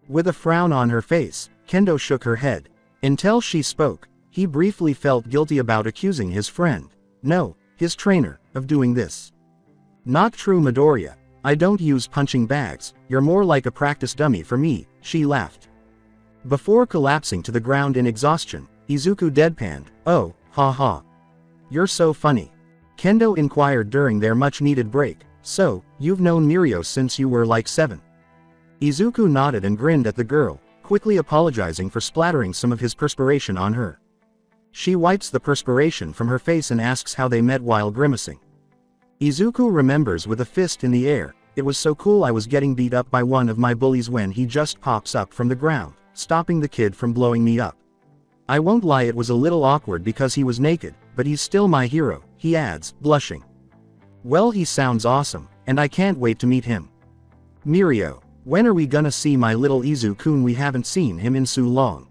With a frown on her face, Kendo shook her head. Until she spoke, he briefly felt guilty about accusing his friend, no, his trainer, of doing this. "Not true, Midoriya. I don't use punching bags, you're more like a practice dummy for me," she laughed. Before collapsing to the ground in exhaustion, Izuku deadpanned, "Oh, ha. You're so funny." Kendo inquired during their much-needed break, "So, you've known Mirio since you were like 7? Izuku nodded and grinned at the girl, quickly apologizing for splattering some of his perspiration on her. She wipes the perspiration from her face and asks how they met while grimacing. Izuku remembers with a fist in the air, "It was so cool, I was getting beat up by one of my bullies when he just pops up from the ground, stopping the kid from blowing me up. I won't lie, it was a little awkward because he was naked, but he's still my hero," he adds, blushing. "Well, he sounds awesome, and I can't wait to meet him. Mirio, when are we gonna see my little Izu-kun? We haven't seen him in so long."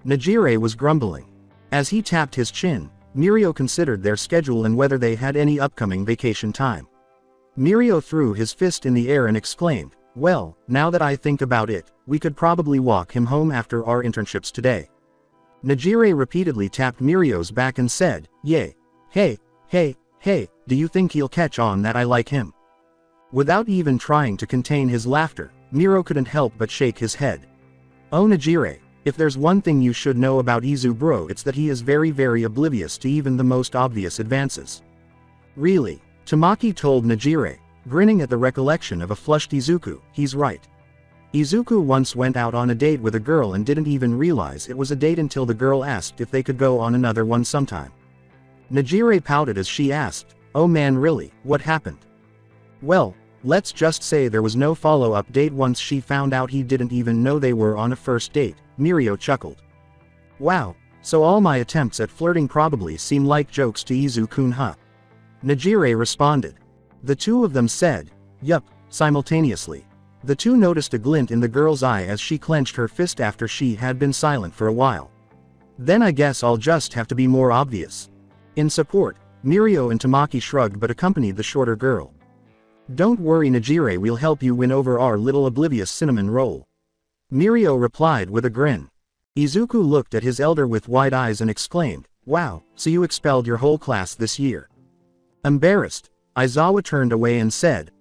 Najire was grumbling. As he tapped his chin, Mirio considered their schedule and whether they had any upcoming vacation time. Mirio threw his fist in the air and exclaimed, "Well, now that I think about it, we could probably walk him home after our internships today." Najire repeatedly tapped Mirio's back and said, "Yay. Hey, do you think he'll catch on that I like him?" Without even trying to contain his laughter, Miro couldn't help but shake his head. "Oh Najire, if there's one thing you should know about Izu bro, it's that he is very oblivious to even the most obvious advances." "Really?" Tamaki told Najire, grinning at the recollection of a flushed Izuku. "He's right. Izuku once went out on a date with a girl and didn't even realize it was a date until the girl asked if they could go on another one sometime." Najire pouted as she asked, "Oh man, really, what happened?" "Well, let's just say there was no follow-up date once she found out he didn't even know they were on a first date," Mirio chuckled. "Wow, so all my attempts at flirting probably seem like jokes to Izu-kun, huh?" Najire responded. The two of them said, "Yup," simultaneously. The two noticed a glint in the girl's eye as she clenched her fist after she had been silent for a while. "Then I guess I'll just have to be more obvious." In support, Mirio and Tamaki shrugged but accompanied the shorter girl. "Don't worry Najire, we'll help you win over our little oblivious cinnamon roll," Mirio replied with a grin. Izuku looked at his elder with wide eyes and exclaimed, "Wow, so you expelled your whole class this year." Embarrassed, Aizawa turned away and said,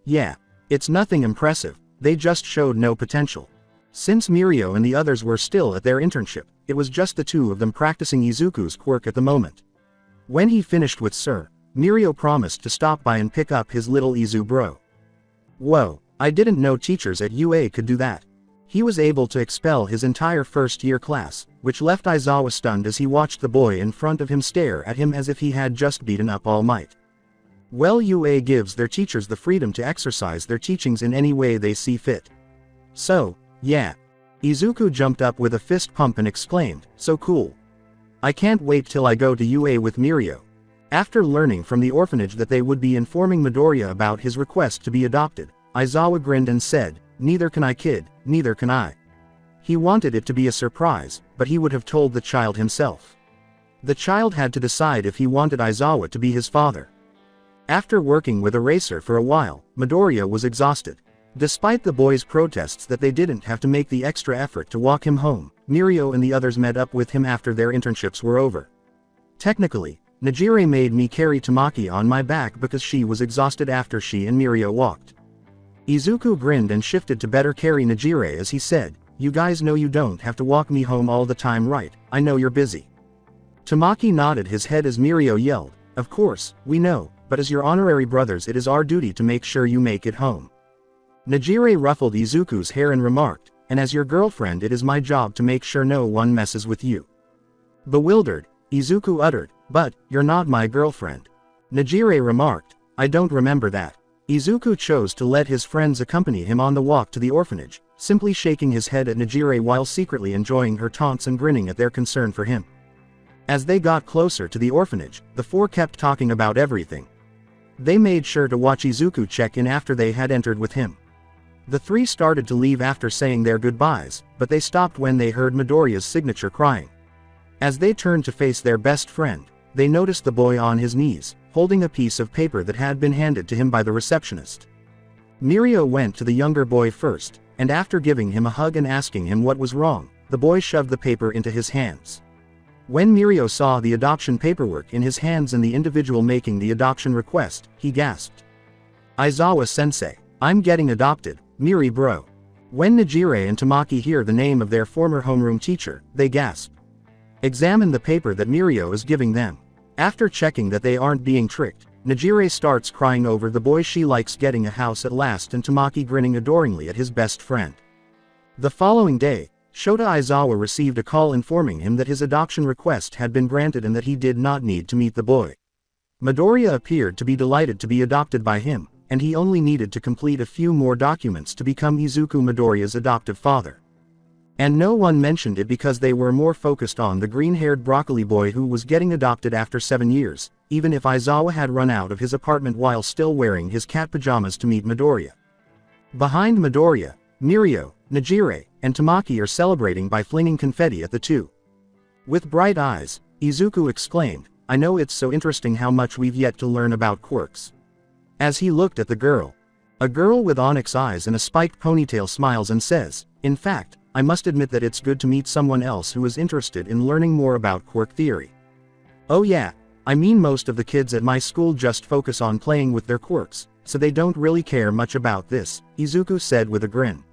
Yeah. It's nothing impressive, they just showed no potential." Since Mirio and the others were still at their internship, it was just the two of them practicing Izuku's quirk at the moment. When he finished with Sir, Mirio promised to stop by and pick up his little Izu bro. "Whoa, I didn't know teachers at UA could do that." He was able to expel his entire first-year class, which left Aizawa stunned as he watched the boy in front of him stare at him as if he had just beaten up All Might. Well, UA gives their teachers the freedom to exercise their teachings in any way they see fit. So, yeah. Izuku jumped up with a fist pump and exclaimed, "So cool. I can't wait till I go to UA with Mirio." After learning from the orphanage that they would be informing Midoriya about his request to be adopted, Aizawa grinned and said, "Neither can I, kid, neither can I." He wanted it to be a surprise, but he would have told the child himself. The child had to decide if he wanted Aizawa to be his father. After working with Eraser for a while, Midoriya was exhausted. Despite the boys' protests that they didn't have to make the extra effort to walk him home, Mirio and the others met up with him after their internships were over. Technically, Nejire made me carry Tamaki on my back because she was exhausted after she and Mirio walked. Izuku grinned and shifted to better carry Nejire as he said, "You guys know you don't have to walk me home all the time, right? I know you're busy." Tamaki nodded his head as Mirio yelled, "Of course, we know, but as your honorary brothers it is our duty to make sure you make it home." Nejire ruffled Izuku's hair and remarked, "And as your girlfriend it is my job to make sure no one messes with you." Bewildered, Izuku uttered, "But, you're not my girlfriend." Nejire remarked, "I don't remember that." Izuku chose to let his friends accompany him on the walk to the orphanage, simply shaking his head at Nejire while secretly enjoying her taunts and grinning at their concern for him. As they got closer to the orphanage, the four kept talking about everything. They made sure to watch Izuku check in after they had entered with him. The three started to leave after saying their goodbyes, but they stopped when they heard Midoriya's signature crying. As they turned to face their best friend, they noticed the boy on his knees, holding a piece of paper that had been handed to him by the receptionist. Mirio went to the younger boy first, and after giving him a hug and asking him what was wrong, the boy shoved the paper into his hands. When Mirio saw the adoption paperwork in his hands and the individual making the adoption request, he gasped. "Aizawa-sensei, I'm getting adopted, Miri bro." When Nejire and Tamaki hear the name of their former homeroom teacher, they gasp. Examine the paper that Mirio is giving them. After checking that they aren't being tricked, Nejire starts crying over the boy she likes getting a house at last and Tamaki grinning adoringly at his best friend. The following day, Shota Aizawa received a call informing him that his adoption request had been granted and that he did not need to meet the boy. Midoriya appeared to be delighted to be adopted by him, and he only needed to complete a few more documents to become Izuku Midoriya's adoptive father. And no one mentioned it because they were more focused on the green-haired broccoli boy who was getting adopted after 7 years, even if Aizawa had run out of his apartment while still wearing his cat pajamas to meet Midoriya. Behind Midoriya, Mirio, Nejire, and Tamaki are celebrating by flinging confetti at the two. With bright eyes, Izuku exclaimed, "I know, it's so interesting how much we've yet to learn about quirks." As he looked at the girl. A girl with onyx eyes and a spiked ponytail smiles and says, "In fact, I must admit that it's good to meet someone else who is interested in learning more about quirk theory." "Oh yeah, I mean most of the kids at my school just focus on playing with their quirks, so they don't really care much about this," Izuku said with a grin.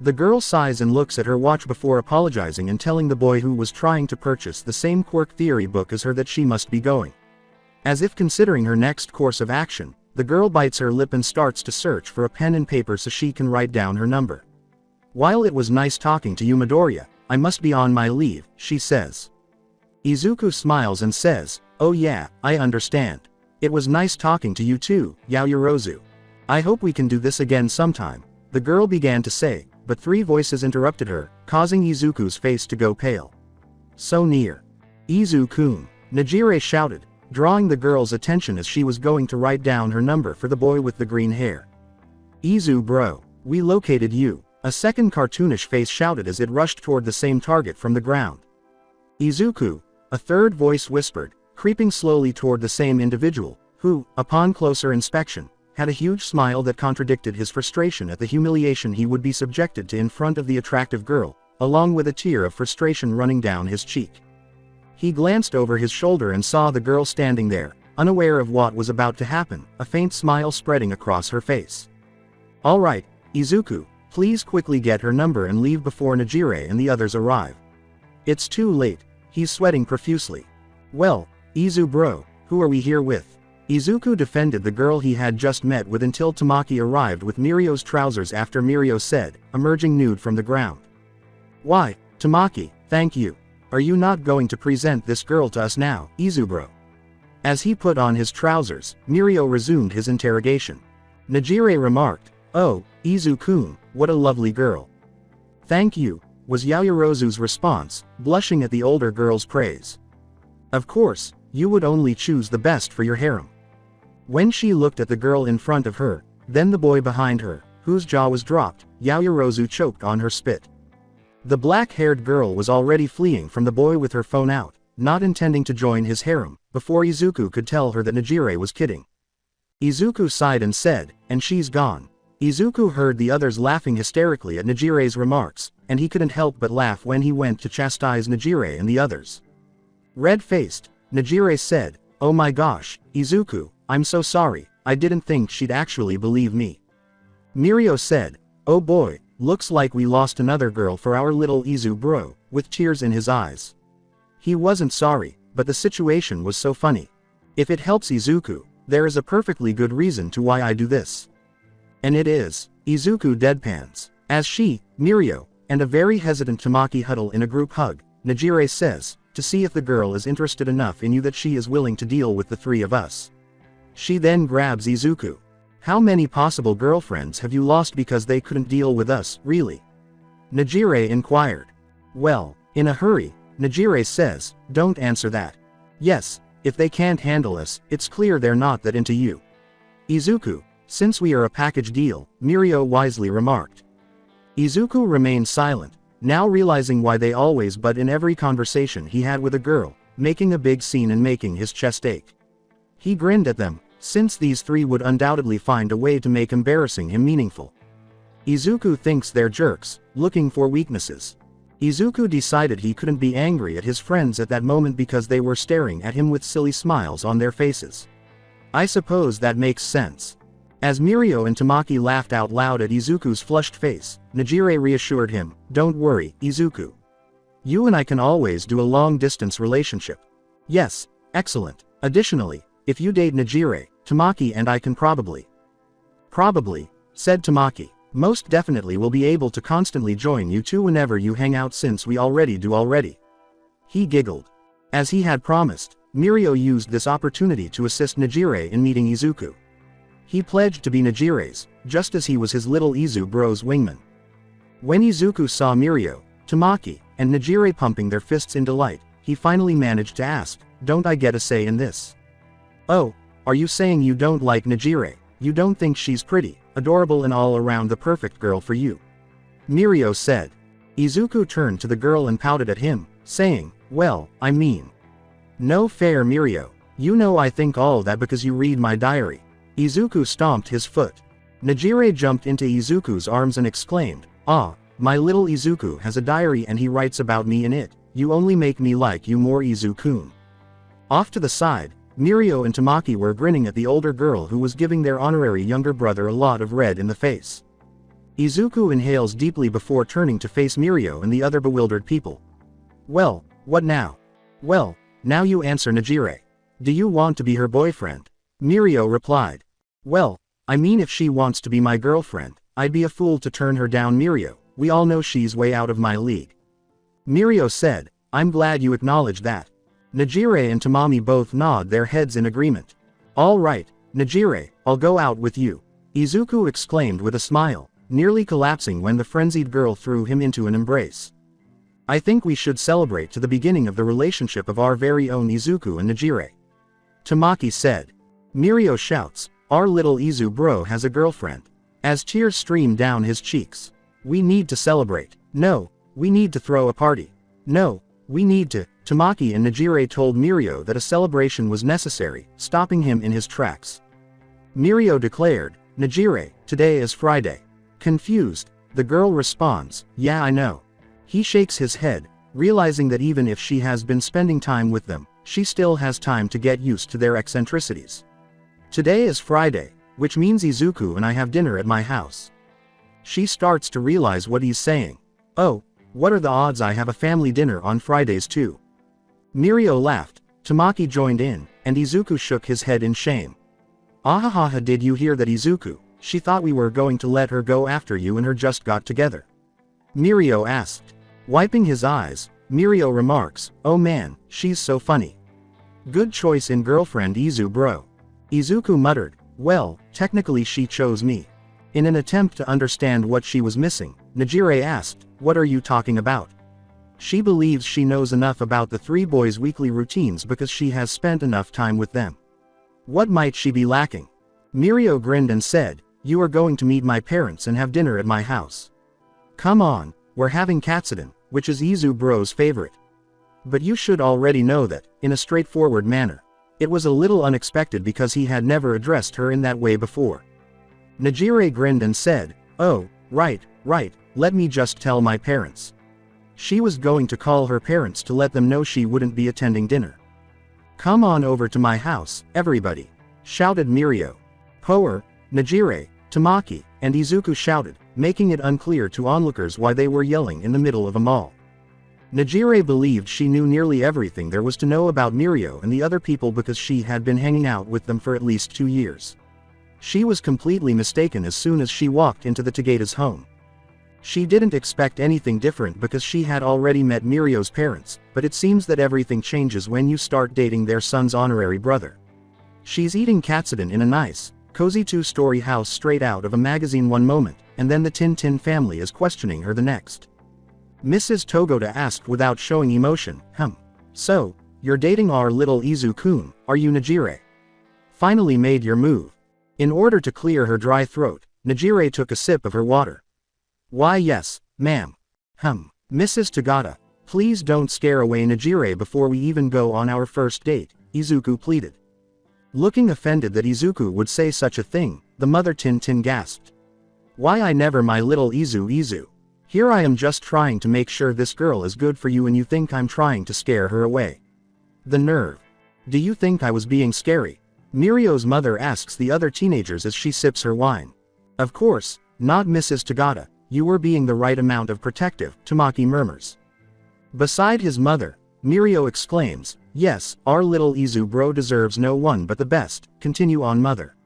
The girl sighs and looks at her watch before apologizing and telling the boy who was trying to purchase the same quirk theory book as her that she must be going. As if considering her next course of action, the girl bites her lip and starts to search for a pen and paper so she can write down her number. "While it was nice talking to you, Midoriya, I must be on my leave," she says. Izuku smiles and says, "Oh yeah, I understand. It was nice talking to you too, Yaoyorozu. I hope we can do this again sometime," the girl began to say, but three voices interrupted her, causing Izuku's face to go pale. "So near. Izu-kun," Nejire shouted, drawing the girl's attention as she was going to write down her number for the boy with the green hair. "Izu bro, we located you," a second cartoonish face shouted as it rushed toward the same target from the ground. "Izuku," a third voice whispered, creeping slowly toward the same individual, who, upon closer inspection, had a huge smile that contradicted his frustration at the humiliation he would be subjected to in front of the attractive girl, along with a tear of frustration running down his cheek. He glanced over his shoulder and saw the girl standing there, unaware of what was about to happen, a faint smile spreading across her face. "All right, Izuku, please quickly get her number and leave before Nejire and the others arrive. It's too late," he's sweating profusely. "Well, Izu bro, who are we here with?" Izuku defended the girl he had just met with until Tamaki arrived with Mirio's trousers after Mirio said, emerging nude from the ground. "Why, Tamaki, thank you. Are you not going to present this girl to us now, Izu bro?" As he put on his trousers, Mirio resumed his interrogation. Nejire remarked, "Oh, Izu-kun, what a lovely girl." "Thank you," was Yaoyorozu's response, blushing at the older girl's praise. "Of course, you would only choose the best for your harem." When she looked at the girl in front of her, then the boy behind her, whose jaw was dropped, Yaoyorozu choked on her spit. The black-haired girl was already fleeing from the boy with her phone out, not intending to join his harem, before Izuku could tell her that Nejire was kidding. Izuku sighed and said, "And she's gone." Izuku heard the others laughing hysterically at Nejire's remarks, and he couldn't help but laugh when he went to chastise Nejire and the others. Red-faced, Nejire said, "Oh my gosh, Izuku, I'm so sorry, I didn't think she'd actually believe me." Mirio said, "Oh boy, looks like we lost another girl for our little Izu bro," with tears in his eyes. He wasn't sorry, but the situation was so funny. If it helps Izuku, there is a perfectly good reason to why I do this. And it is, Izuku deadpans. As she, Mirio, and a very hesitant Tamaki huddle in a group hug, Nejire says, to see if the girl is interested enough in you that she is willing to deal with the three of us. She then grabs Izuku. "How many possible girlfriends have you lost because they couldn't deal with us, really?" Nejire inquired. "Well, in a hurry," Nejire says, "don't answer that. Yes, if they can't handle us, it's clear they're not that into you." "Izuku, since we are a package deal," Mirio wisely remarked. Izuku remained silent, now realizing why they always butt in every conversation he had with a girl, making a big scene and making his chest ache. He grinned at them, since these three would undoubtedly find a way to make embarrassing him meaningful. Izuku thinks they're jerks, looking for weaknesses. Izuku decided he couldn't be angry at his friends at that moment because they were staring at him with silly smiles on their faces. I suppose that makes sense. As Mirio and Tamaki laughed out loud at Izuku's flushed face, Nejire reassured him, "Don't worry, Izuku. You and I can always do a long-distance relationship." "Yes, excellent. Additionally, if you date Nejire, Tamaki and I can probably," said Tamaki. "Most definitely will be able to constantly join you two whenever you hang out since we already do already." He giggled. As he had promised, Mirio used this opportunity to assist Nejire in meeting Izuku. He pledged to be Nejire's, just as he was his little Izu bro's wingman. When Izuku saw Mirio, Tamaki, and Nejire pumping their fists in delight, he finally managed to ask, "Don't I get a say in this?" "Oh, are you saying you don't like Nejire? You don't think she's pretty, adorable and all around the perfect girl for you?" Mirio said. Izuku turned to the girl and pouted at him, saying, "Well, I mean. No fair, Mirio. You know I think all that because you read my diary." Izuku stomped his foot. Nejire jumped into Izuku's arms and exclaimed, "Ah, my little Izuku has a diary and he writes about me in it. You only make me like you more, Izu-kun." Off to the side, Mirio and Tamaki were grinning at the older girl who was giving their honorary younger brother a lot of red in the face. Izuku inhales deeply before turning to face Mirio and the other bewildered people. "Well, what now?" "Well, now you answer, Nejire. Do you want to be her boyfriend?" Mirio replied. "Well, I mean if she wants to be my girlfriend, I'd be a fool to turn her down, Mirio. We all know she's way out of my league." Mirio said, "I'm glad you acknowledge that." Nejire and Tamami both nod their heads in agreement. "All right, Nejire, I'll go out with you," Izuku exclaimed with a smile, nearly collapsing when the frenzied girl threw him into an embrace. "I think we should celebrate to the beginning of the relationship of our very own Izuku and Nejire," Tamaki said. Mirio shouts, "Our little Izu bro has a girlfriend," as tears stream down his cheeks. "We need to celebrate. No, we need to throw a party. No, we need to." Tamaki and Nejire told Mirio that a celebration was necessary, stopping him in his tracks. Mirio declared, "Nejire, today is Friday." Confused, the girl responds, "Yeah, I know." He shakes his head, realizing that even if she has been spending time with them, she still has time to get used to their eccentricities. "Today is Friday, which means Izuku and I have dinner at my house." She starts to realize what he's saying. "Oh, what are the odds I have a family dinner on Fridays too?" Mirio laughed, Tamaki joined in, and Izuku shook his head in shame. "Ahahaha, did you hear that, Izuku? She thought we were going to let her go after you and her just got together." Mirio asked. Wiping his eyes, Mirio remarks, "Oh man, she's so funny. Good choice in girlfriend, Izu bro." Izuku muttered, "Well, technically she chose me." In an attempt to understand what she was missing, Nejire asked, "What are you talking about?" She believes she knows enough about the three boys' weekly routines because she has spent enough time with them. What might she be lacking? Mirio grinned and said, "You are going to meet my parents and have dinner at my house." "Come on, we're having katsudon, which is Izu bro's favorite. But you should already know that, in a straightforward manner. It was a little unexpected because he had never addressed her in that way before. Najire grinned and said, "Oh, right, let me just tell my parents." She was going to call her parents to let them know she wouldn't be attending dinner. "Come on over to my house, everybody," shouted Mirio. Poer, Najire, Tamaki, and Izuku shouted, making it unclear to onlookers why they were yelling in the middle of a mall. Najire believed she knew nearly everything there was to know about Mirio and the other people because she had been hanging out with them for at least 2 years. She was completely mistaken as soon as she walked into the Tagada's home. She didn't expect anything different because she had already met Mirio's parents, but it seems that everything changes when you start dating their son's honorary brother. She's eating katsudon in a nice, cozy 2-story house straight out of a magazine one moment, and then the Tintin family is questioning her the next. Mrs. Togoda asked without showing emotion, "So, you're dating our little Izu-kun, are you Najire? Finally made your move." In order to clear her dry throat, Najire took a sip of her water. "Why yes, ma'am." "Mrs. Togoda, please don't scare away Najire before we even go on our first date," Izuku pleaded. Looking offended that Izuku would say such a thing, the mother Tintin gasped. "Why I never my little Izu. Here I am just trying to make sure this girl is good for you and you think I'm trying to scare her away. The nerve. Do you think I was being scary?" Mirio's mother asks the other teenagers as she sips her wine. "Of course, not Mrs. Togoda, you were being the right amount of protective," Tamaki murmurs. Beside his mother, Mirio exclaims, "Yes, our little Izu bro deserves no one but the best, continue on mother."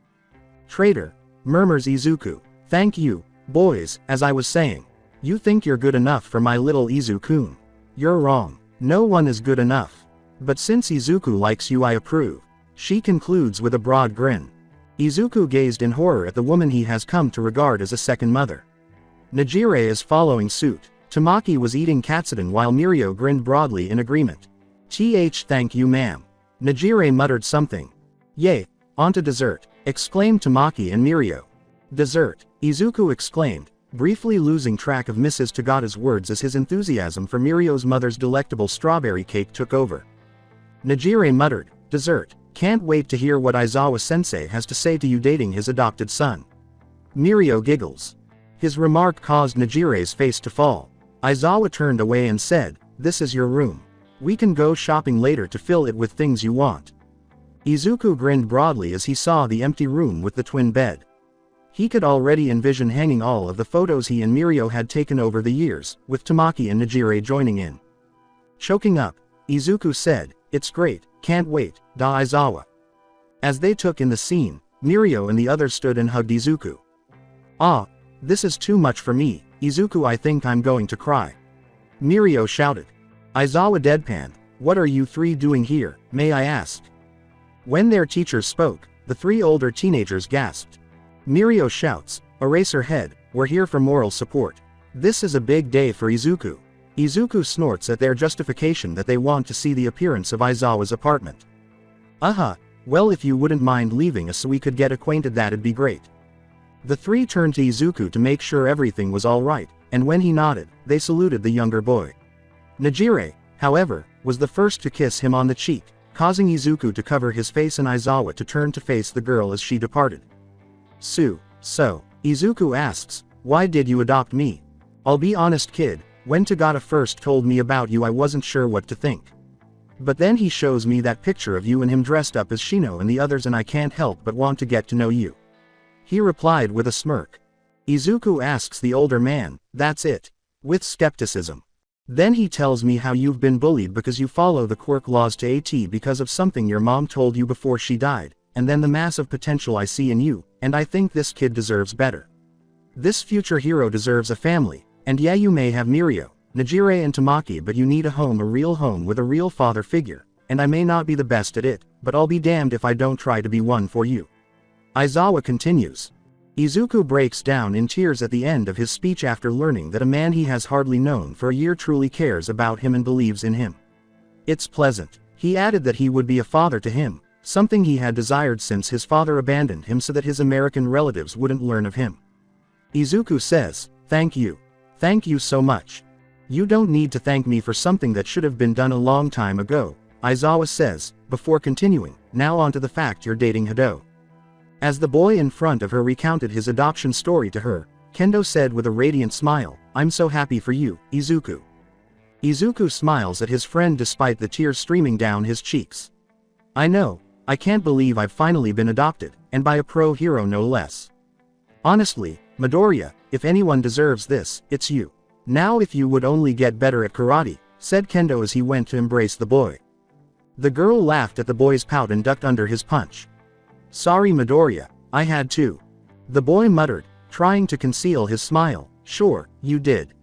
"Traitor," murmurs Izuku. "Thank you, boys, as I was saying. You think you're good enough for my little Izu-kun. You're wrong. No one is good enough. But since Izuku likes you I approve," she concludes with a broad grin. Izuku gazed in horror at the woman he has come to regard as a second mother. Najire is following suit. Tamaki was eating katsudon while Mirio grinned broadly in agreement. Thank you ma'am." Najire muttered something. "Yay, onto dessert," exclaimed Tamaki and Mirio. "Dessert," Izuku exclaimed, briefly losing track of Mrs. Togoda's words as his enthusiasm for Mirio's mother's delectable strawberry cake took over. Najire muttered, "Dessert, can't wait to hear what Aizawa-sensei has to say to you dating his adopted son." Mirio giggles. His remark caused Najire's face to fall. Aizawa turned away and said, "This is your room. We can go shopping later to fill it with things you want." Izuku grinned broadly as he saw the empty room with the twin bed. He could already envision hanging all of the photos he and Mirio had taken over the years, with Tamaki and Najire joining in. Choking up, Izuku said, "It's great, can't wait, da Aizawa." As they took in the scene, Mirio and the others stood and hugged Izuku. "Ah, this is too much for me, Izuku, I think I'm going to cry." Mirio shouted. Aizawa deadpanned, "What are you three doing here, may I ask?" When their teacher spoke, the 3 older teenagers gasped. Mirio shouts, "Eraserhead, we're here for moral support." This is a big day for Izuku. Izuku snorts at their justification that they want to see the appearance of Aizawa's apartment. Well if you wouldn't mind leaving us so we could get acquainted that'd be great." The 3 turned to Izuku to make sure everything was alright, and when he nodded, they saluted the younger boy. Najire, however, was the first to kiss him on the cheek, causing Izuku to cover his face and Aizawa to turn to face the girl as she departed. So, Izuku asks, "Why did you adopt me? I'll be honest kid, when Togoda first told me about you I wasn't sure what to think. But then he shows me that picture of you and him dressed up as Shino and the others and I can't help but want to get to know you." He replied with a smirk. Izuku asks the older man, "That's it?" with skepticism. Then he tells me how you've been bullied because you follow the quirk laws to AT because of something your mom told you before she died, and then the massive potential I see in you, and I think this kid deserves better. This future hero deserves a family, and yeah you may have Mirio, Najire and Tamaki but you need a home, a real home with a real father figure, and I may not be the best at it, but I'll be damned if I don't try to be one for you. Aizawa continues. Izuku breaks down in tears at the end of his speech after learning that a man he has hardly known for a year truly cares about him and believes in him. It's pleasant. He added that he would be a father to him, something he had desired since his father abandoned him so that his American relatives wouldn't learn of him. Izuku says, "Thank you. Thank you so much. You don't need to thank me for something that should have been done a long time ago, Aizawa says, before continuing, now on to the fact you're dating Hado. As the boy in front of her recounted his adoption story to her, Kendo said with a radiant smile, I'm so happy for you, Izuku. Izuku smiles at his friend despite the tears streaming down his cheeks. I know, I can't believe I've finally been adopted, and by a pro hero no less. Honestly, Midoriya, if anyone deserves this, it's you. Now if you would only get better at karate, said Kendo as he went to embrace the boy. The girl laughed at the boy's pout and ducked under his punch. Sorry Midoriya, I had to. The boy muttered, trying to conceal his smile. Sure, you did.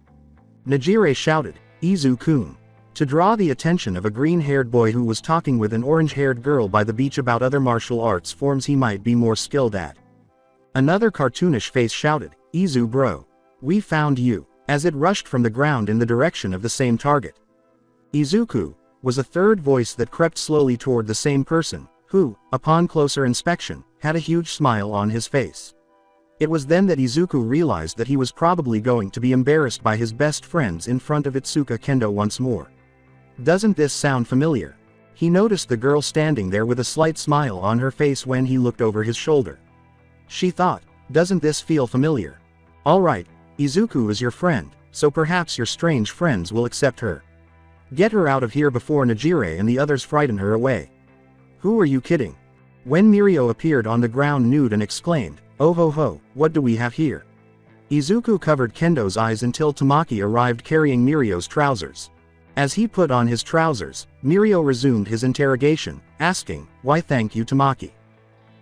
Nejire shouted, Izu-kun. To draw the attention of a green-haired boy who was talking with an orange-haired girl by the beach about other martial arts forms he might be more skilled at. Another cartoonish face shouted, Izu bro. We found you, as it rushed from the ground in the direction of the same target. Izuku, was a third voice that crept slowly toward the same person, who, upon closer inspection, had a huge smile on his face. It was then that Izuku realized that he was probably going to be embarrassed by his best friends in front of Itsuka Kendo once more. Doesn't this sound familiar? He noticed the girl standing there with a slight smile on her face when he looked over his shoulder. She thought, doesn't this feel familiar? Alright, Izuku is your friend, so perhaps your strange friends will accept her. Get her out of here before Nejire and the others frighten her away. Who are you kidding? When Mirio appeared on the ground nude and exclaimed, oh ho ho, what do we have here? Izuku covered Kendo's eyes until Tamaki arrived carrying Mirio's trousers. As he put on his trousers, Mirio resumed his interrogation, asking, why thank you Tamaki?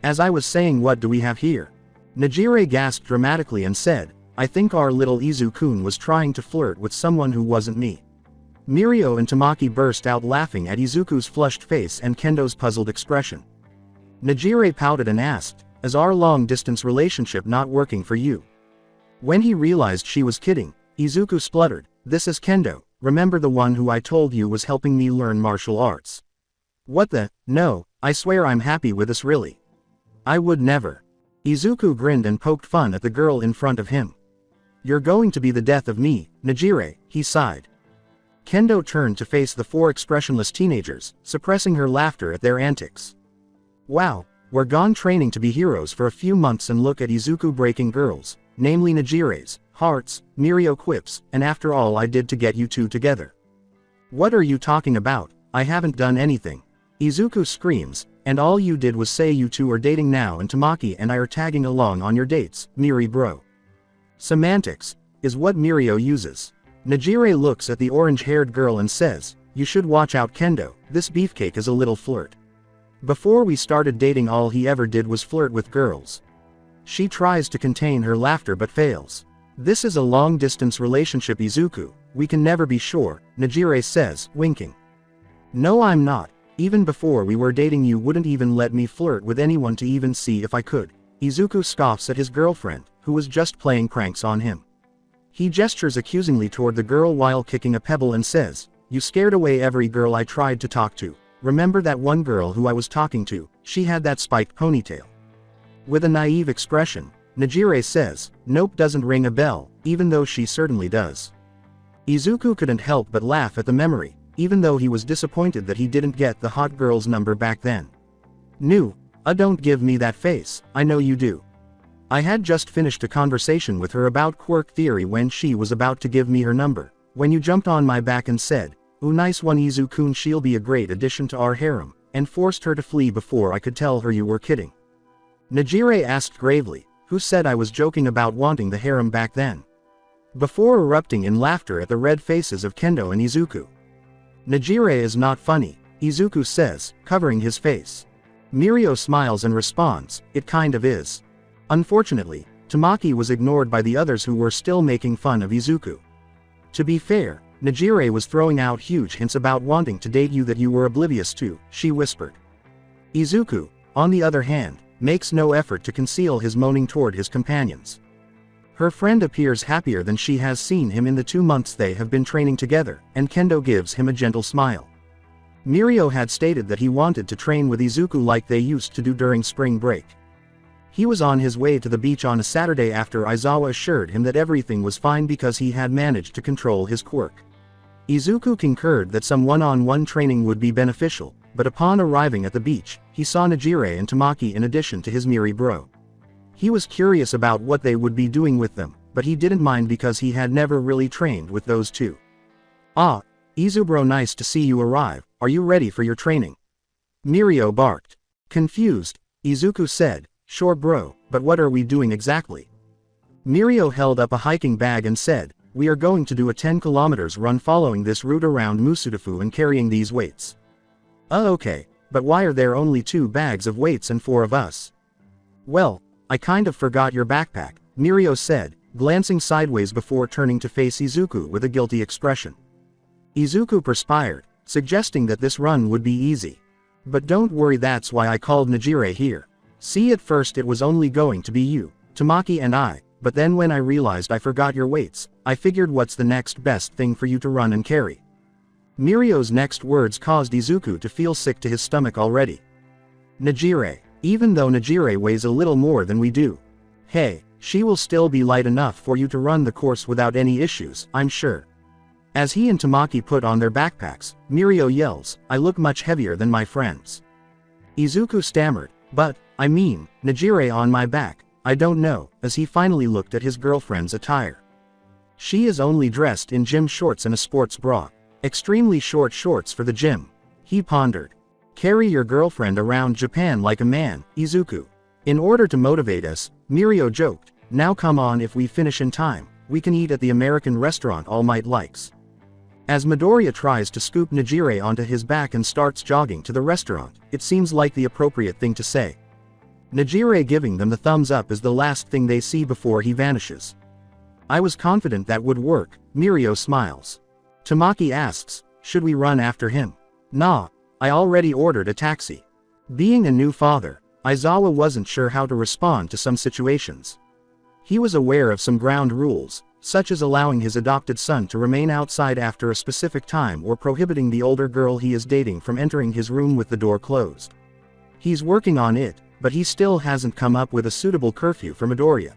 As I was saying, what do we have here? Nejire gasped dramatically and said, I think our little Izu-kun was trying to flirt with someone who wasn't me. Mirio and Tamaki burst out laughing at Izuku's flushed face and Kendo's puzzled expression. Nejire pouted and asked, is our long-distance relationship not working for you? When he realized she was kidding, Izuku spluttered, this is Kendo, remember the one who I told you was helping me learn martial arts. What the, no, I swear I'm happy with this really. I would never. Izuku grinned and poked fun at the girl in front of him. You're going to be the death of me, Nejire, he sighed. Kendo turned to face the four expressionless teenagers, suppressing her laughter at their antics. Wow, we're gone training to be heroes for a few months and look at Izuku breaking girls, namely Nejire's, hearts, Mirio quips, and after all I did to get you two together. What are you talking about? I haven't done anything. Izuku screams, and all you did was say you two are dating now and Tamaki and I are tagging along on your dates, Miri bro. Semantics, is what Mirio uses. Nejire looks at the orange-haired girl and says, you should watch out Kendo, this beefcake is a little flirt. Before we started dating all he ever did was flirt with girls. She tries to contain her laughter but fails. This is a long-distance relationship Izuku, we can never be sure, Nejire says, winking. No I'm not, even before we were dating you wouldn't even let me flirt with anyone to even see if I could. Izuku scoffs at his girlfriend, who was just playing pranks on him. He gestures accusingly toward the girl while kicking a pebble and says, you scared away every girl I tried to talk to. Remember that one girl who I was talking to, she had that spiked ponytail. With a naive expression, Nejire says, nope doesn't ring a bell, even though she certainly does. Izuku couldn't help but laugh at the memory, even though he was disappointed that he didn't get the hot girl's number back then. Don't give me that face, I know you do. I had just finished a conversation with her about quirk theory when she was about to give me her number, when you jumped on my back and said, ooh nice one Izu-kun she'll be a great addition to our harem, and forced her to flee before I could tell her you were kidding. Nejire asked gravely, who said I was joking about wanting the harem back then? Before erupting in laughter at the red faces of Kendo and Izuku. Nejire is not funny, Izuku says, covering his face. Mirio smiles and responds, it kind of is. Unfortunately, Tamaki was ignored by the others who were still making fun of Izuku. To be fair, Nejire was throwing out huge hints about wanting to date you that you were oblivious to, she whispered. Izuku, on the other hand, makes no effort to conceal his moaning toward his companions. Her friend appears happier than she has seen him in the 2 months they have been training together, and Kendo gives him a gentle smile. Mirio had stated that he wanted to train with Izuku like they used to do during spring break. He was on his way to the beach on a Saturday after Aizawa assured him that everything was fine because he had managed to control his quirk. Izuku concurred that some one-on-one training would be beneficial, but upon arriving at the beach, he saw Nejire and Tamaki in addition to his Miri bro. He was curious about what they would be doing with them, but he didn't mind because he had never really trained with those two. "Ah, Izubro, nice to see you arrive, are you ready for your training?" Mirio barked. Confused, Izuku said, "Sure bro, but what are we doing exactly?" Mirio held up a hiking bag and said, "We are going to do a 10 kilometers run following this route around Musudafu and carrying these weights." Okay, but why are there only 2 bags of weights and 4 of us?" "Well, I kind of forgot your backpack," Mirio said, glancing sideways before turning to face Izuku with a guilty expression. Izuku perspired, suggesting that this run would be easy. "But don't worry, that's why I called Nejire here. See, at first it was only going to be you, Tamaki and I, but then when I realized I forgot your weights, I figured what's the next best thing for you to run and carry." Mirio's next words caused Izuku to feel sick to his stomach already. "Nejire, even though Nejire weighs a little more than we do. Hey, she will still be light enough for you to run the course without any issues, I'm sure." As he and Tamaki put on their backpacks, Mirio yells, "I look much heavier than my friends." Izuku stammered, "But, I mean, Nejire on my back, I don't know," as he finally looked at his girlfriend's attire. She is only dressed in gym shorts and a sports bra. Extremely short shorts for the gym. He pondered. "Carry your girlfriend around Japan like a man, Izuku." In order to motivate us, Mirio joked, "Now come on, if we finish in time, we can eat at the American restaurant All Might likes." As Midoriya tries to scoop Nejire onto his back and starts jogging to the restaurant, it seems like the appropriate thing to say. Nejire giving them the thumbs up is the last thing they see before he vanishes. "I was confident that would work," Mirio smiles. Tamaki asks, "Should we run after him?" "Nah, I already ordered a taxi." Being a new father, Aizawa wasn't sure how to respond to some situations. He was aware of some ground rules, such as allowing his adopted son to remain outside after a specific time or prohibiting the older girl he is dating from entering his room with the door closed. He's working on it, but he still hasn't come up with a suitable curfew for Midoriya.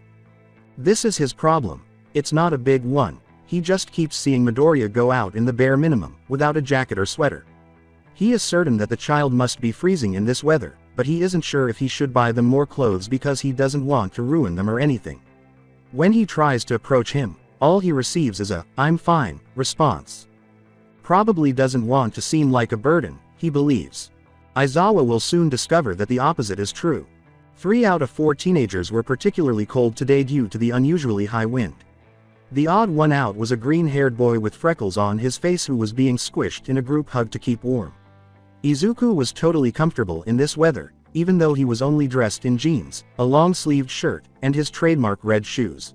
This is his problem. It's not a big one, he just keeps seeing Midoriya go out in the bare minimum, without a jacket or sweater. He is certain that the child must be freezing in this weather, but he isn't sure if he should buy them more clothes because he doesn't want to ruin them or anything. When he tries to approach him, all he receives is a "I'm fine" response. Probably doesn't want to seem like a burden, he believes. Aizawa will soon discover that the opposite is true. 3 out of 4 teenagers were particularly cold today due to the unusually high wind. The odd one out was a green-haired boy with freckles on his face who was being squished in a group hug to keep warm. Izuku was totally comfortable in this weather, even though he was only dressed in jeans, a long-sleeved shirt, and his trademark red shoes.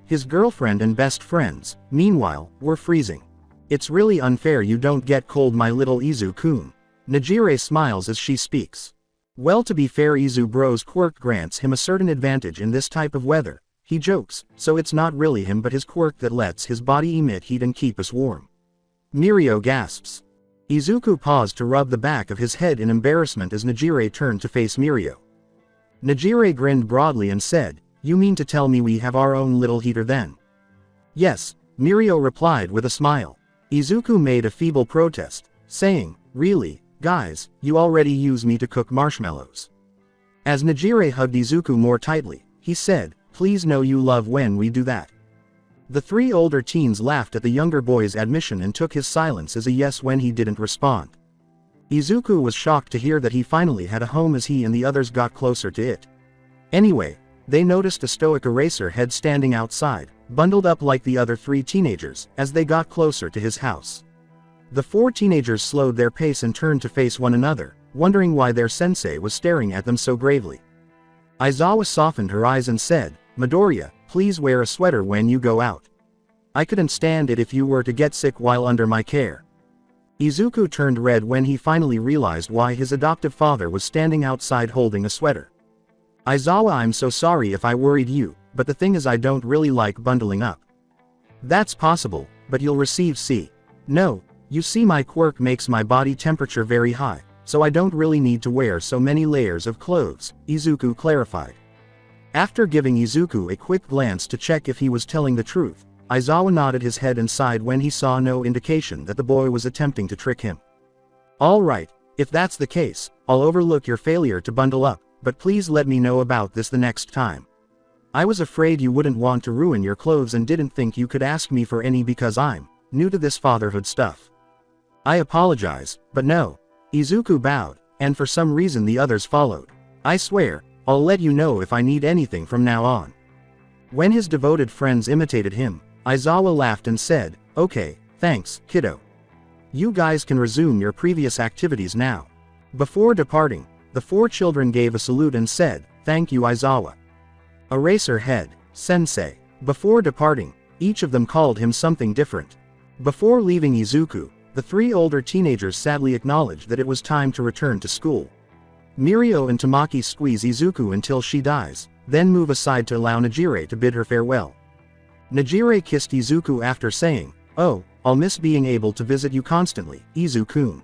His girlfriend and best friends, meanwhile, were freezing. "It's really unfair you don't get cold, my little Izu-kun." Nejire smiles as she speaks. Well, to be fair, Izu-bro's quirk grants him a certain advantage in this type of weather, he jokes, so it's not really him but his quirk that lets his body emit heat and keep us warm. Mirio gasps. Izuku paused to rub the back of his head in embarrassment as Nejire turned to face Mirio. Nejire grinned broadly and said, "You mean to tell me we have our own little heater then?" "Yes," Mirio replied with a smile. Izuku made a feeble protest, saying, "Really, guys, you already use me to cook marshmallows." As Nejire hugged Izuku more tightly, he said, "Please know you love when we do that." The 3 older teens laughed at the younger boy's admission and took his silence as a yes when he didn't respond. Izuku was shocked to hear that he finally had a home as he and the others got closer to it. Anyway, they noticed a stoic eraser head standing outside, bundled up like the other 3 teenagers, as they got closer to his house. The 4 teenagers slowed their pace and turned to face one another, wondering why their sensei was staring at them so gravely. Aizawa softened her eyes and said, "Midoriya, please wear a sweater when you go out. I couldn't stand it if you were to get sick while under my care." Izuku turned red when he finally realized why his adoptive father was standing outside holding a sweater. "Aizawa, I'm so sorry if I worried you, but the thing is I don't really like bundling up." "That's possible, but you'll receive C. No, you see, my quirk makes my body temperature very high, so I don't really need to wear so many layers of clothes," Izuku clarified. After giving Izuku a quick glance to check if he was telling the truth, Aizawa nodded his head and sighed when he saw no indication that the boy was attempting to trick him. Alright, if that's the case, I'll overlook your failure to bundle up, but please let me know about this the next time. I was afraid you wouldn't want to ruin your clothes and didn't think you could ask me for any because I'm new to this fatherhood stuff. I apologize, but no. Izuku bowed, and for some reason the others followed. I swear, I'll let you know if I need anything from now on. When his devoted friends imitated him, Aizawa laughed and said, okay, thanks, kiddo. You guys can resume your previous activities now. Before departing, the four children gave a salute and said, thank you Aizawa. Eraserhead, Sensei. Before departing, each of them called him something different. Before leaving Izuku, the three older teenagers sadly acknowledged that it was time to return to school. Mirio and Tamaki squeeze Izuku until she dies, then move aside to allow Najire to bid her farewell. Najire kissed Izuku after saying, oh, I'll miss being able to visit you constantly, Izu-kun.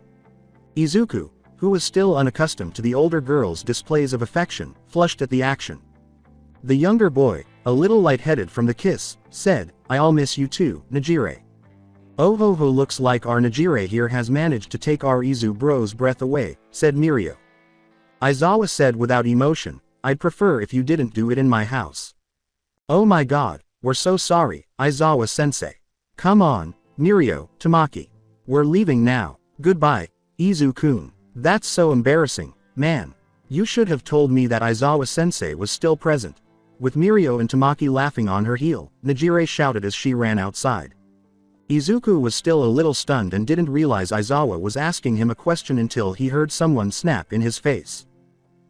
Izuku, who was still unaccustomed to the older girl's displays of affection, flushed at the action. The younger boy, a little lightheaded from the kiss, said, I'll miss you too, Najire. Oh ho ho, looks like our Najire here has managed to take our Izu bro's breath away, said Mirio. Aizawa said without emotion, I'd prefer if you didn't do it in my house. Oh my god, we're so sorry, Aizawa-sensei. Come on, Mirio, Tamaki. We're leaving now, goodbye, Izu-kun. That's so embarrassing, man. You should have told me that Aizawa-sensei was still present. With Mirio and Tamaki laughing on her heel, Najire shouted as she ran outside. Izuku was still a little stunned and didn't realize Aizawa was asking him a question until he heard someone snap in his face.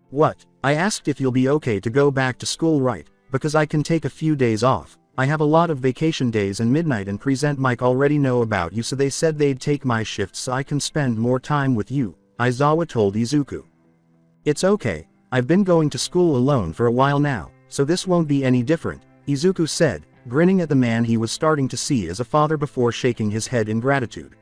What? I asked if you'll be okay to go back to school, right? Because I can take a few days off. I have a lot of vacation days and Midnight and Present Mike already know about you, so they said they'd take my shifts so I can spend more time with you, Aizawa told Izuku. It's okay, I've been going to school alone for a while now, so this won't be any different, Izuku said, grinning at the man he was starting to see as a father before shaking his head in gratitude.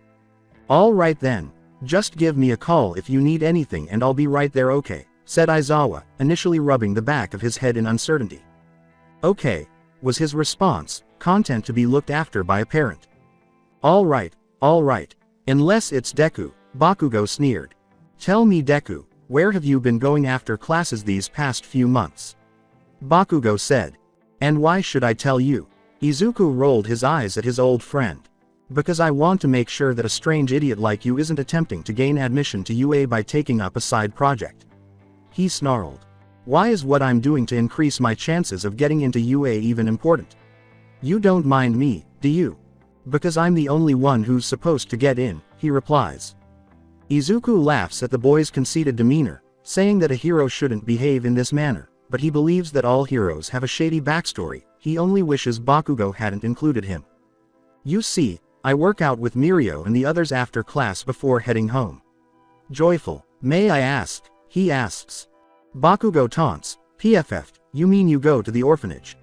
Alright then, just give me a call if you need anything and I'll be right there, okay, said Aizawa, initially rubbing the back of his head in uncertainty. Okay, was his response, content to be looked after by a parent. Alright, unless it's Deku, Bakugo sneered. Tell me Deku, where have you been going after classes these past few months? Bakugo said. And why should I tell you? Izuku rolled his eyes at his old friend. Because I want to make sure that a strange idiot like you isn't attempting to gain admission to UA by taking up a side project. He snarled. Why is what I'm doing to increase my chances of getting into UA even important? You don't mind me, do you? Because I'm the only one who's supposed to get in, he replies. Izuku laughs at the boy's conceited demeanor, saying that a hero shouldn't behave in this manner, but he believes that all heroes have a shady backstory. He only wishes Bakugo hadn't included him. You see, I work out with Mirio and the others after class before heading home. Joyful, may I ask? He asks. Bakugo taunts, PFF'd, you mean you go to the orphanage?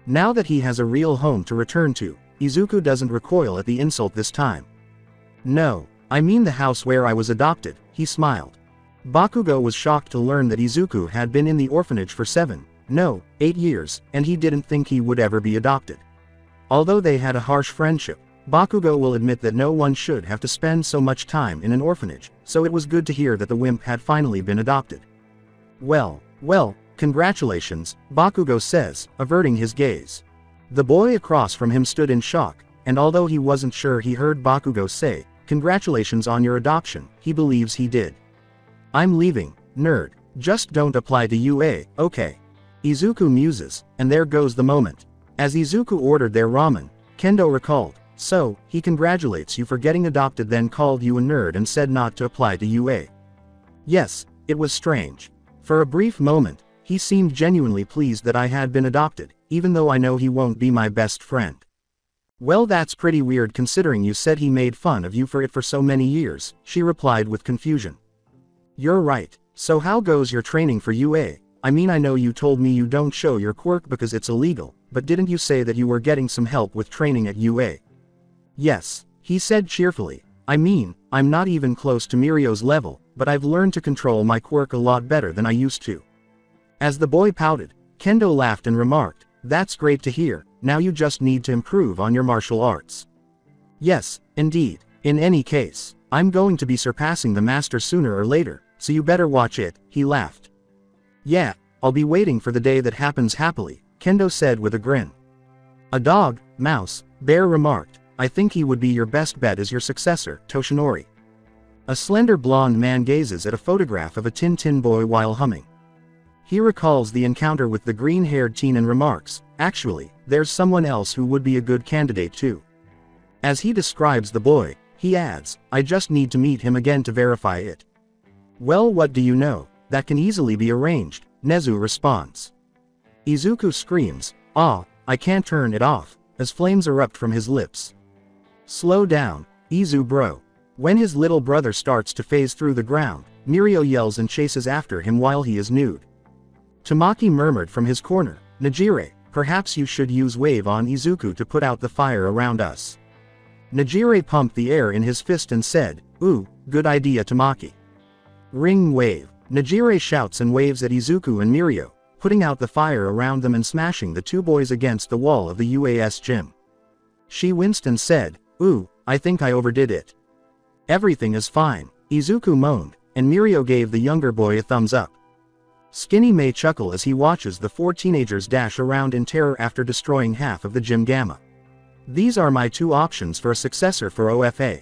Now that he has a real home to return to, Izuku doesn't recoil at the insult this time. No, I mean the house where I was adopted, he smiled. Bakugo was shocked to learn that Izuku had been in the orphanage for 8 years, and he didn't think he would ever be adopted. Although they had a harsh friendship, Bakugo will admit that no one should have to spend so much time in an orphanage, so it was good to hear that the wimp had finally been adopted. Well, congratulations, Bakugo says, averting his gaze. The boy across from him stood in shock, and although he wasn't sure he heard Bakugo say, congratulations on your adoption, he believes he did. I'm leaving, nerd. Just don't apply to UA, okay? Izuku muses, and there goes the moment. As Izuku ordered their ramen, Kendo recalled, so, he congratulates you for getting adopted, then called you a nerd and said not to apply to UA. Yes, it was strange. For a brief moment, he seemed genuinely pleased that I had been adopted, even though I know he won't be my best friend. Well, that's pretty weird considering you said he made fun of you for it for so many years, she replied with confusion. You're right, so how goes your training for UA? I mean, I know you told me you don't show your quirk because it's illegal, but didn't you say that you were getting some help with training at UA? Yes, he said cheerfully. I mean, I'm not even close to Mirio's level, but I've learned to control my quirk a lot better than I used to. As the boy pouted, Kendo laughed and remarked, "That's great to hear, now you just need to improve on your martial arts." "Yes, indeed. In any case, I'm going to be surpassing the master sooner or later, so you better watch it," he laughed. "Yeah, I'll be waiting for the day that happens happily," Kendo said with a grin. A dog, mouse, bear remarked, "I think he would be your best bet as your successor, Toshinori." A slender blonde man gazes at a photograph of a Tin boy while humming. He recalls the encounter with the green-haired teen and remarks, "Actually, there's someone else who would be a good candidate too." As he describes the boy, he adds, "I just need to meet him again to verify it." "Well, what do you know, that can easily be arranged," Nezu responds. Izuku screams, "Ah, I can't turn it off," as flames erupt from his lips. "Slow down, Izu bro." When his little brother starts to phase through the ground, Mirio yells and chases after him while he is nude. Tamaki murmured from his corner, "Najire, perhaps you should use wave on Izuku to put out the fire around us." Najire pumped the air in his fist and said, "Ooh, good idea Tamaki." Ring wave. Najire shouts and waves at Izuku and Mirio, putting out the fire around them and smashing the two boys against the wall of the UAS gym. She winced and said, "Ooh, I think I overdid it." "Everything is fine," Izuku moaned, and Mirio gave the younger boy a thumbs up. Skinny may chuckle as he watches the four teenagers dash around in terror after destroying half of the gym gamma. "These are my two options for a successor for OFA."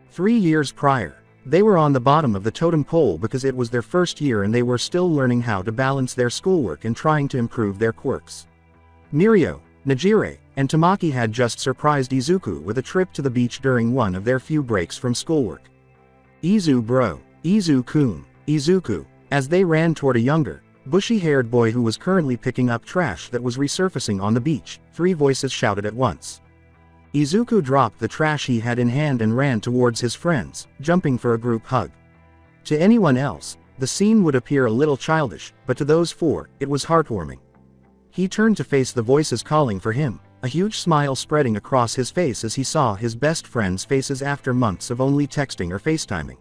3 years prior, they were on the bottom of the totem pole because it was their first year and they were still learning how to balance their schoolwork and trying to improve their quirks. Mirio, Najire, and Tamaki had just surprised Izuku with a trip to the beach during one of their few breaks from schoolwork. "Izu bro, Izu-kun, Izuku," as they ran toward a younger, bushy-haired boy who was currently picking up trash that was resurfacing on the beach, 3 voices shouted at once. Izuku dropped the trash he had in hand and ran towards his friends, jumping for a group hug. To anyone else, the scene would appear a little childish, but to those 4, it was heartwarming. He turned to face the voices calling for him, a huge smile spreading across his face as he saw his best friends' faces after months of only texting or FaceTiming.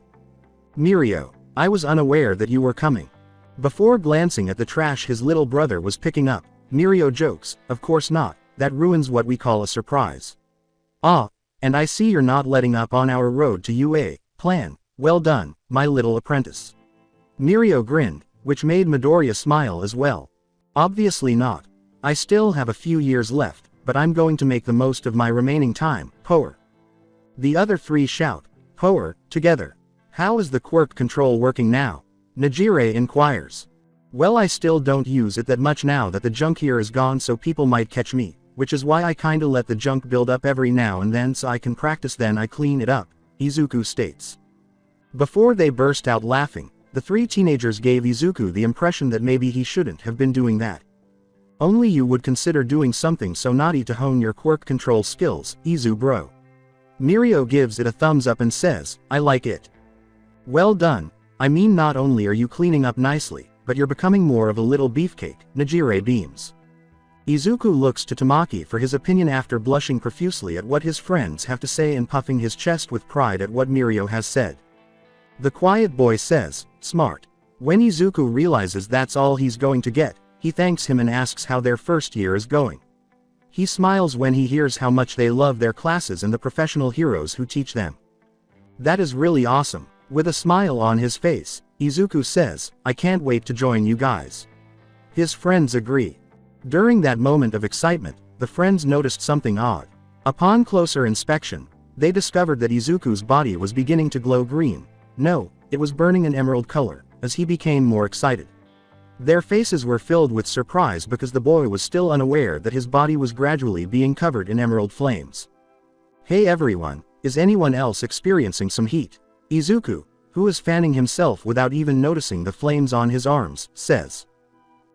"Mirio, I was unaware that you were coming." Before glancing at the trash his little brother was picking up, Mirio jokes, "Of course not, that ruins what we call a surprise." "Ah, and I see you're not letting up on our road to UA plan. Well done, my little apprentice." Mirio grinned, which made Midoriya smile as well. "Obviously not. I still have a few years left, but I'm going to make the most of my remaining time, Power." The other 3 shout, "Power," together. "How is the quirk control working now?" Najire inquires. "Well, I still don't use it that much now that the junk here is gone, so people might catch me, which is why I kinda let the junk build up every now and then so I can practice, then I clean it up," Izuku states. Before they burst out laughing, the 3 teenagers gave Izuku the impression that maybe he shouldn't have been doing that. "Only you would consider doing something so naughty to hone your quirk control skills, Izu bro." Mirio gives it a thumbs up and says, "I like it." "Well done. I mean, not only are you cleaning up nicely, but you're becoming more of a little beefcake," Najire beams. Izuku looks to Tamaki for his opinion after blushing profusely at what his friends have to say and puffing his chest with pride at what Mirio has said. The quiet boy says, "Smart." When Izuku realizes that's all he's going to get, he thanks him and asks how their first year is going. He smiles when he hears how much they love their classes and the professional heroes who teach them. "That is really awesome." With a smile on his face, Izuku says, "I can't wait to join you guys." His friends agree. During that moment of excitement, the friends noticed something odd. Upon closer inspection, they discovered that Izuku's body was beginning to glow green. No, it was burning an emerald color, as he became more excited. Their faces were filled with surprise because the boy was still unaware that his body was gradually being covered in emerald flames. "Hey everyone, is anyone else experiencing some heat?" Izuku, who is fanning himself without even noticing the flames on his arms, says.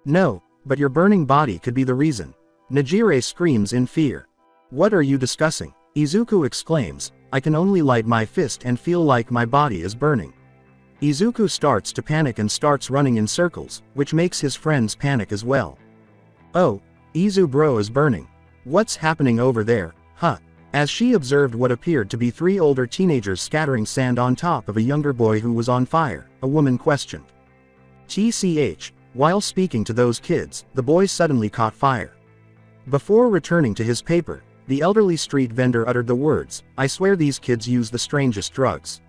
"No, but your burning body could be the reason." Najire screams in fear. "What are you discussing?" Izuku exclaims, "I can only light my fist and feel like my body is burning." Izuku starts to panic and starts running in circles, which makes his friends panic as well. "Oh, Izu bro is burning. What's happening over there, huh?" As she observed what appeared to be 3 older teenagers scattering sand on top of a younger boy who was on fire, a woman questioned. "TCH, While speaking to those kids, the boy suddenly caught fire. Before returning to his paper, the elderly street vendor uttered the words, "I swear these kids use the strangest drugs."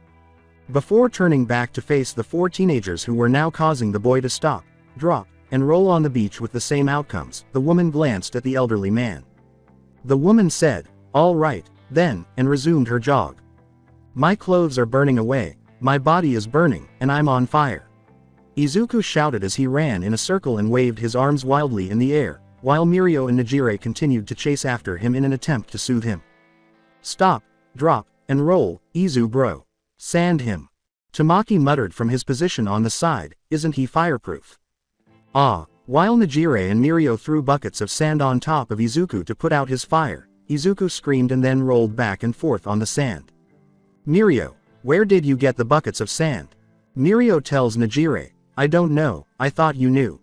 Before turning back to face the 4 teenagers who were now causing the boy to stop, drop, and roll on the beach with the same outcomes, the woman glanced at the elderly man. The woman said, "All right, then," and resumed her jog. "My clothes are burning away, my body is burning, and I'm on fire." Izuku shouted as he ran in a circle and waved his arms wildly in the air, while Mirio and Najire continued to chase after him in an attempt to soothe him. "Stop, drop, and roll, Izu bro. Sand him." Tamaki muttered from his position on the side, "Isn't he fireproof?" Ah, while Najire and Mirio threw buckets of sand on top of Izuku to put out his fire, Izuku screamed and then rolled back and forth on the sand. "Mirio, where did you get the buckets of sand?" Mirio tells Najire, "I don't know, I thought you knew."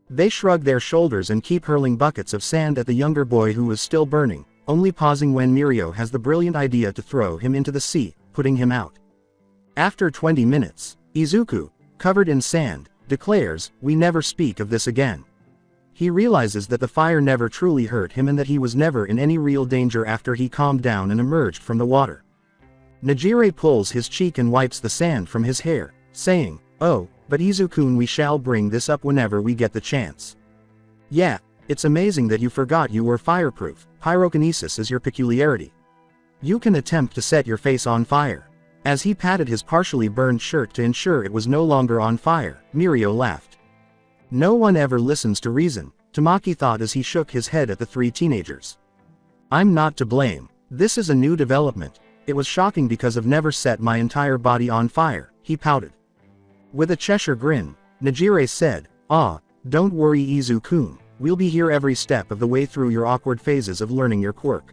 They shrug their shoulders and keep hurling buckets of sand at the younger boy who was still burning, only pausing when Mirio has the brilliant idea to throw him into the sea, putting him out. After 20 minutes, Izuku, covered in sand, declares, "We never speak of this again." He realizes that the fire never truly hurt him and that he was never in any real danger after he calmed down and emerged from the water. Najire pulls his cheek and wipes the sand from his hair, saying, "Oh, but Izu-kun, we shall bring this up whenever we get the chance." "Yeah, it's amazing that you forgot you were fireproof. Pyrokinesis is your peculiarity. You can attempt to set your face on fire." As he patted his partially burned shirt to ensure it was no longer on fire, Mirio laughed. "No one ever listens to reason," Tamaki thought as he shook his head at the 3 teenagers. "I'm not to blame. This is a new development. It was shocking because I've never set my entire body on fire," he pouted. With a Cheshire grin, Najire said, "Ah, don't worry Izu-kun, we'll be here every step of the way through your awkward phases of learning your quirk."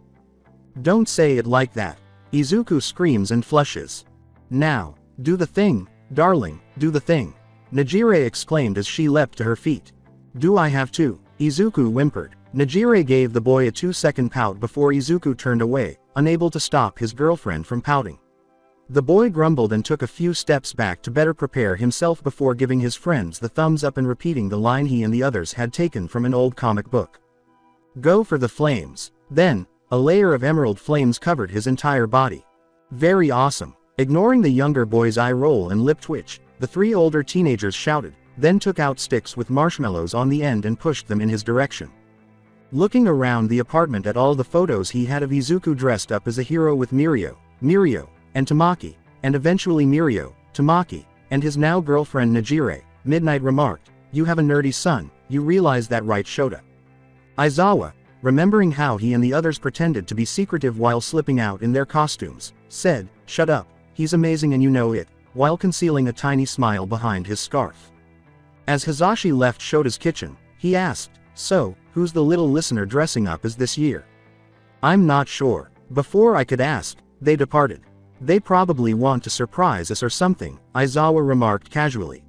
"Don't say it like that." Izuku screams and flushes. "Now, do the thing, darling, do the thing," Najire exclaimed as she leapt to her feet. "Do I have to?" Izuku whimpered. Najire gave the boy a 2-second pout before Izuku turned away, unable to stop his girlfriend from pouting. The boy grumbled and took a few steps back to better prepare himself before giving his friends the thumbs up and repeating the line he and the others had taken from an old comic book. "Go for the flames." Then, a layer of emerald flames covered his entire body. "Very awesome." Ignoring the younger boy's eye roll and lip twitch, the 3 older teenagers shouted, then took out sticks with marshmallows on the end and pushed them in his direction. Looking around the apartment at all the photos he had of Izuku dressed up as a hero with Mirio, and Tamaki, and eventually Mirio, Tamaki, and his now girlfriend Najire, Midnight remarked, "You have a nerdy son, you realize that, right Shota?" Aizawa, remembering how he and the others pretended to be secretive while slipping out in their costumes, said, "Shut up, he's amazing and you know it," while concealing a tiny smile behind his scarf. As Hizashi left Shota's kitchen, he asked, "So, who's the little listener dressing up as this year?" "I'm not sure." Before I could ask, they departed. "They probably want to surprise us or something," Aizawa remarked casually.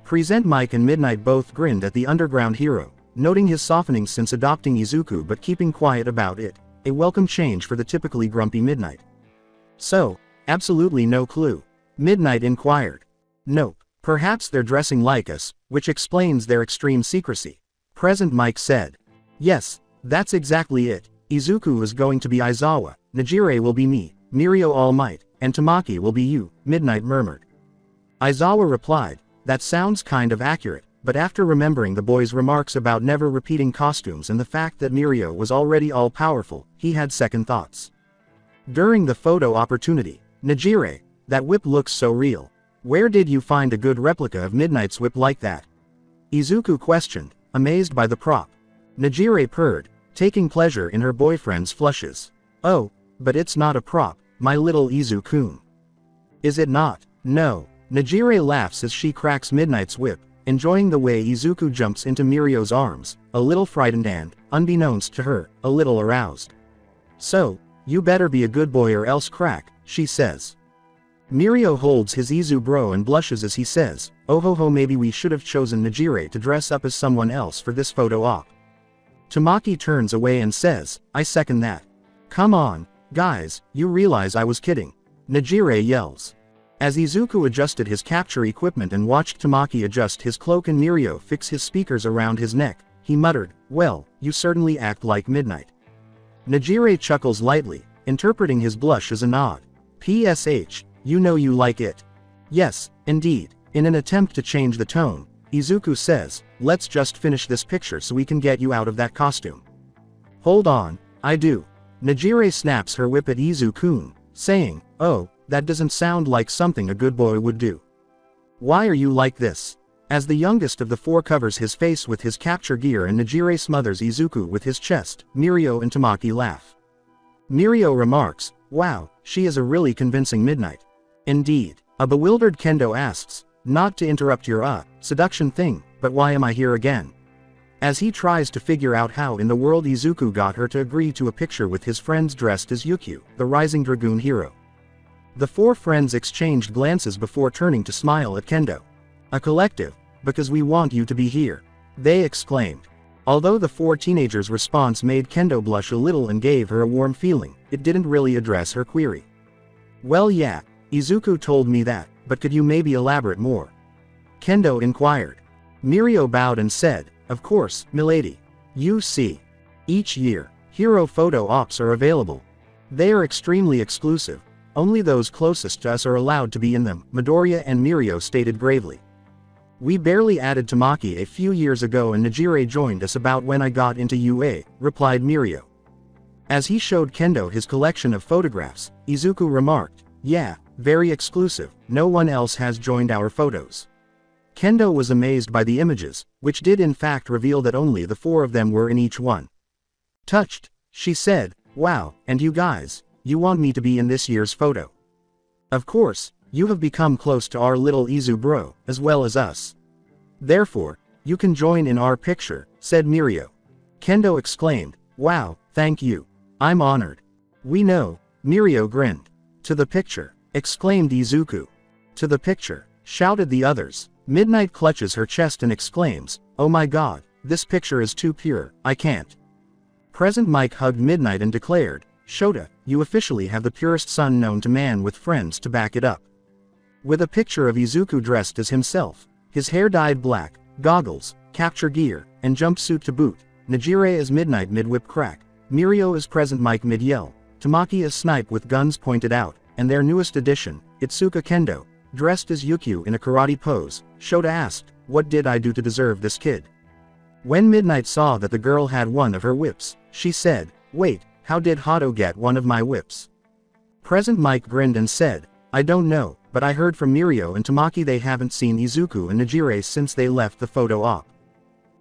Present Mike and Midnight both grinned at the underground hero, noting his softening since adopting Izuku but keeping quiet about it, a welcome change for the typically grumpy Midnight. "So, absolutely no clue?" Midnight inquired. "Nope. Perhaps they're dressing like us, which explains their extreme secrecy," Present Mike said. "Yes, that's exactly it. Izuku is going to be Aizawa, Najire will be me, Mirio All Might, and Tamaki will be you," Midnight murmured. Aizawa replied, "That sounds kind of accurate," but after remembering the boy's remarks about never repeating costumes and the fact that Mirio was already all-powerful, he had second thoughts. During the photo opportunity, Najire, "That whip looks so real. Where did you find a good replica of Midnight's whip like that?" Izuku questioned, amazed by the prop. Najire purred, taking pleasure in her boyfriend's flushes. "Oh, but it's not a prop, my little Izu-kun." "Is it not?" "No." Najire laughs as she cracks Midnight's whip, enjoying the way Izuku jumps into Mirio's arms, a little frightened and, unbeknownst to her, a little aroused. "So, you better be a good boy or else crack," she says. Mirio holds his Izu bro and blushes as he says, "Oh ho ho, maybe we should have chosen Najire to dress up as someone else for this photo op." Tamaki turns away and says, "I second that." "Come on, guys, you realize I was kidding," Najire yells. As Izuku adjusted his capture equipment and watched Tamaki adjust his cloak and Mirio fix his speakers around his neck, he muttered, "Well, you certainly act like Midnight." Najire chuckles lightly, interpreting his blush as a nod. "PSH, you know you like it." "Yes, indeed." In an attempt to change the tone, Izuku says, "Let's just finish this picture so we can get you out of that costume." "Hold on, I do." Najire snaps her whip at Izu-kun, saying, "Oh, that doesn't sound like something a good boy would do. Why are you like this?" As the youngest of the four covers his face with his capture gear and Najire smothers Izuku with his chest, Mirio and Tamaki laugh. Mirio remarks, "Wow, she is a really convincing Midnight." "Indeed." A bewildered Kendo asks, "Not to interrupt your seduction thing, but why am I here again?" As he tries to figure out how in the world Izuku got her to agree to a picture with his friends dressed as Yukio, the Rising Dragoon hero. The four friends exchanged glances before turning to smile at Kendo. "A collective, because we want you to be here," they exclaimed. Although the four teenagers' response made Kendo blush a little and gave her a warm feeling, it didn't really address her query. "Well yeah, Izuku told me that, but could you maybe elaborate more?" Kendo inquired. Mirio bowed and said, "Of course, milady. You see. Each year, hero photo ops are available. They are extremely exclusive. Only those closest to us are allowed to be in them," Midoriya and Mirio stated gravely. "We barely added Tamaki a few years ago and Najire joined us about when I got into UA, replied Mirio. As he showed Kendo his collection of photographs, Izuku remarked, "Yeah, very exclusive, no one else has joined our photos." Kendo was amazed by the images, which did in fact reveal that only the four of them were in each one. Touched, she said, "Wow, and you guys, you want me to be in this year's photo? Of course, you have become close to our little Izu bro, as well as us. Therefore, you can join in our picture," said Mirio. Kendo exclaimed, "Wow, thank you. I'm honored." "We know," Mirio grinned. "To the picture," exclaimed Izuku. "To the picture," shouted the others. Midnight clutches her chest and exclaims, "Oh my god, this picture is too pure, I can't." Present Mike hugged Midnight and declared, "Shota, you officially have the purest son known to man with friends to back it up." With a picture of Izuku dressed as himself, his hair dyed black, goggles, capture gear, and jumpsuit to boot, Najire as Midnight mid-whip crack, Mirio as Present Mike mid-yell, Tamaki as Snipe with guns pointed out, and their newest addition, Itsuka Kendo, dressed as Yukio in a karate pose. Shota asked, "What did I do to deserve this kid?" When Midnight saw that the girl had one of her whips, she said, "Wait, how did Hato get one of my whips?" Present Mike grinned and said, "I don't know, but I heard from Mirio and Tamaki they haven't seen Izuku and Najire since they left the photo op."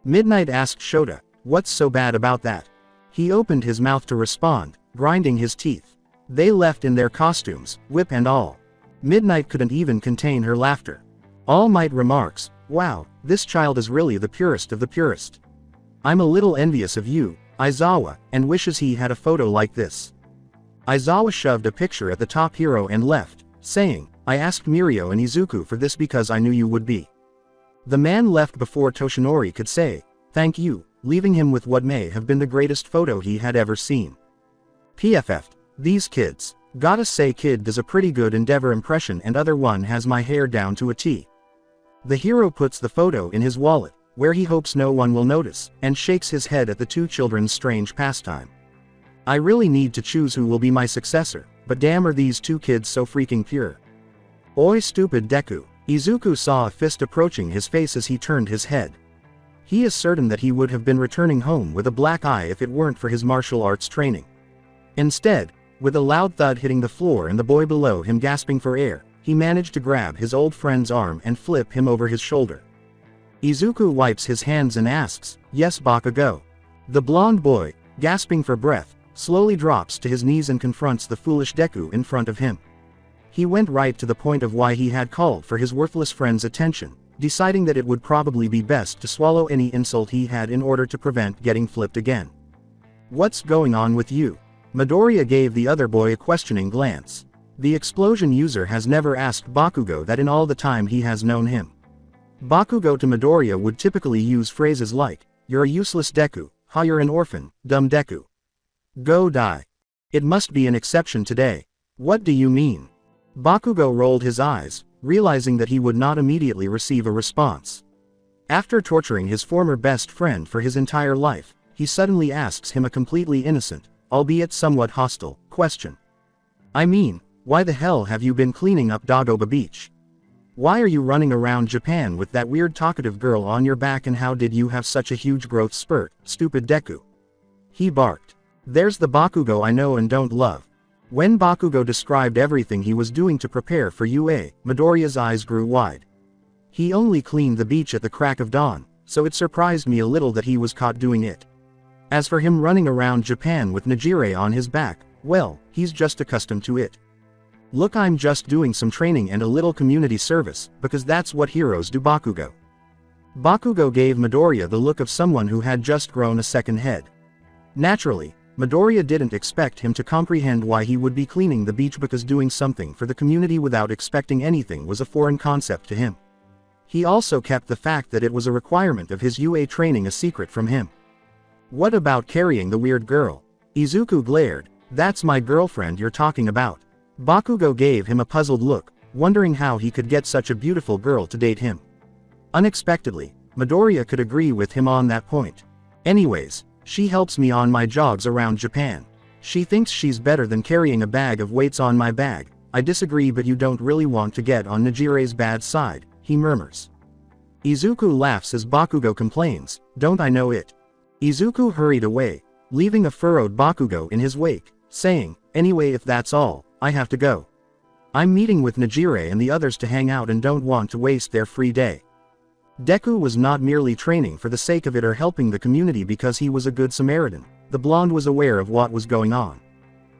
Midnight asked Shota, "What's so bad about that?" He opened his mouth to respond, grinding his teeth. They left in their costumes, whip and all. Midnight couldn't even contain her laughter. All Might remarks, "Wow, this child is really the purest of the purest. I'm a little envious of you, Aizawa, and wishes he had a photo like this." Aizawa shoved a picture at the top hero and left, saying, "I asked Mirio and Izuku for this because I knew you would be." The man left before Toshinori could say, "Thank you," leaving him with what may have been the greatest photo he had ever seen. PFF, these kids. Gotta say kid does a pretty good Endeavor impression and other one has my hair down to a T. The hero puts the photo in his wallet, where he hopes no one will notice, and shakes his head at the two children's strange pastime. "I really need to choose who will be my successor, but damn are these two kids so freaking pure. Oi stupid Deku." Izuku saw a fist approaching his face as he turned his head. He is certain that he would have been returning home with a black eye if it weren't for his martial arts training. Instead, with a loud thud hitting the floor and the boy below him gasping for air, he managed to grab his old friend's arm and flip him over his shoulder. Izuku wipes his hands and asks, "Yes Bakugo?" The blonde boy, gasping for breath, slowly drops to his knees and confronts the foolish Deku in front of him. He went right to the point of why he had called for his worthless friend's attention, deciding that it would probably be best to swallow any insult he had in order to prevent getting flipped again. "What's going on with you?" Midoriya gave the other boy a questioning glance. The explosion user has never asked Bakugo that in all the time he has known him. Bakugo to Midoriya would typically use phrases like, "You're a useless Deku," "Ha you're an orphan, dumb Deku. Go die." It must be an exception today. "What do you mean?" Bakugo rolled his eyes, realizing that he would not immediately receive a response. After torturing his former best friend for his entire life, he suddenly asks him a completely innocent, albeit somewhat hostile, question. I mean, why the hell have you been cleaning up Dagoba Beach? Why are you running around Japan with that weird talkative girl on your back, and how did you have such a huge growth spurt, stupid Deku? He barked. There's the Bakugo I know and don't love. When Bakugo described everything he was doing to prepare for UA, Midoriya's eyes grew wide. He only cleaned the beach at the crack of dawn, so it surprised me a little that he was caught doing it. As for him running around Japan with Nejire on his back, well, he's just accustomed to it. Look, I'm just doing some training and a little community service, because that's what heroes do, Bakugo. Bakugo gave Midoriya the look of someone who had just grown a second head. Naturally, Midoriya didn't expect him to comprehend why he would be cleaning the beach, because doing something for the community without expecting anything was a foreign concept to him. He also kept the fact that it was a requirement of his UA training a secret from him. What about carrying the weird girl? Izuku glared. That's my girlfriend you're talking about. Bakugo gave him a puzzled look, wondering how he could get such a beautiful girl to date him. Unexpectedly, Midoriya could agree with him on that point. Anyways, she helps me on my jogs around Japan. She thinks she's better than carrying a bag of weights on my bag. I disagree, but you don't really want to get on Nejire's bad side, he murmurs. Izuku laughs as Bakugo complains, don't I know it? Izuku hurried away, leaving a furrowed Bakugo in his wake, saying, anyway, if that's all, I have to go. I'm meeting with Nejire and the others to hang out and don't want to waste their free day. Deku was not merely training for the sake of it or helping the community because he was a good Samaritan. The blonde was aware of what was going on.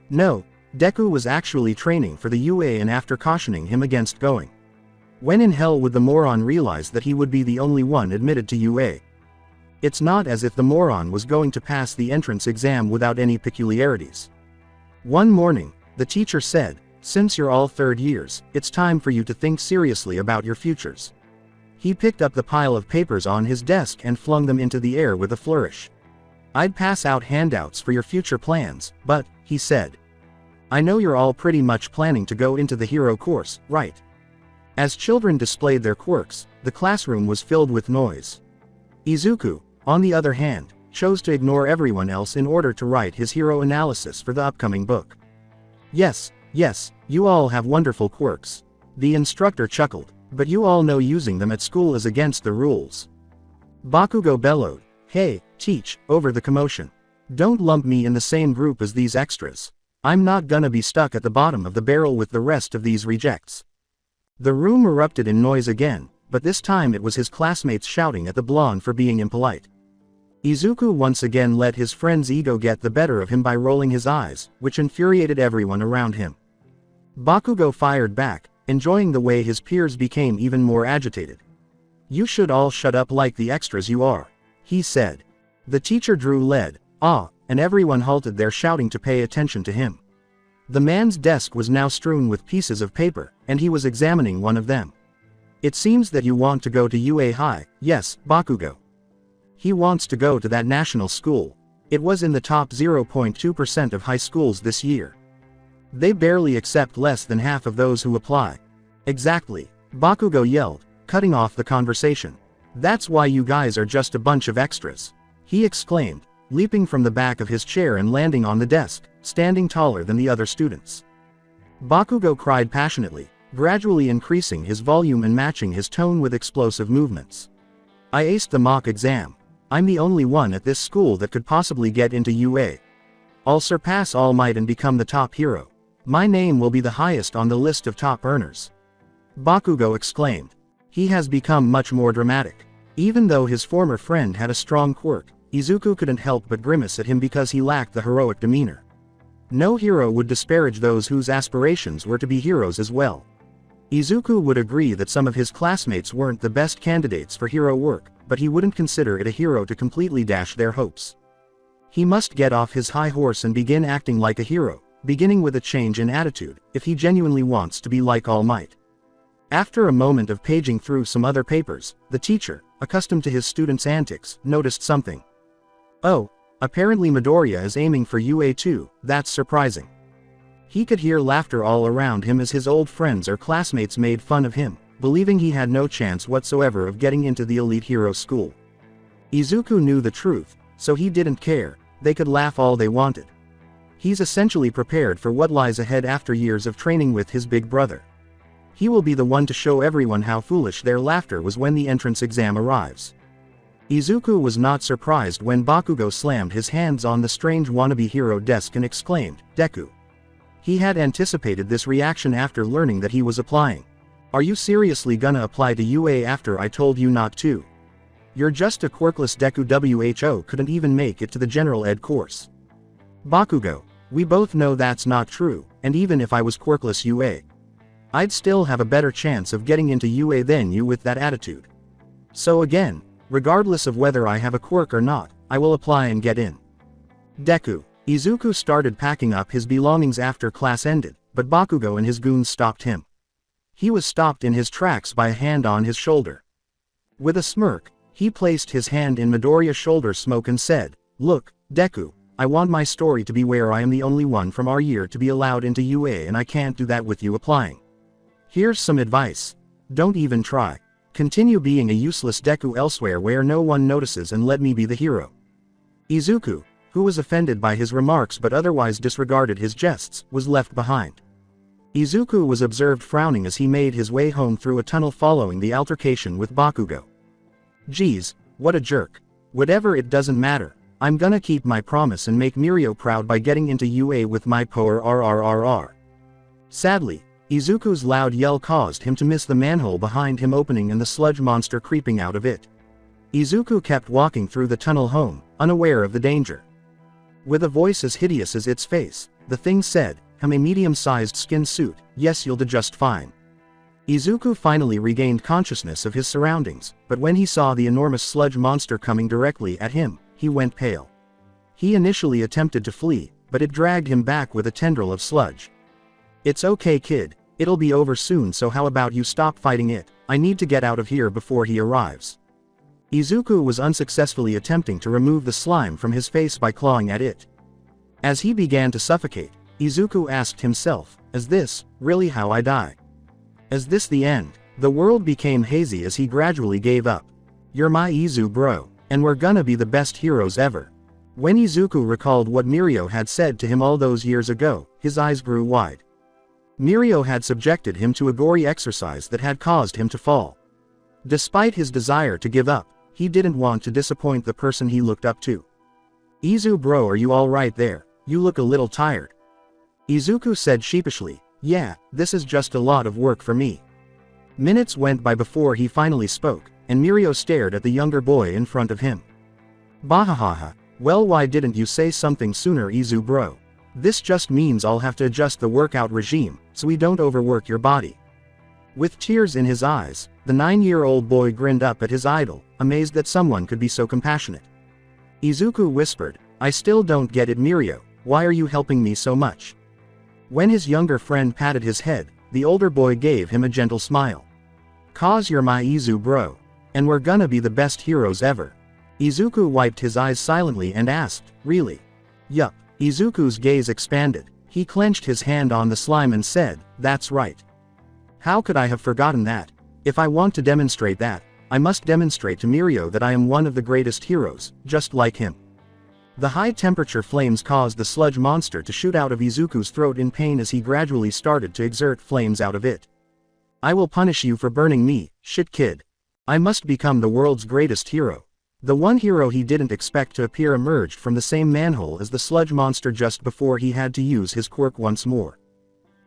No, Deku was actually training for the UA, and after cautioning him against going. When in hell would the moron realize that he would be the only one admitted to UA? It's not as if the moron was going to pass the entrance exam without any peculiarities. One morning, the teacher said, since you're all third years, it's time for you to think seriously about your futures. He picked up the pile of papers on his desk and flung them into the air with a flourish. I'd pass out handouts for your future plans, but, he said. I know you're all pretty much planning to go into the hero course, right? As children displayed their quirks, the classroom was filled with noise. Izuku, on the other hand, chose to ignore everyone else in order to write his hero analysis for the upcoming book. Yes, you all have wonderful quirks. The instructor chuckled, but you all know using them at school is against the rules. Bakugo bellowed, hey, teach, over the commotion. Don't lump me in the same group as these extras. I'm not gonna be stuck at the bottom of the barrel with the rest of these rejects. The room erupted in noise again, but this time it was his classmates shouting at the blonde for being impolite. Izuku once again let his friend's ego get the better of him by rolling his eyes, which infuriated everyone around him. Bakugo fired back, enjoying the way his peers became even more agitated. You should all shut up like the extras you are, he said. The teacher drew lead, and everyone halted their shouting to pay attention to him. The man's desk was now strewn with pieces of paper, and he was examining one of them. It seems that you want to go to UA High, yes, Bakugo. He wants to go to that national school. It was in the top 0.2% of high schools this year. They barely accept less than half of those who apply. Exactly, Bakugo yelled, cutting off the conversation. That's why you guys are just a bunch of extras, he exclaimed, leaping from the back of his chair and landing on the desk, standing taller than the other students. Bakugo cried passionately, gradually increasing his volume and matching his tone with explosive movements. I aced the mock exam. I'm the only one at this school that could possibly get into UA. I'll surpass All Might and become the top hero. My name will be the highest on the list of top earners. Bakugo exclaimed. He has become much more dramatic. Even though his former friend had a strong quirk, Izuku couldn't help but grimace at him because he lacked the heroic demeanor. No hero would disparage those whose aspirations were to be heroes as well. Izuku would agree that some of his classmates weren't the best candidates for hero work, but he wouldn't consider it a hero to completely dash their hopes. He must get off his high horse and begin acting like a hero, beginning with a change in attitude, if he genuinely wants to be like All Might. After a moment of paging through some other papers, the teacher, accustomed to his students' antics, noticed something. Oh, apparently Midoriya is aiming for UA too, that's surprising. He could hear laughter all around him as his old friends or classmates made fun of him, believing he had no chance whatsoever of getting into the elite hero school. Izuku knew the truth, so he didn't care. They could laugh all they wanted. He's essentially prepared for what lies ahead after years of training with his big brother. He will be the one to show everyone how foolish their laughter was when the entrance exam arrives. Izuku was not surprised when Bakugo slammed his hands on the strange wannabe hero desk and exclaimed, "Deku." He had anticipated this reaction after learning that he was applying. "Are you seriously gonna apply to UA after I told you not to? You're just a quirkless Deku. Who couldn't even make it to the general ed course." "Bakugo, we both know that's not true, and even if I was quirkless UA, I'd still have a better chance of getting into UA than you with that attitude. So again, regardless of whether I have a quirk or not, I will apply and get in." Deku. Izuku started packing up his belongings after class ended, but Bakugo and his goons stopped him. He was stopped in his tracks by a hand on his shoulder. With a smirk, he placed his hand in Midoriya's shoulder smoke and said, "Look, Deku, I want my story to be where I am the only one from our year to be allowed into UA and I can't do that with you applying. Here's some advice. Don't even try. Continue being a useless Deku elsewhere where no one notices and let me be the hero." Izuku, who was offended by his remarks but otherwise disregarded his jests, was left behind. Izuku was observed frowning as he made his way home through a tunnel following the altercation with Bakugo. "Geez, what a jerk. Whatever, it doesn't matter. I'm gonna keep my promise and make Mirio proud by getting into UA with my power RRRR." Sadly, Izuku's loud yell caused him to miss the manhole behind him opening and the sludge monster creeping out of it. Izuku kept walking through the tunnel home, unaware of the danger. With a voice as hideous as its face, the thing said, "I'm a medium-sized skin suit, yes, you'll do just fine." Izuku finally regained consciousness of his surroundings, but when he saw the enormous sludge monster coming directly at him, he went pale. He initially attempted to flee, but it dragged him back with a tendril of sludge. "It's okay, kid, it'll be over soon, so how about you stop fighting it? I need to get out of here before he arrives." Izuku was unsuccessfully attempting to remove the slime from his face by clawing at it. As he began to suffocate, Izuku asked himself, "Is this really how I die? Is this the end?" The world became hazy as he gradually gave up. "You're my Izu bro, and we're gonna be the best heroes ever." When Izuku recalled what Mirio had said to him all those years ago, his eyes grew wide. Mirio had subjected him to a gory exercise that had caused him to fall. Despite his desire to give up, he didn't want to disappoint the person he looked up to. "Izu bro, are you alright there? You look a little tired." Izuku said sheepishly, "Yeah, this is just a lot of work for me." Minutes went by before he finally spoke, and Mirio stared at the younger boy in front of him. "Bahahaha, well, why didn't you say something sooner, Izu bro? This just means I'll have to adjust the workout regime, so we don't overwork your body." With tears in his eyes, the 9-year-old boy grinned up at his idol, amazed that someone could be so compassionate. Izuku whispered, "I still don't get it, Mirio, why are you helping me so much?" When his younger friend patted his head, the older boy gave him a gentle smile. "'Cause you're my Izu bro. And we're gonna be the best heroes ever." Izuku wiped his eyes silently and asked, "Really?" "Yup." Izuku's gaze expanded. He clenched his hand on the slime and said, "That's right. How could I have forgotten that? If I want to demonstrate that, I must demonstrate to Mirio that I am one of the greatest heroes, just like him." The high-temperature flames caused the sludge monster to shoot out of Izuku's throat in pain as he gradually started to exert flames out of it. "I will punish you for burning me, shit kid. I must become the world's greatest hero." The one hero he didn't expect to appear emerged from the same manhole as the sludge monster just before he had to use his quirk once more.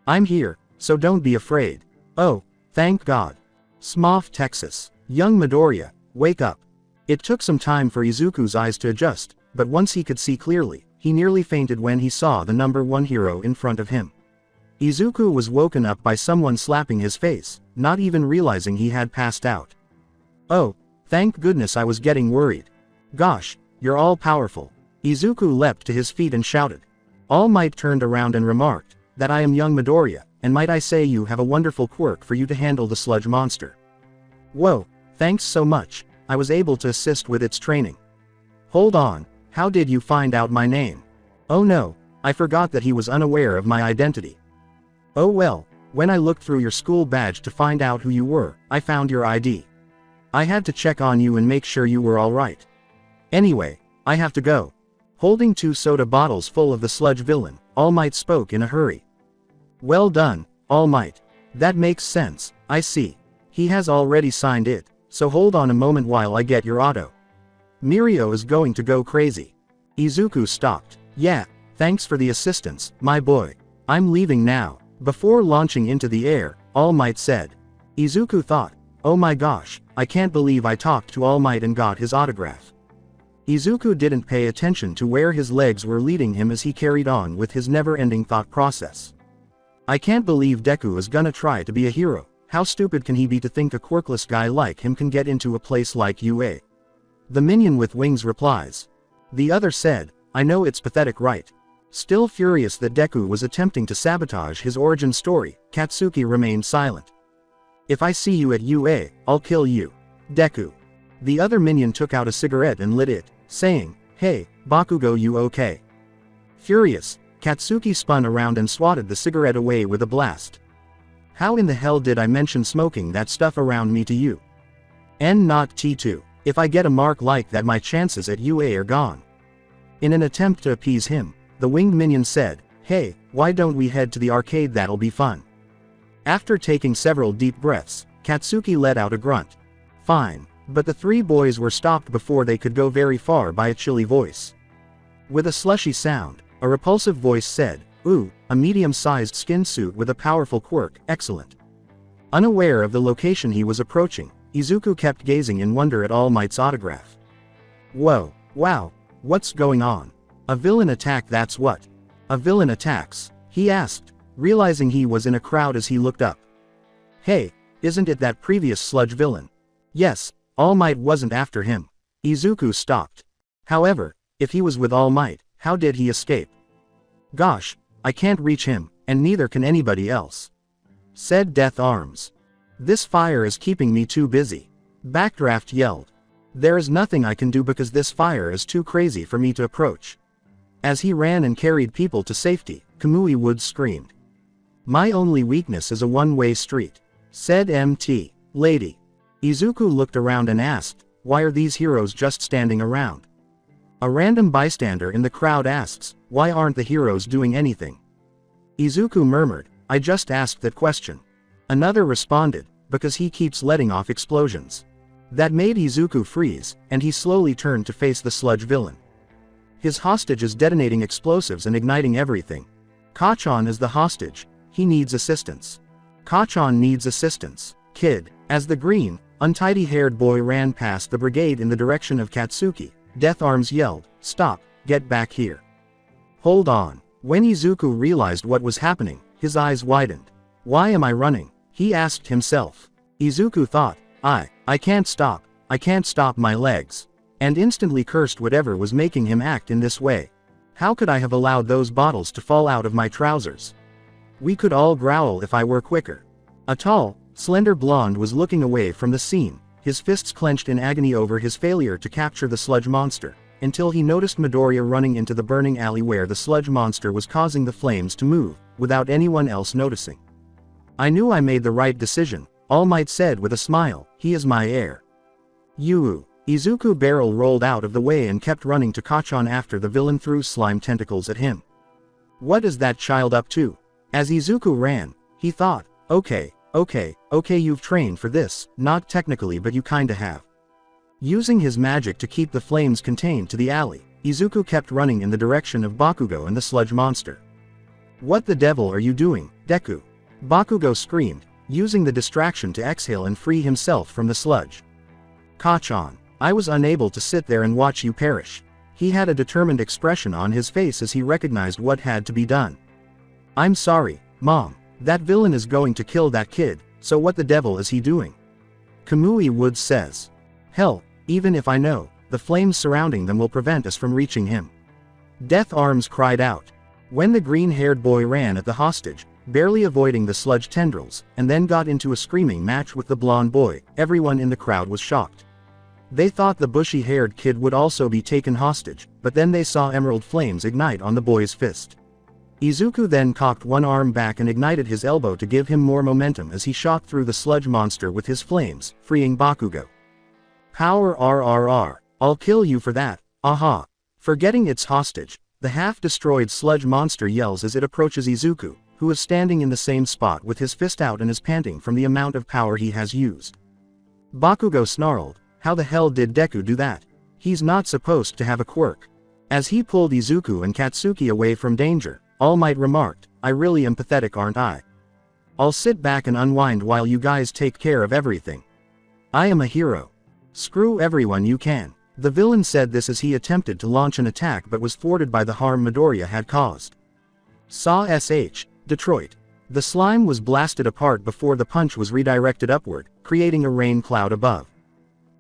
"I'm here, so don't be afraid." "Oh, thank God." Smough, Texas. Young Midoriya, wake up. It took some time for Izuku's eyes to adjust, but once he could see clearly, he nearly fainted when he saw the number 1 hero in front of him. Izuku was woken up by someone slapping his face, not even realizing he had passed out. "Oh, thank goodness, I was getting worried. Gosh, you're all powerful." Izuku leapt to his feet and shouted. All Might turned around and remarked, "That I am young Midoriya, and might I say you have a wonderful quirk for you to handle the sludge monster." "Whoa, thanks so much, I was able to assist with its training." "Hold on, how did you find out my name?" "Oh no, I forgot that he was unaware of my identity. Oh well, when I looked through your school badge to find out who you were, I found your ID. I had to check on you and make sure you were alright. Anyway, I have to go. Holding 2 soda bottles full of the sludge villain, All Might spoke in a hurry. Well done, All Might. That makes sense, I see. He has already signed it, so hold on a moment while I get your auto. Mirio is going to go crazy. Izuku stopped. Yeah, thanks for the assistance, my boy. I'm leaving now. Before launching into the air, All Might said. Izuku thought, oh my gosh, I can't believe I talked to All Might and got his autograph. Izuku didn't pay attention to where his legs were leading him as he carried on with his never-ending thought process. I can't believe Deku is gonna try to be a hero. How stupid can he be to think a quirkless guy like him can get into a place like UA? The minion with wings replies. The other said, I know it's pathetic, right? Still furious that Deku was attempting to sabotage his origin story, Katsuki remained silent. If I see you at UA, I'll kill you. Deku. The other minion took out a cigarette and lit it, saying, hey, Bakugo, you okay? Furious, Katsuki spun around and swatted the cigarette away with a blast. How in the hell did I mention smoking that stuff around me to you? N not T2. If I get a mark like that, my chances at UA are gone. In an attempt to appease him, the winged minion said, hey, why don't we head to the arcade, that'll be fun. After taking several deep breaths, Katsuki let out a grunt. Fine, but the 3 boys were stopped before they could go very far by a chilly voice. With a slushy sound, a repulsive voice said, ooh, a medium-sized skin suit with a powerful quirk, excellent. Unaware of the location he was approaching, Izuku kept gazing in wonder at All Might's autograph. Whoa, wow, what's going on? A villain attack, that's what? A villain attacks, he asked, realizing he was in a crowd as he looked up. Hey, isn't it that previous sludge villain? Yes, All Might wasn't after him. Izuku stopped. However, if he was with All Might, how did he escape? Gosh, I can't reach him, and neither can anybody else. Said Death Arms. This fire is keeping me too busy. Backdraft yelled. There is nothing I can do because this fire is too crazy for me to approach. As he ran and carried people to safety, Kamui Woods screamed. My only weakness is a one-way street. Said MT. Lady. Izuku looked around and asked, why are these heroes just standing around? A random bystander in the crowd asks, why aren't the heroes doing anything? Izuku murmured, I just asked that question. Another responded, because he keeps letting off explosions. That made Izuku freeze, and he slowly turned to face the sludge villain. His hostage is detonating explosives and igniting everything. Kachan is the hostage, he needs assistance. Kachan needs assistance, kid. As the green, untidy-haired boy ran past the brigade in the direction of Katsuki, Death Arms yelled, stop, get back here. Hold on. When Izuku realized what was happening, his eyes widened. Why am I running? He asked himself. Izuku thought, I can't stop my legs. And instantly cursed whatever was making him act in this way. How could I have allowed those bottles to fall out of my trousers? We could all growl if I were quicker. A tall, slender blonde was looking away from the scene, his fists clenched in agony over his failure to capture the sludge monster, until he noticed Midoriya running into the burning alley where the sludge monster was causing the flames to move, without anyone else noticing. I knew I made the right decision, All Might said with a smile, he is my heir. Yuu. Izuku barrel rolled out of the way and kept running to Kachan after the villain threw slime tentacles at him. What is that child up to? As Izuku ran, he thought, okay, you've trained for this, not technically but you kinda have. Using his magic to keep the flames contained to the alley, Izuku kept running in the direction of Bakugo and the sludge monster. What the devil are you doing, Deku? Bakugo screamed, using the distraction to exhale and free himself from the sludge. Kachan, I was unable to sit there and watch you perish. He had a determined expression on his face as he recognized what had to be done. I'm sorry, Mom. That villain is going to kill that kid, so what the devil is he doing? Kamui Woods says. Hell, even if I know, the flames surrounding them will prevent us from reaching him. Death Arms cried out. When the green-haired boy ran at the hostage, barely avoiding the sludge tendrils, and then got into a screaming match with the blonde boy, everyone in the crowd was shocked. They thought the bushy-haired kid would also be taken hostage, but then they saw emerald flames ignite on the boy's fist. Izuku then cocked one arm back and ignited his elbow to give him more momentum as he shot through the sludge monster with his flames, freeing Bakugo. Power RRR. I'll kill you for that, aha. Forgetting its hostage, the half-destroyed sludge monster yells as it approaches Izuku, who is standing in the same spot with his fist out and is panting from the amount of power he has used. Bakugo snarled, how the hell did Deku do that? He's not supposed to have a quirk. As he pulled Izuku and Katsuki away from danger, All Might remarked, I really am pathetic, aren't I? I'll sit back and unwind while you guys take care of everything. I am a hero. Screw everyone you can. The villain said this as he attempted to launch an attack but was thwarted by the harm Midoriya had caused. Saw SH, Detroit. The slime was blasted apart before the punch was redirected upward, creating a rain cloud above.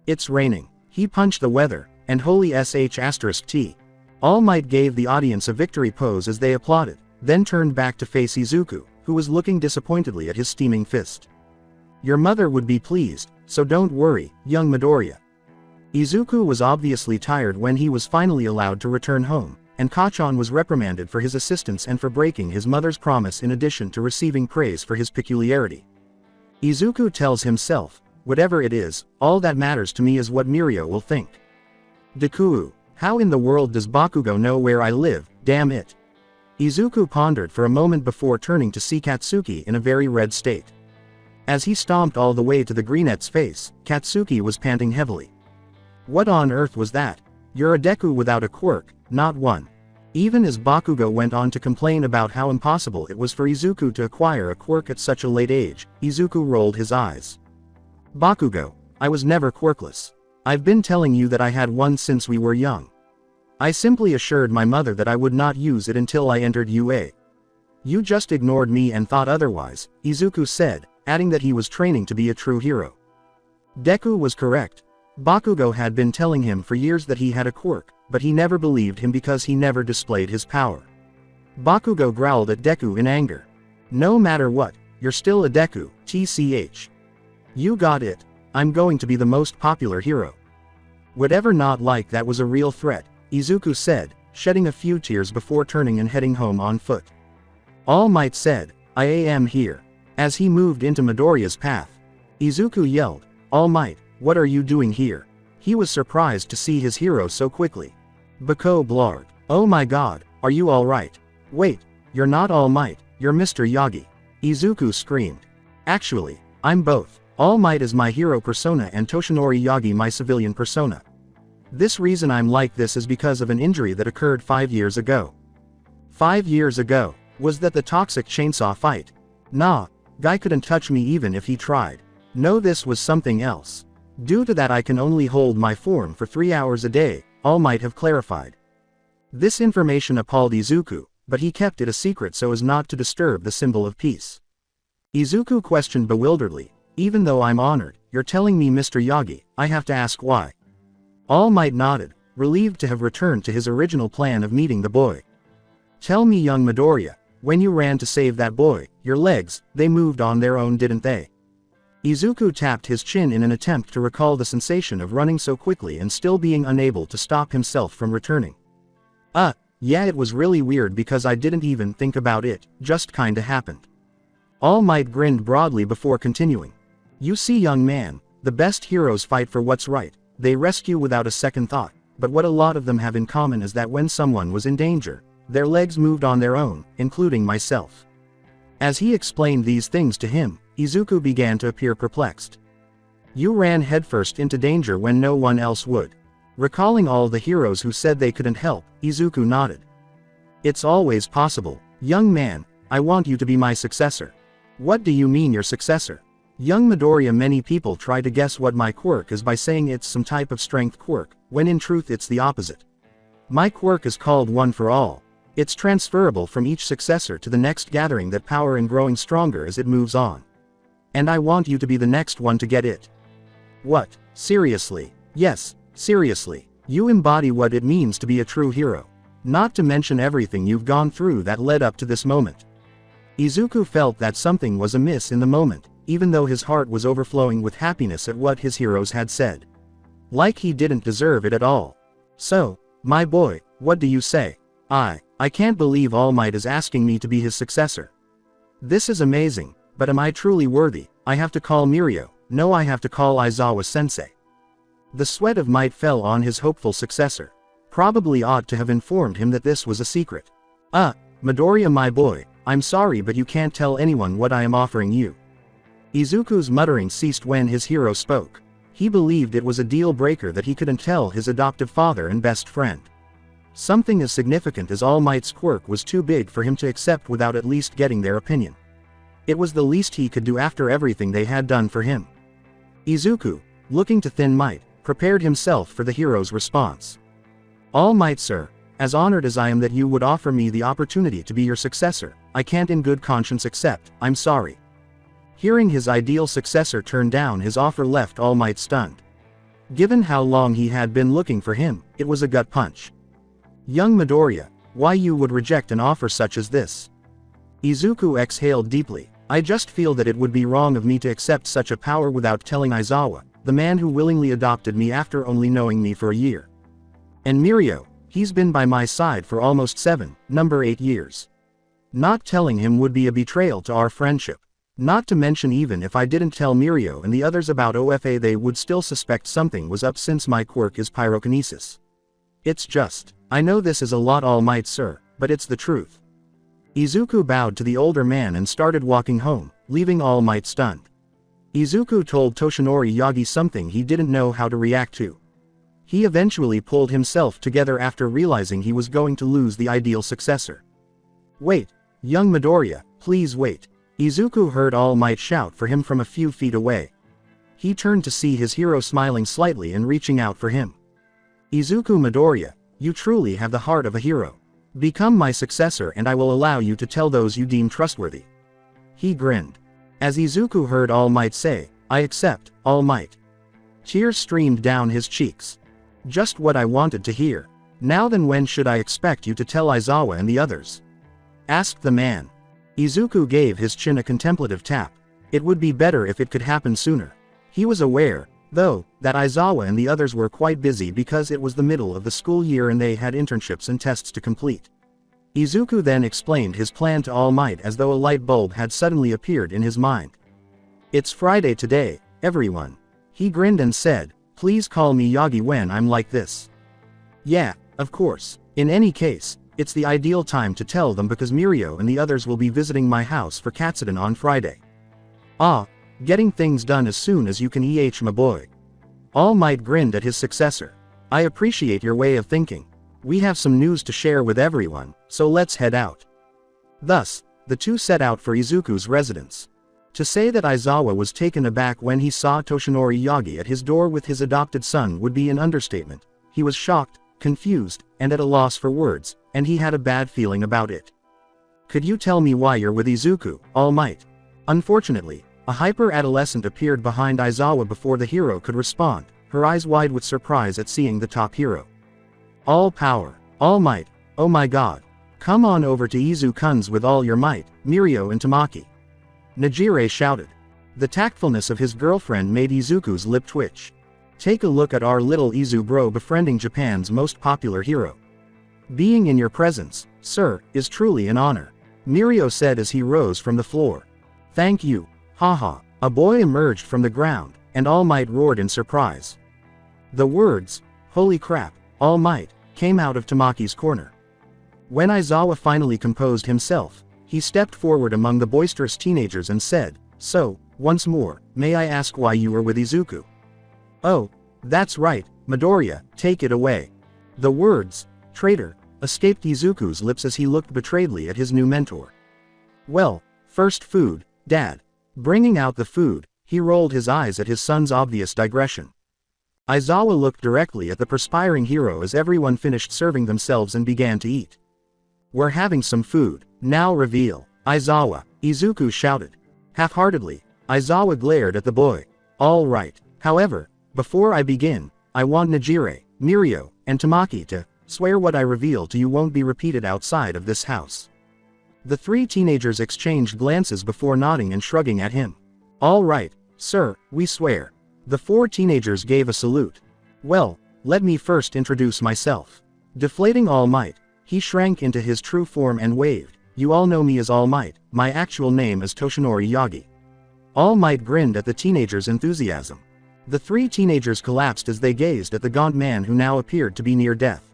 It's raining. He punched the weather, and holy sh*t. All Might gave the audience a victory pose as they applauded, then turned back to face Izuku, who was looking disappointedly at his steaming fist. Your mother would be pleased, so don't worry, young Midoriya. Izuku was obviously tired when he was finally allowed to return home, and Kacchan was reprimanded for his assistance and for breaking his mother's promise in addition to receiving praise for his peculiarity. Izuku tells himself, whatever it is, all that matters to me is what Mirio will think. Deku, how in the world does Bakugo know where I live, damn it? Izuku pondered for a moment before turning to see Katsuki in a very red state. As he stomped all the way to the greenette's face, Katsuki was panting heavily. What on earth was that? You're a Deku without a quirk, not one. Even as Bakugo went on to complain about how impossible it was for Izuku to acquire a quirk at such a late age, Izuku rolled his eyes. Bakugo, I was never quirkless. I've been telling you that I had one since we were young. I simply assured my mother that I would not use it until I entered UA. You just ignored me and thought otherwise, Izuku said, adding that he was training to be a true hero. Deku was correct. Bakugo had been telling him for years that he had a quirk, but he never believed him because he never displayed his power. Bakugo growled at Deku in anger. No matter what, you're still a Deku, TCH. You got it. I'm going to be the most popular hero. Whatever, not like that was a real threat, Izuku said, shedding a few tears before turning and heading home on foot. All Might said, I am here. As he moved into Midoriya's path, Izuku yelled, All Might, what are you doing here? He was surprised to see his hero so quickly. Bako blarged, oh my god, are you alright? Wait, you're not All Might, you're Mr. Yagi. Izuku screamed. Actually, I'm both. All Might is my hero persona and Toshinori Yagi my civilian persona. This reason I'm like this is because of an injury that occurred 5 years ago. 5 years ago? Was that the toxic chainsaw fight? Nah, guy couldn't touch me even if he tried. No, this was something else. Due to that I can only hold my form for 3 hours a day, All Might have clarified. This information appalled Izuku, but he kept it a secret so as not to disturb the symbol of peace. Izuku questioned bewilderedly, even though I'm honored, you're telling me Mr. Yagi, I have to ask why. All Might nodded, relieved to have returned to his original plan of meeting the boy. Tell me, young Midoriya, when you ran to save that boy, your legs, they moved on their own, didn't they? Izuku tapped his chin in an attempt to recall the sensation of running so quickly and still being unable to stop himself from returning. Yeah, it was really weird because I didn't even think about it, just kinda happened. All Might grinned broadly before continuing. You see, young man, the best heroes fight for what's right, they rescue without a second thought, but what a lot of them have in common is that when someone was in danger, their legs moved on their own, including myself. As he explained these things to him, Izuku began to appear perplexed. You ran headfirst into danger when no one else would. Recalling all the heroes who said they couldn't help, Izuku nodded. It's always possible, young man, I want you to be my successor. What do you mean your successor? Young Midoriya, many people try to guess what my quirk is by saying it's some type of strength quirk, when in truth it's the opposite. My quirk is called One for All. It's transferable from each successor to the next, gathering that power and growing stronger as it moves on. And I want you to be the next one to get it. What? Seriously? Yes, seriously. You embody what it means to be a true hero. Not to mention everything you've gone through that led up to this moment. Izuku felt that something was amiss in the moment, even though his heart was overflowing with happiness at what his heroes had said. Like he didn't deserve it at all. So, my boy, what do you say? I can't believe All Might is asking me to be his successor. This is amazing, but am I truly worthy? I have to call Mirio. No, I have to call Aizawa-sensei. The sweat of might fell on his hopeful successor. Probably ought to have informed him that this was a secret. Midoriya my boy, I'm sorry but you can't tell anyone what I am offering you. Izuku's muttering ceased when his hero spoke. He believed it was a deal breaker that he couldn't tell his adoptive father and best friend. Something as significant as All Might's quirk was too big for him to accept without at least getting their opinion. It was the least he could do after everything they had done for him. Izuku, looking to Thin Might, prepared himself for the hero's response. All Might sir, as honored as I am that you would offer me the opportunity to be your successor, I can't in good conscience accept, I'm sorry. Hearing his ideal successor turn down his offer left All Might stunned. Given how long he had been looking for him, it was a gut punch. Young Midoriya, why you would reject an offer such as this? Izuku exhaled deeply. I just feel that it would be wrong of me to accept such a power without telling Aizawa, the man who willingly adopted me after only knowing me for a year. And Mirio, he's been by my side for almost 8 years. Not telling him would be a betrayal to our friendship. Not to mention even if I didn't tell Mirio and the others about OFA they would still suspect something was up since my quirk is pyrokinesis. It's just, I know this is a lot All Might sir, but it's the truth. Izuku bowed to the older man and started walking home, leaving All Might stunned. Izuku told Toshinori Yagi something he didn't know how to react to. He eventually pulled himself together after realizing he was going to lose the ideal successor. Wait, young Midoriya, please wait. Izuku heard All Might shout for him from a few feet away. He turned to see his hero smiling slightly and reaching out for him. Izuku Midoriya, you truly have the heart of a hero. Become my successor and I will allow you to tell those you deem trustworthy. He grinned. As Izuku heard All Might say, I accept, All Might. Tears streamed down his cheeks. Just what I wanted to hear. Now then when should I expect you to tell Aizawa and the others? Asked the man. Izuku gave his chin a contemplative tap. It would be better if it could happen sooner. He was aware, though, that Aizawa and the others were quite busy because it was the middle of the school year and they had internships and tests to complete. Izuku then explained his plan to All Might as though a light bulb had suddenly appeared in his mind. It's Friday today, everyone. He grinned and said, please call me Yagi when I'm like this. Yeah, of course. In any case, it's the ideal time to tell them because Mirio and the others will be visiting my house for Katsuden on Friday. Getting things done as soon as you can my boy. All Might grinned at his successor. I appreciate your way of thinking. We have some news to share with everyone, so let's head out. Thus, the two set out for Izuku's residence. To say that Aizawa was taken aback when he saw Toshinori Yagi at his door with his adopted son would be an understatement. He was shocked, confused, and at a loss for words, and he had a bad feeling about it. Could you tell me why you're with Izuku, All Might? Unfortunately, a hyper-adolescent appeared behind Aizawa before the hero could respond, her eyes wide with surprise at seeing the top hero. All power, All Might, oh my god. Come on over to Izu-kun's with all your might, Mirio and Tamaki. Najire shouted. The tactfulness of his girlfriend made Izuku's lip twitch. Take a look at our little Izu bro befriending Japan's most popular hero. Being in your presence, sir, is truly an honor, Mirio said as he rose from the floor. Thank you, haha. A boy emerged from the ground, and All Might roared in surprise. The words, holy crap, All Might, came out of Tamaki's corner. When Aizawa finally composed himself, he stepped forward among the boisterous teenagers and said, so, once more, may I ask why you were with Izuku? Oh, that's right, Midoriya, take it away. The words, traitor, escaped Izuku's lips as he looked betrayedly at his new mentor. Well, first food, Dad. Bringing out the food, he rolled his eyes at his son's obvious digression. Aizawa looked directly at the perspiring hero as everyone finished serving themselves and began to eat. We're having some food, now reveal, Aizawa, Izuku shouted. Half-heartedly, Aizawa glared at the boy. All right, however, before I begin, I want Najire, Mirio, and Tamaki to swear what I reveal to you won't be repeated outside of this house. The three teenagers exchanged glances before nodding and shrugging at him. All right, sir, we swear. The four teenagers gave a salute. Well, let me first introduce myself. Deflating All Might, He shrank into his true form and waved. "You all know me as All Might, my actual name is Toshinori Yagi." All Might grinned at the teenager's enthusiasm. The three teenagers collapsed as they gazed at the gaunt man who now appeared to be near death.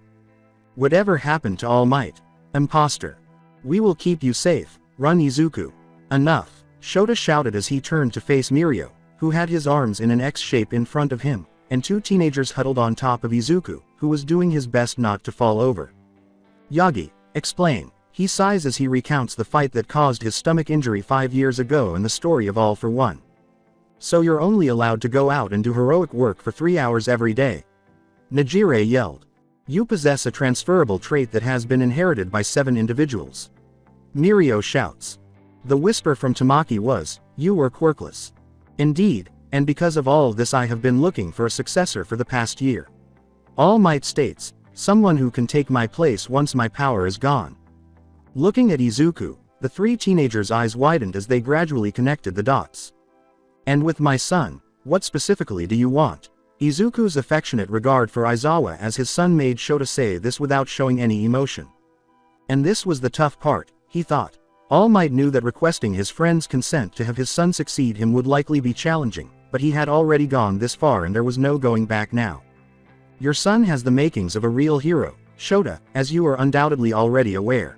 Whatever happened to All Might? Imposter. We will keep you safe, run Izuku. Enough, Shota shouted as he turned to face Mirio, who had his arms in an X shape in front of him, and two teenagers huddled on top of Izuku, who was doing his best not to fall over. "Yagi, explain," he sighs as he recounts the fight that caused his stomach injury 5 years ago and the story of All for One. "So you're only allowed to go out and do heroic work for 3 hours every day?" Najire yelled. "You possess a transferable trait that has been inherited by 7 individuals." Mirio shouts. The whisper from Tamaki was, "You were quirkless." "Indeed, and because of all of this I have been looking for a successor for the past year." All Might states, "Someone who can take my place once my power is gone." Looking at Izuku, the three teenagers' eyes widened as they gradually connected the dots. "And with my son, what specifically do you want?" Izuku's affectionate regard for Aizawa as his son made Shota say this without showing any emotion. And this was the tough part, he thought. All Might knew that requesting his friend's consent to have his son succeed him would likely be challenging, but he had already gone this far and there was no going back now. "Your son has the makings of a real hero, Shota, as you are undoubtedly already aware.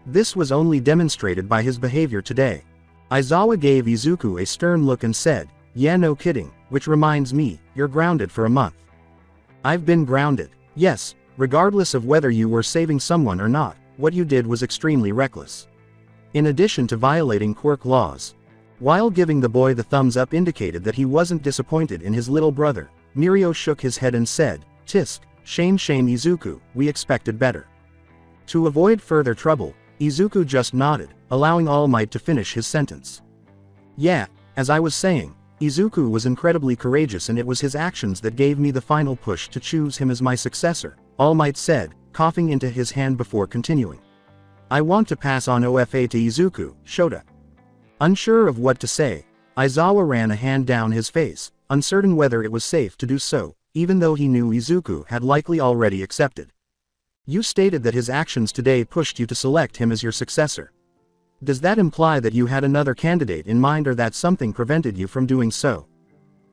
This was only demonstrated by his behavior today." Aizawa gave Izuku a stern look and said, "Yeah, no kidding, which reminds me, you're grounded for a month." "I've been grounded. Yes, regardless of whether you were saving someone or not, what you did was extremely reckless. In addition to violating quirk laws." While giving the boy the thumbs up indicated that he wasn't disappointed in his little brother, Mirio shook his head and said, "Tisk, shame Izuku, we expected better." To avoid further trouble, Izuku just nodded, allowing All Might to finish his sentence. "Yeah, as I was saying, Izuku was incredibly courageous and it was his actions that gave me the final push to choose him as my successor," All Might said, coughing into his hand before continuing. "I want to pass on OFA to Izuku, Shota." Unsure of what to say, Aizawa ran a hand down his face, uncertain whether it was safe to do so, even though he knew Izuku had likely already accepted. "You stated that his actions today pushed you to select him as your successor. Does that imply that you had another candidate in mind or that something prevented you from doing so?"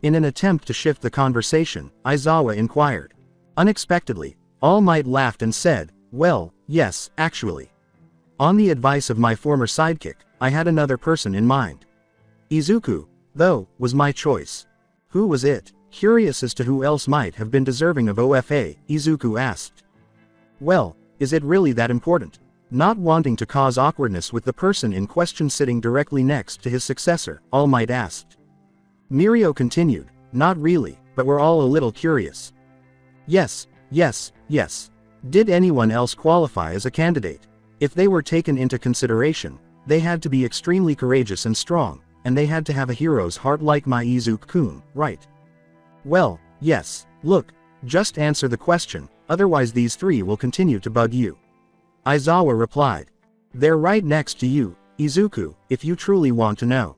In an attempt to shift the conversation, Aizawa inquired. Unexpectedly, All Might laughed and said, "Well, yes, actually. On the advice of my former sidekick, I had another person in mind. Izuku, though, was my choice." "Who was it?" Curious as to who else might have been deserving of OFA, Izuku asked. "Well, is it really that important?" Not wanting to cause awkwardness with the person in question sitting directly next to his successor, All Might asked. Mirio continued, "Not really, but we're all a little curious." Yes. Did anyone else qualify as a candidate? If they were taken into consideration, they had to be extremely courageous and strong, and they had to have a hero's heart like my Izuku-kun, right? "Well, yes, look, just answer the question, otherwise these 3 will continue to bug you." Aizawa replied. "They're right next to you, Izuku, if you truly want to know."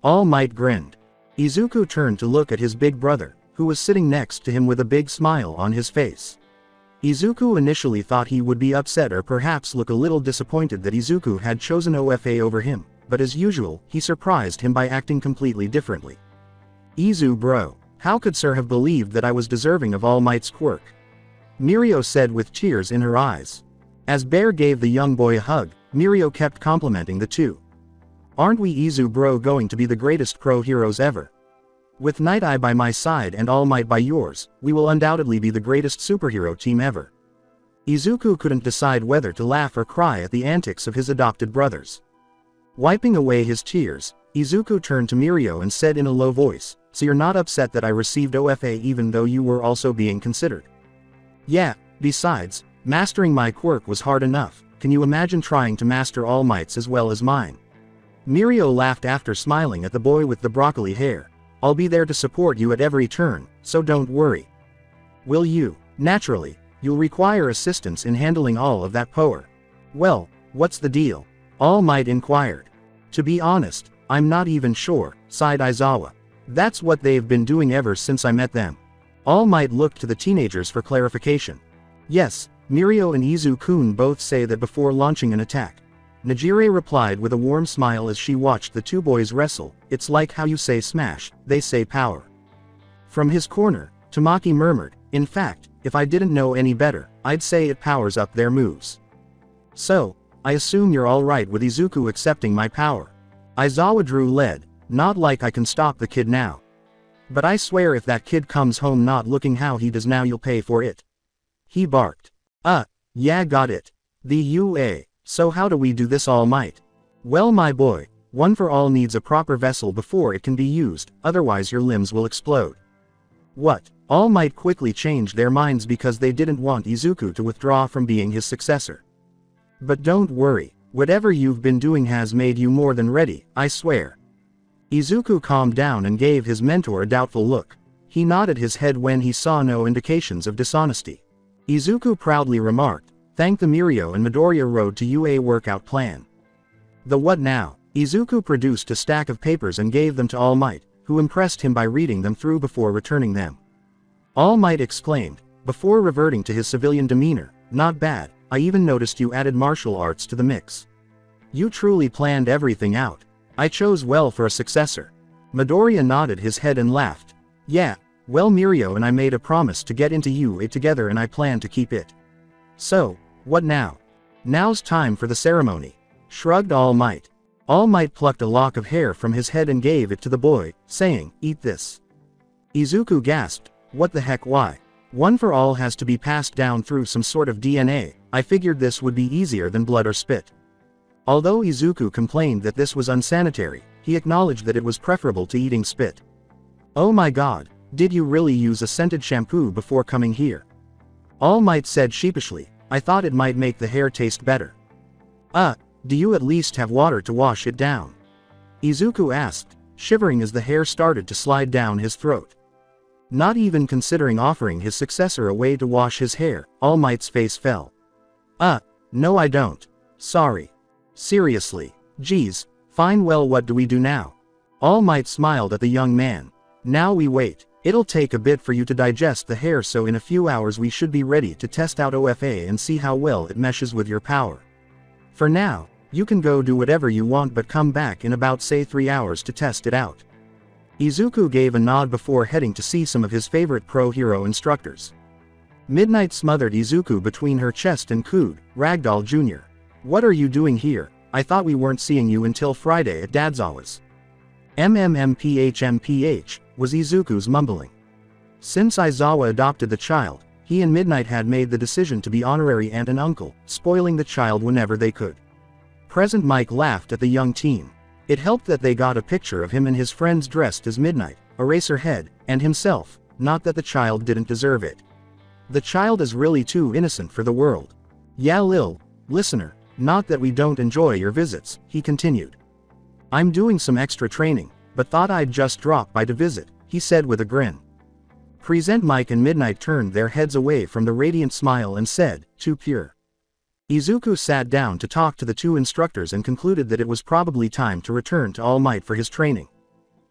All Might grinned. Izuku turned to look at his big brother, who was sitting next to him with a big smile on his face. Izuku initially thought he would be upset or perhaps look a little disappointed that Izuku had chosen OFA over him, but as usual, he surprised him by acting completely differently. "Izu bro, how could sir have believed that I was deserving of All Might's quirk?" Mirio said with tears in her eyes. As Bear gave the young boy a hug, Mirio kept complimenting the two. "Aren't we Izu bro going to be the greatest pro heroes ever? With Night Eye by my side and All Might by yours, we will undoubtedly be the greatest superhero team ever." Izuku couldn't decide whether to laugh or cry at the antics of his adopted brothers. Wiping away his tears, Izuku turned to Mirio and said in a low voice, "So you're not upset that I received OFA even though you were also being considered?" "Yeah, besides, mastering my quirk was hard enough, can you imagine trying to master All Might's as well as mine?" Mirio laughed after smiling at the boy with the broccoli hair. "I'll be there to support you at every turn, so don't worry." "Will you?" "Naturally, you'll require assistance in handling all of that power." "Well, what's the deal?" All Might inquired. "To be honest, I'm not even sure," sighed Aizawa. "That's what they've been doing ever since I met them." All Might looked to the teenagers for clarification. "Yes, Mirio and Izu-kun both say that before launching an attack. Najire replied with a warm smile as she watched the two boys wrestle. It's like how you say smash, they say power. From his corner, Tamaki murmured, in fact, if I didn't know any better, I'd say it powers up their moves. So, I assume you're alright with Izuku accepting my power. Aizawa drew lead, not like I can stop the kid now. But I swear if that kid comes home not looking how he does now you'll pay for it. He barked. Yeah got it. The UA. So how do we do this, All Might? Well my boy, One for All needs a proper vessel before it can be used, otherwise your limbs will explode. What? All Might quickly changed their minds because they didn't want Izuku to withdraw from being his successor. But don't worry, whatever you've been doing has made you more than ready, I swear. Izuku calmed down and gave his mentor a doubtful look. He nodded his head when he saw no indications of dishonesty. Izuku proudly remarked, thank the Mirio and Midoriya road to UA workout plan. The what now? Izuku produced a stack of papers and gave them to All Might, who impressed him by reading them through before returning them. All Might exclaimed, before reverting to his civilian demeanor, not bad, I even noticed you added martial arts to the mix. You truly planned everything out. I chose well for a successor. Midoriya nodded his head and laughed. Yeah, well Mirio and I made a promise to get into UA together and I plan to keep it. So, what now? Now's time for the ceremony. Shrugged All Might. All Might plucked a lock of hair from his head and gave it to the boy, saying, eat this. Izuku gasped, what the heck why? One for All has to be passed down through some sort of DNA, I figured this would be easier than blood or spit. Although Izuku complained that this was unsanitary, he acknowledged that it was preferable to eating spit. Oh my god, did you really use a scented shampoo before coming here? All Might said sheepishly, I thought it might make the hair taste better. Do you at least have water to wash it down? Izuku asked, shivering as the hair started to slide down his throat. Not even considering offering his successor a way to wash his hair, All Might's face fell. No I don't. Sorry. Seriously. Geez, fine well what do we do now? All Might smiled at the young man. Now we wait. It'll take a bit for you to digest the hair so in a few hours we should be ready to test out OFA and see how well it meshes with your power. For now, you can go do whatever you want but come back in about say 3 hours to test it out. Izuku gave a nod before heading to see some of his favorite pro-hero instructors. Midnight smothered Izuku between her chest and cooed, Ragdoll Jr. What are you doing here? I thought we weren't seeing you until Friday at Dadzawa's. MMMPHMPH, was Izuku's mumbling. Since Aizawa adopted the child, he and Midnight had made the decision to be honorary aunt and uncle, spoiling the child whenever they could. Present Mike laughed at the young teen. It helped that they got a picture of him and his friends dressed as Midnight, Eraserhead, and himself, not that the child didn't deserve it. The child is really too innocent for the world. Yeah Lil, listener, not that we don't enjoy your visits, he continued. I'm doing some extra training, but thought I'd just drop by to visit, he said with a grin. Present Mike and Midnight turned their heads away from the radiant smile and said, too pure. Izuku sat down to talk to the two instructors and concluded that it was probably time to return to All Might for his training.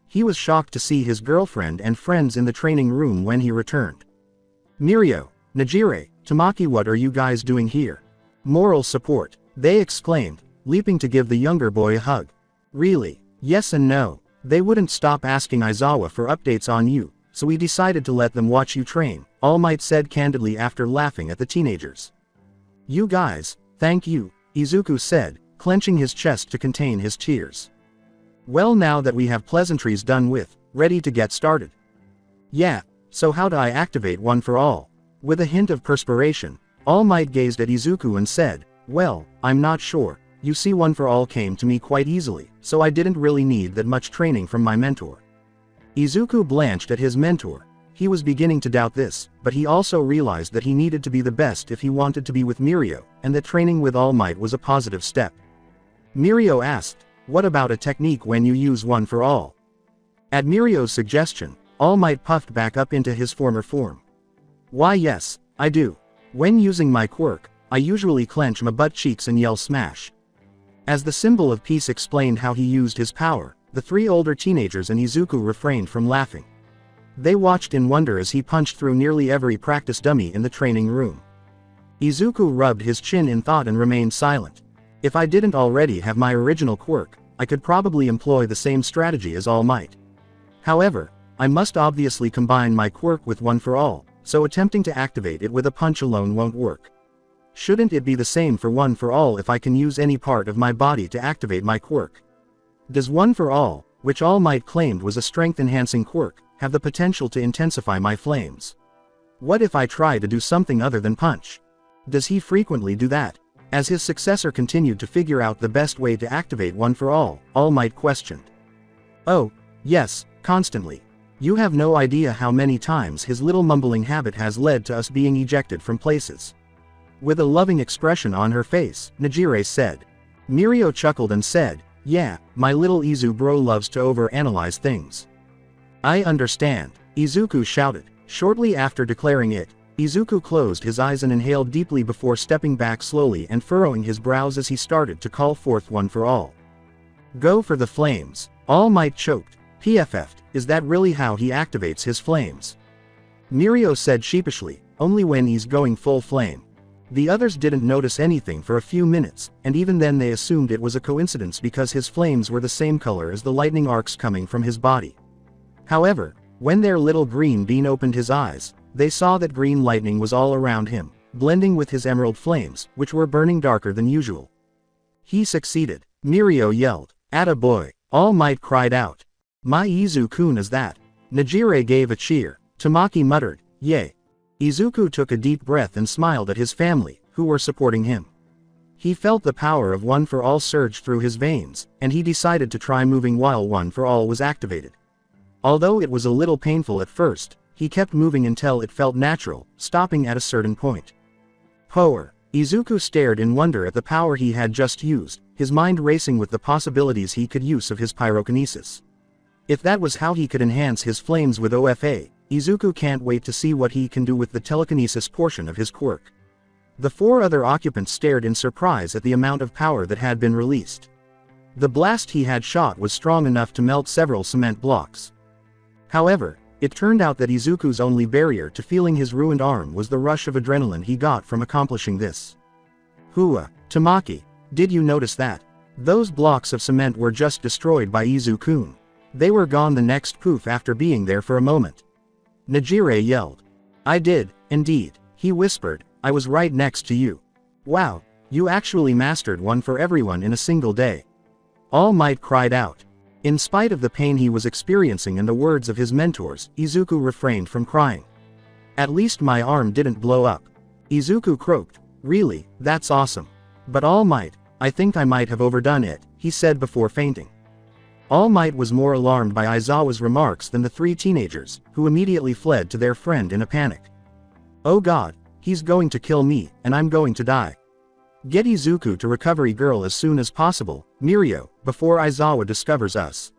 He was shocked to see his girlfriend and friends in the training room when he returned. Mirio, Najire, Tamaki, what are you guys doing here? Moral support, they exclaimed, leaping to give the younger boy a hug. Really? Yes and no. They wouldn't stop asking Aizawa for updates on you, so we decided to let them watch you train, All Might said candidly after laughing at the teenagers. You guys, thank you, Izuku said, clenching his chest to contain his tears. Well now that we have pleasantries done with, ready to get started. Yeah, so how do I activate One for All? With a hint of perspiration, All Might gazed at Izuku and said, well, I'm not sure, you see One for All came to me quite easily, so I didn't really need that much training from my mentor. Izuku blanched at his mentor. He was beginning to doubt this, but he also realized that he needed to be the best if he wanted to be with Mirio, and that training with All Might was a positive step. Mirio asked, what about a technique when you use One for All? At Mirio's suggestion, All Might puffed back up into his former form. Why yes, I do. When using my quirk, I usually clench my butt cheeks and yell smash. As the symbol of peace explained how he used his power, the three older teenagers and Izuku refrained from laughing. They watched in wonder as he punched through nearly every practice dummy in the training room. Izuku rubbed his chin in thought and remained silent. If I didn't already have my original quirk, I could probably employ the same strategy as All Might. However, I must obviously combine my quirk with One for All, so attempting to activate it with a punch alone won't work. Shouldn't it be the same for One for All if I can use any part of my body to activate my quirk? Does One for All, which All Might claimed was a strength-enhancing quirk, have the potential to intensify my flames? What if I try to do something other than punch? Does he frequently do that? As his successor continued to figure out the best way to activate One for All, All Might questioned. Oh, yes, constantly. You have no idea how many times his little mumbling habit has led to us being ejected from places. With a loving expression on her face, Nejire said. Mirio chuckled and said, yeah, my little Izu bro loves to overanalyze things. I understand, Izuku shouted. Shortly after declaring it, Izuku closed his eyes and inhaled deeply before stepping back slowly and furrowing his brows as he started to call forth One for All. Go for the flames. All Might choked. PFF'd, is that really how he activates his flames? Mirio said sheepishly, only when he's going full flame. The others didn't notice anything for a few minutes, and even then they assumed it was a coincidence because his flames were the same color as the lightning arcs coming from his body. However, when their little green bean opened his eyes, they saw that green lightning was all around him, blending with his emerald flames, which were burning darker than usual. He succeeded. Mirio yelled. Atta boy. All Might cried out. My Izu-kun is that. Nejire gave a cheer. Tamaki muttered, yay. Izuku took a deep breath and smiled at his family, who were supporting him. He felt the power of One for All surge through his veins, and he decided to try moving while One for All was activated. Although it was a little painful at first, he kept moving until it felt natural, stopping at a certain point. Power. Izuku stared in wonder at the power he had just used, his mind racing with the possibilities he could use of his pyrokinesis. If that was how he could enhance his flames with OFA, Izuku can't wait to see what he can do with the telekinesis portion of his quirk. The four other occupants stared in surprise at the amount of power that had been released. The blast he had shot was strong enough to melt several cement blocks. However, it turned out that Izuku's only barrier to feeling his ruined arm was the rush of adrenaline he got from accomplishing this. Hua, Tamaki, did you notice that? Those blocks of cement were just destroyed by Izu-kun. They were gone the next poof after being there for a moment. Nejire yelled. I did, indeed, he whispered, I was right next to you. Wow, you actually mastered One for Everyone in a single day. All Might cried out. In spite of the pain he was experiencing and the words of his mentors, Izuku refrained from crying. At least my arm didn't blow up. Izuku croaked. Really, that's awesome. But All Might, I think I might have overdone it, he said before fainting. All Might was more alarmed by Aizawa's remarks than the three teenagers, who immediately fled to their friend in a panic. Oh god, he's going to kill me, and I'm going to die. Get Izuku to Recovery Girl as soon as possible, Mirio, before Aizawa discovers us.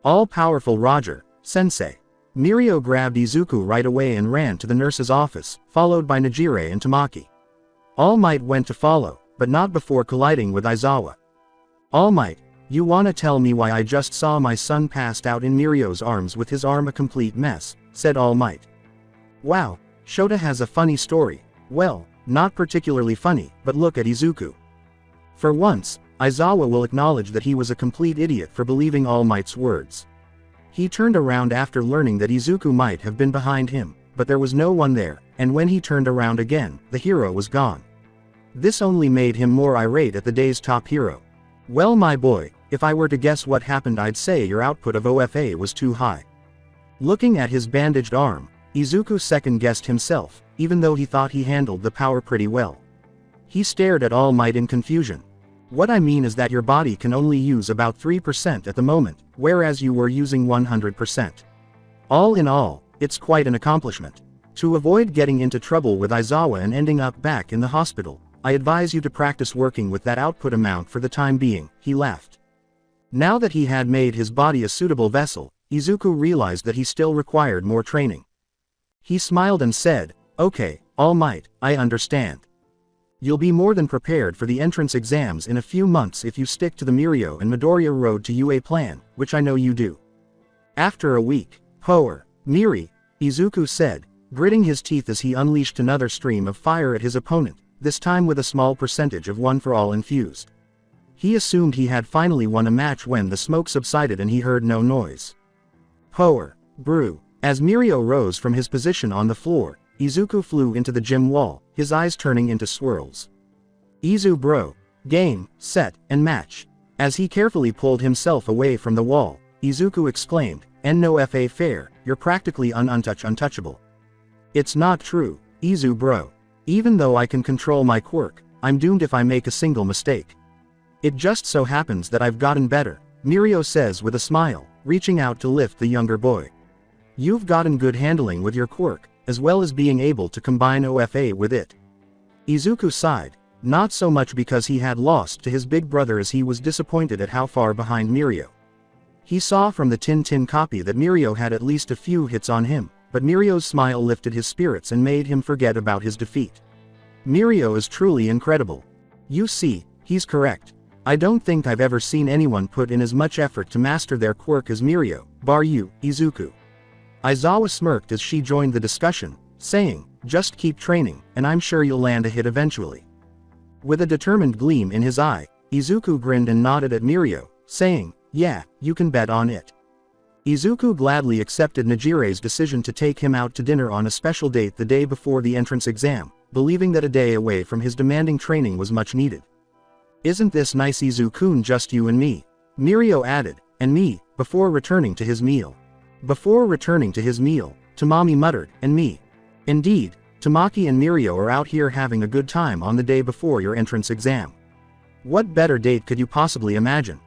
All-powerful Roger, Sensei. Mirio grabbed Izuku right away and ran to the nurse's office, followed by Nejire and Tamaki. All Might went to follow, but not before colliding with Aizawa. All Might, you wanna tell me why I just saw my son passed out in Mirio's arms with his arm a complete mess, said All Might. Wow, Shota has a funny story. Well, not particularly funny, but look at Izuku. For once, Aizawa will acknowledge that he was a complete idiot for believing All Might's words. He turned around after learning that Izuku might have been behind him, but there was no one there, and when he turned around again, the hero was gone. This only made him more irate at the day's top hero. Well my boy, if I were to guess what happened I'd say your output of OFA was too high. Looking at his bandaged arm, Izuku second-guessed himself, even though he thought he handled the power pretty well. He stared at All Might in confusion. What I mean is that your body can only use about 3% at the moment, whereas you were using 100%. All in all, it's quite an accomplishment. To avoid getting into trouble with Aizawa and ending up back in the hospital, I advise you to practice working with that output amount for the time being, he laughed. Now that he had made his body a suitable vessel, Izuku realized that he still required more training. He smiled and said, okay, All Might, I understand. You'll be more than prepared for the entrance exams in a few months if you stick to the Mirio and Midoriya road to UA plan, which I know you do. After a week, Power, Miri, Izuku said, gritting his teeth as he unleashed another stream of fire at his opponent, this time with a small percentage of one for all infused. He assumed he had finally won a match when the smoke subsided and he heard no noise. Power. Brew. As Mirio rose from his position on the floor, Izuku flew into the gym wall, his eyes turning into swirls. Izu bro. Game, set, and match. As he carefully pulled himself away from the wall, Izuku exclaimed, "And no fa fair, you're practically untouchable." It's not true, Izu bro. Even though I can control my quirk, I'm doomed if I make a single mistake. It just so happens that I've gotten better, Mirio says with a smile, reaching out to lift the younger boy. You've gotten good handling with your quirk, as well as being able to combine OFA with it. Izuku sighed, not so much because he had lost to his big brother as he was disappointed at how far behind Mirio. He saw from the Tin copy that Mirio had at least a few hits on him, but Mirio's smile lifted his spirits and made him forget about his defeat. Mirio is truly incredible. You see, he's correct. I don't think I've ever seen anyone put in as much effort to master their quirk as Mirio, bar you, Izuku. Aizawa smirked as she joined the discussion, saying, just keep training, and I'm sure you'll land a hit eventually. With a determined gleam in his eye, Izuku grinned and nodded at Mirio, saying, yeah, you can bet on it. Izuku gladly accepted Najire's decision to take him out to dinner on a special date the day before the entrance exam, believing that a day away from his demanding training was much needed. Isn't this nice Izu-kun, just you and me? Mirio added, and me, before returning to his meal. Before returning to his meal, Tamami muttered, and me. Indeed, Tamaki and Mirio are out here having a good time on the day before your entrance exam. What better date could you possibly imagine?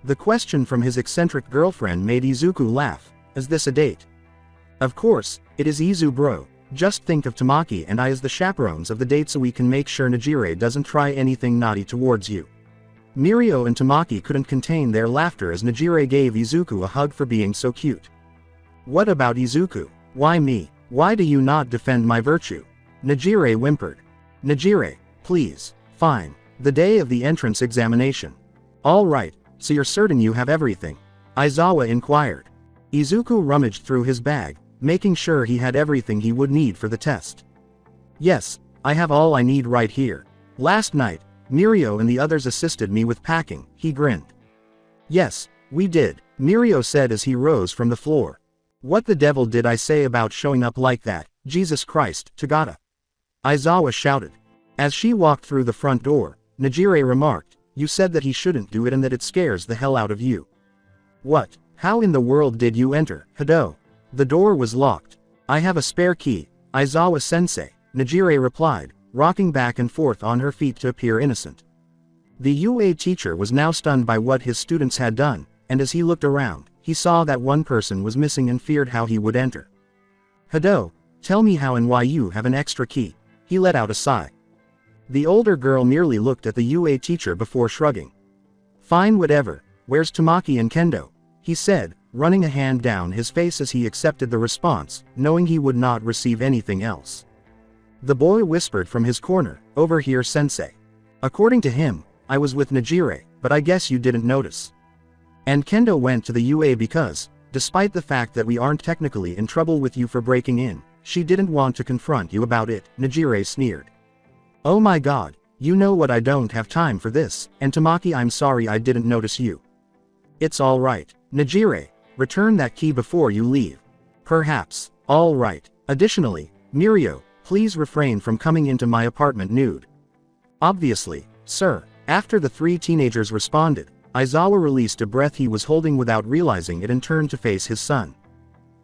The question from his eccentric girlfriend made Izuku laugh. Is this a date? Of course, it is Izu bro. Just think of Tamaki and I as the chaperones of the date so we can make sure Najire doesn't try anything naughty towards you. Mirio and Tamaki couldn't contain their laughter as Najire gave Izuku a hug for being so cute. What about Izuku? Why me? Why do you not defend my virtue? Najire whimpered. Najire, please. Fine. The day of the entrance examination. All right. So you're certain you have everything? Aizawa inquired. Izuku rummaged through his bag, making sure he had everything he would need for the test. Yes, I have all I need right here. Last night, Mirio and the others assisted me with packing, he grinned. Yes, we did, Mirio said as he rose from the floor. What the devil did I say about showing up like that, Jesus Christ, Tagata? Aizawa shouted. As she walked through the front door, Najire remarked, you said that he shouldn't do it and that it scares the hell out of you. What? How in the world did you enter, Hado? The door was locked. I have a spare key, Aizawa-sensei, Najire replied, rocking back and forth on her feet to appear innocent. The UA teacher was now stunned by what his students had done, and as he looked around, he saw that one person was missing and feared how he would enter. Hado, tell me how and why you have an extra key. He let out a sigh. The older girl merely looked at the UA teacher before shrugging. Fine, whatever. Where's Tamaki and Kendo? He said, running a hand down his face as he accepted the response, knowing he would not receive anything else. The boy whispered from his corner, over here sensei. According to him, I was with Najire, but I guess you didn't notice. And Kendo went to the UA because, despite the fact that we aren't technically in trouble with you for breaking in, she didn't want to confront you about it, Najire sneered. Oh my god, you know what, I don't have time for this, and Tamaki, I'm sorry I didn't notice you. It's alright, Najire, return that key before you leave. Perhaps, alright. Additionally, Mirio, please refrain from coming into my apartment nude. Obviously, sir. After the three teenagers responded, Aizawa released a breath he was holding without realizing it and turned to face his son.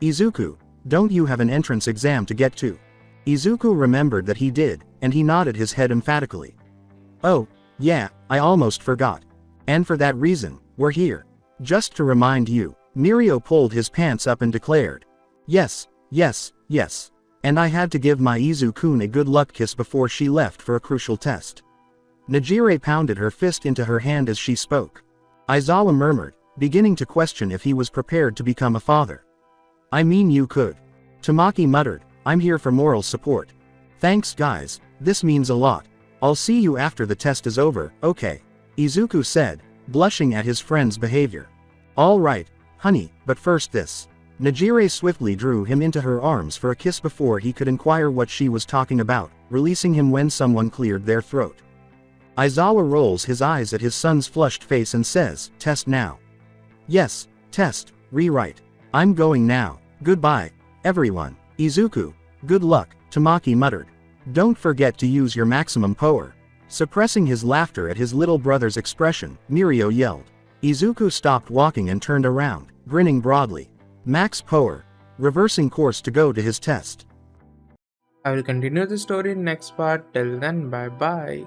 Izuku, don't you have an entrance exam to get to? Izuku remembered that he did, and he nodded his head emphatically. Oh, yeah, I almost forgot. And for that reason, we're here. Just to remind you, Mirio pulled his pants up and declared. Yes, yes, yes. And I had to give my Izu-kun a good luck kiss before she left for a crucial test. Najire pounded her fist into her hand as she spoke. Aizawa murmured, beginning to question if he was prepared to become a father. I mean, you could. Tamaki muttered, I'm here for moral support. Thanks guys, this means a lot. I'll see you after the test is over, okay? Izuku said, blushing at his friend's behavior. All right, honey, but first this. Najire swiftly drew him into her arms for a kiss before he could inquire what she was talking about, releasing him when someone cleared their throat. Aizawa rolls his eyes at his son's flushed face and says, "Test now." "Yes, test, rewrite. I'm going now. Goodbye, everyone." "Izuku, good luck," Tamaki muttered. "Don't forget to use your maximum power." Suppressing his laughter at his little brother's expression, Mirio yelled. Izuku stopped walking and turned around, grinning broadly. Max power. Reversing course to go to his test. I will continue the story in next part. Till then, bye bye.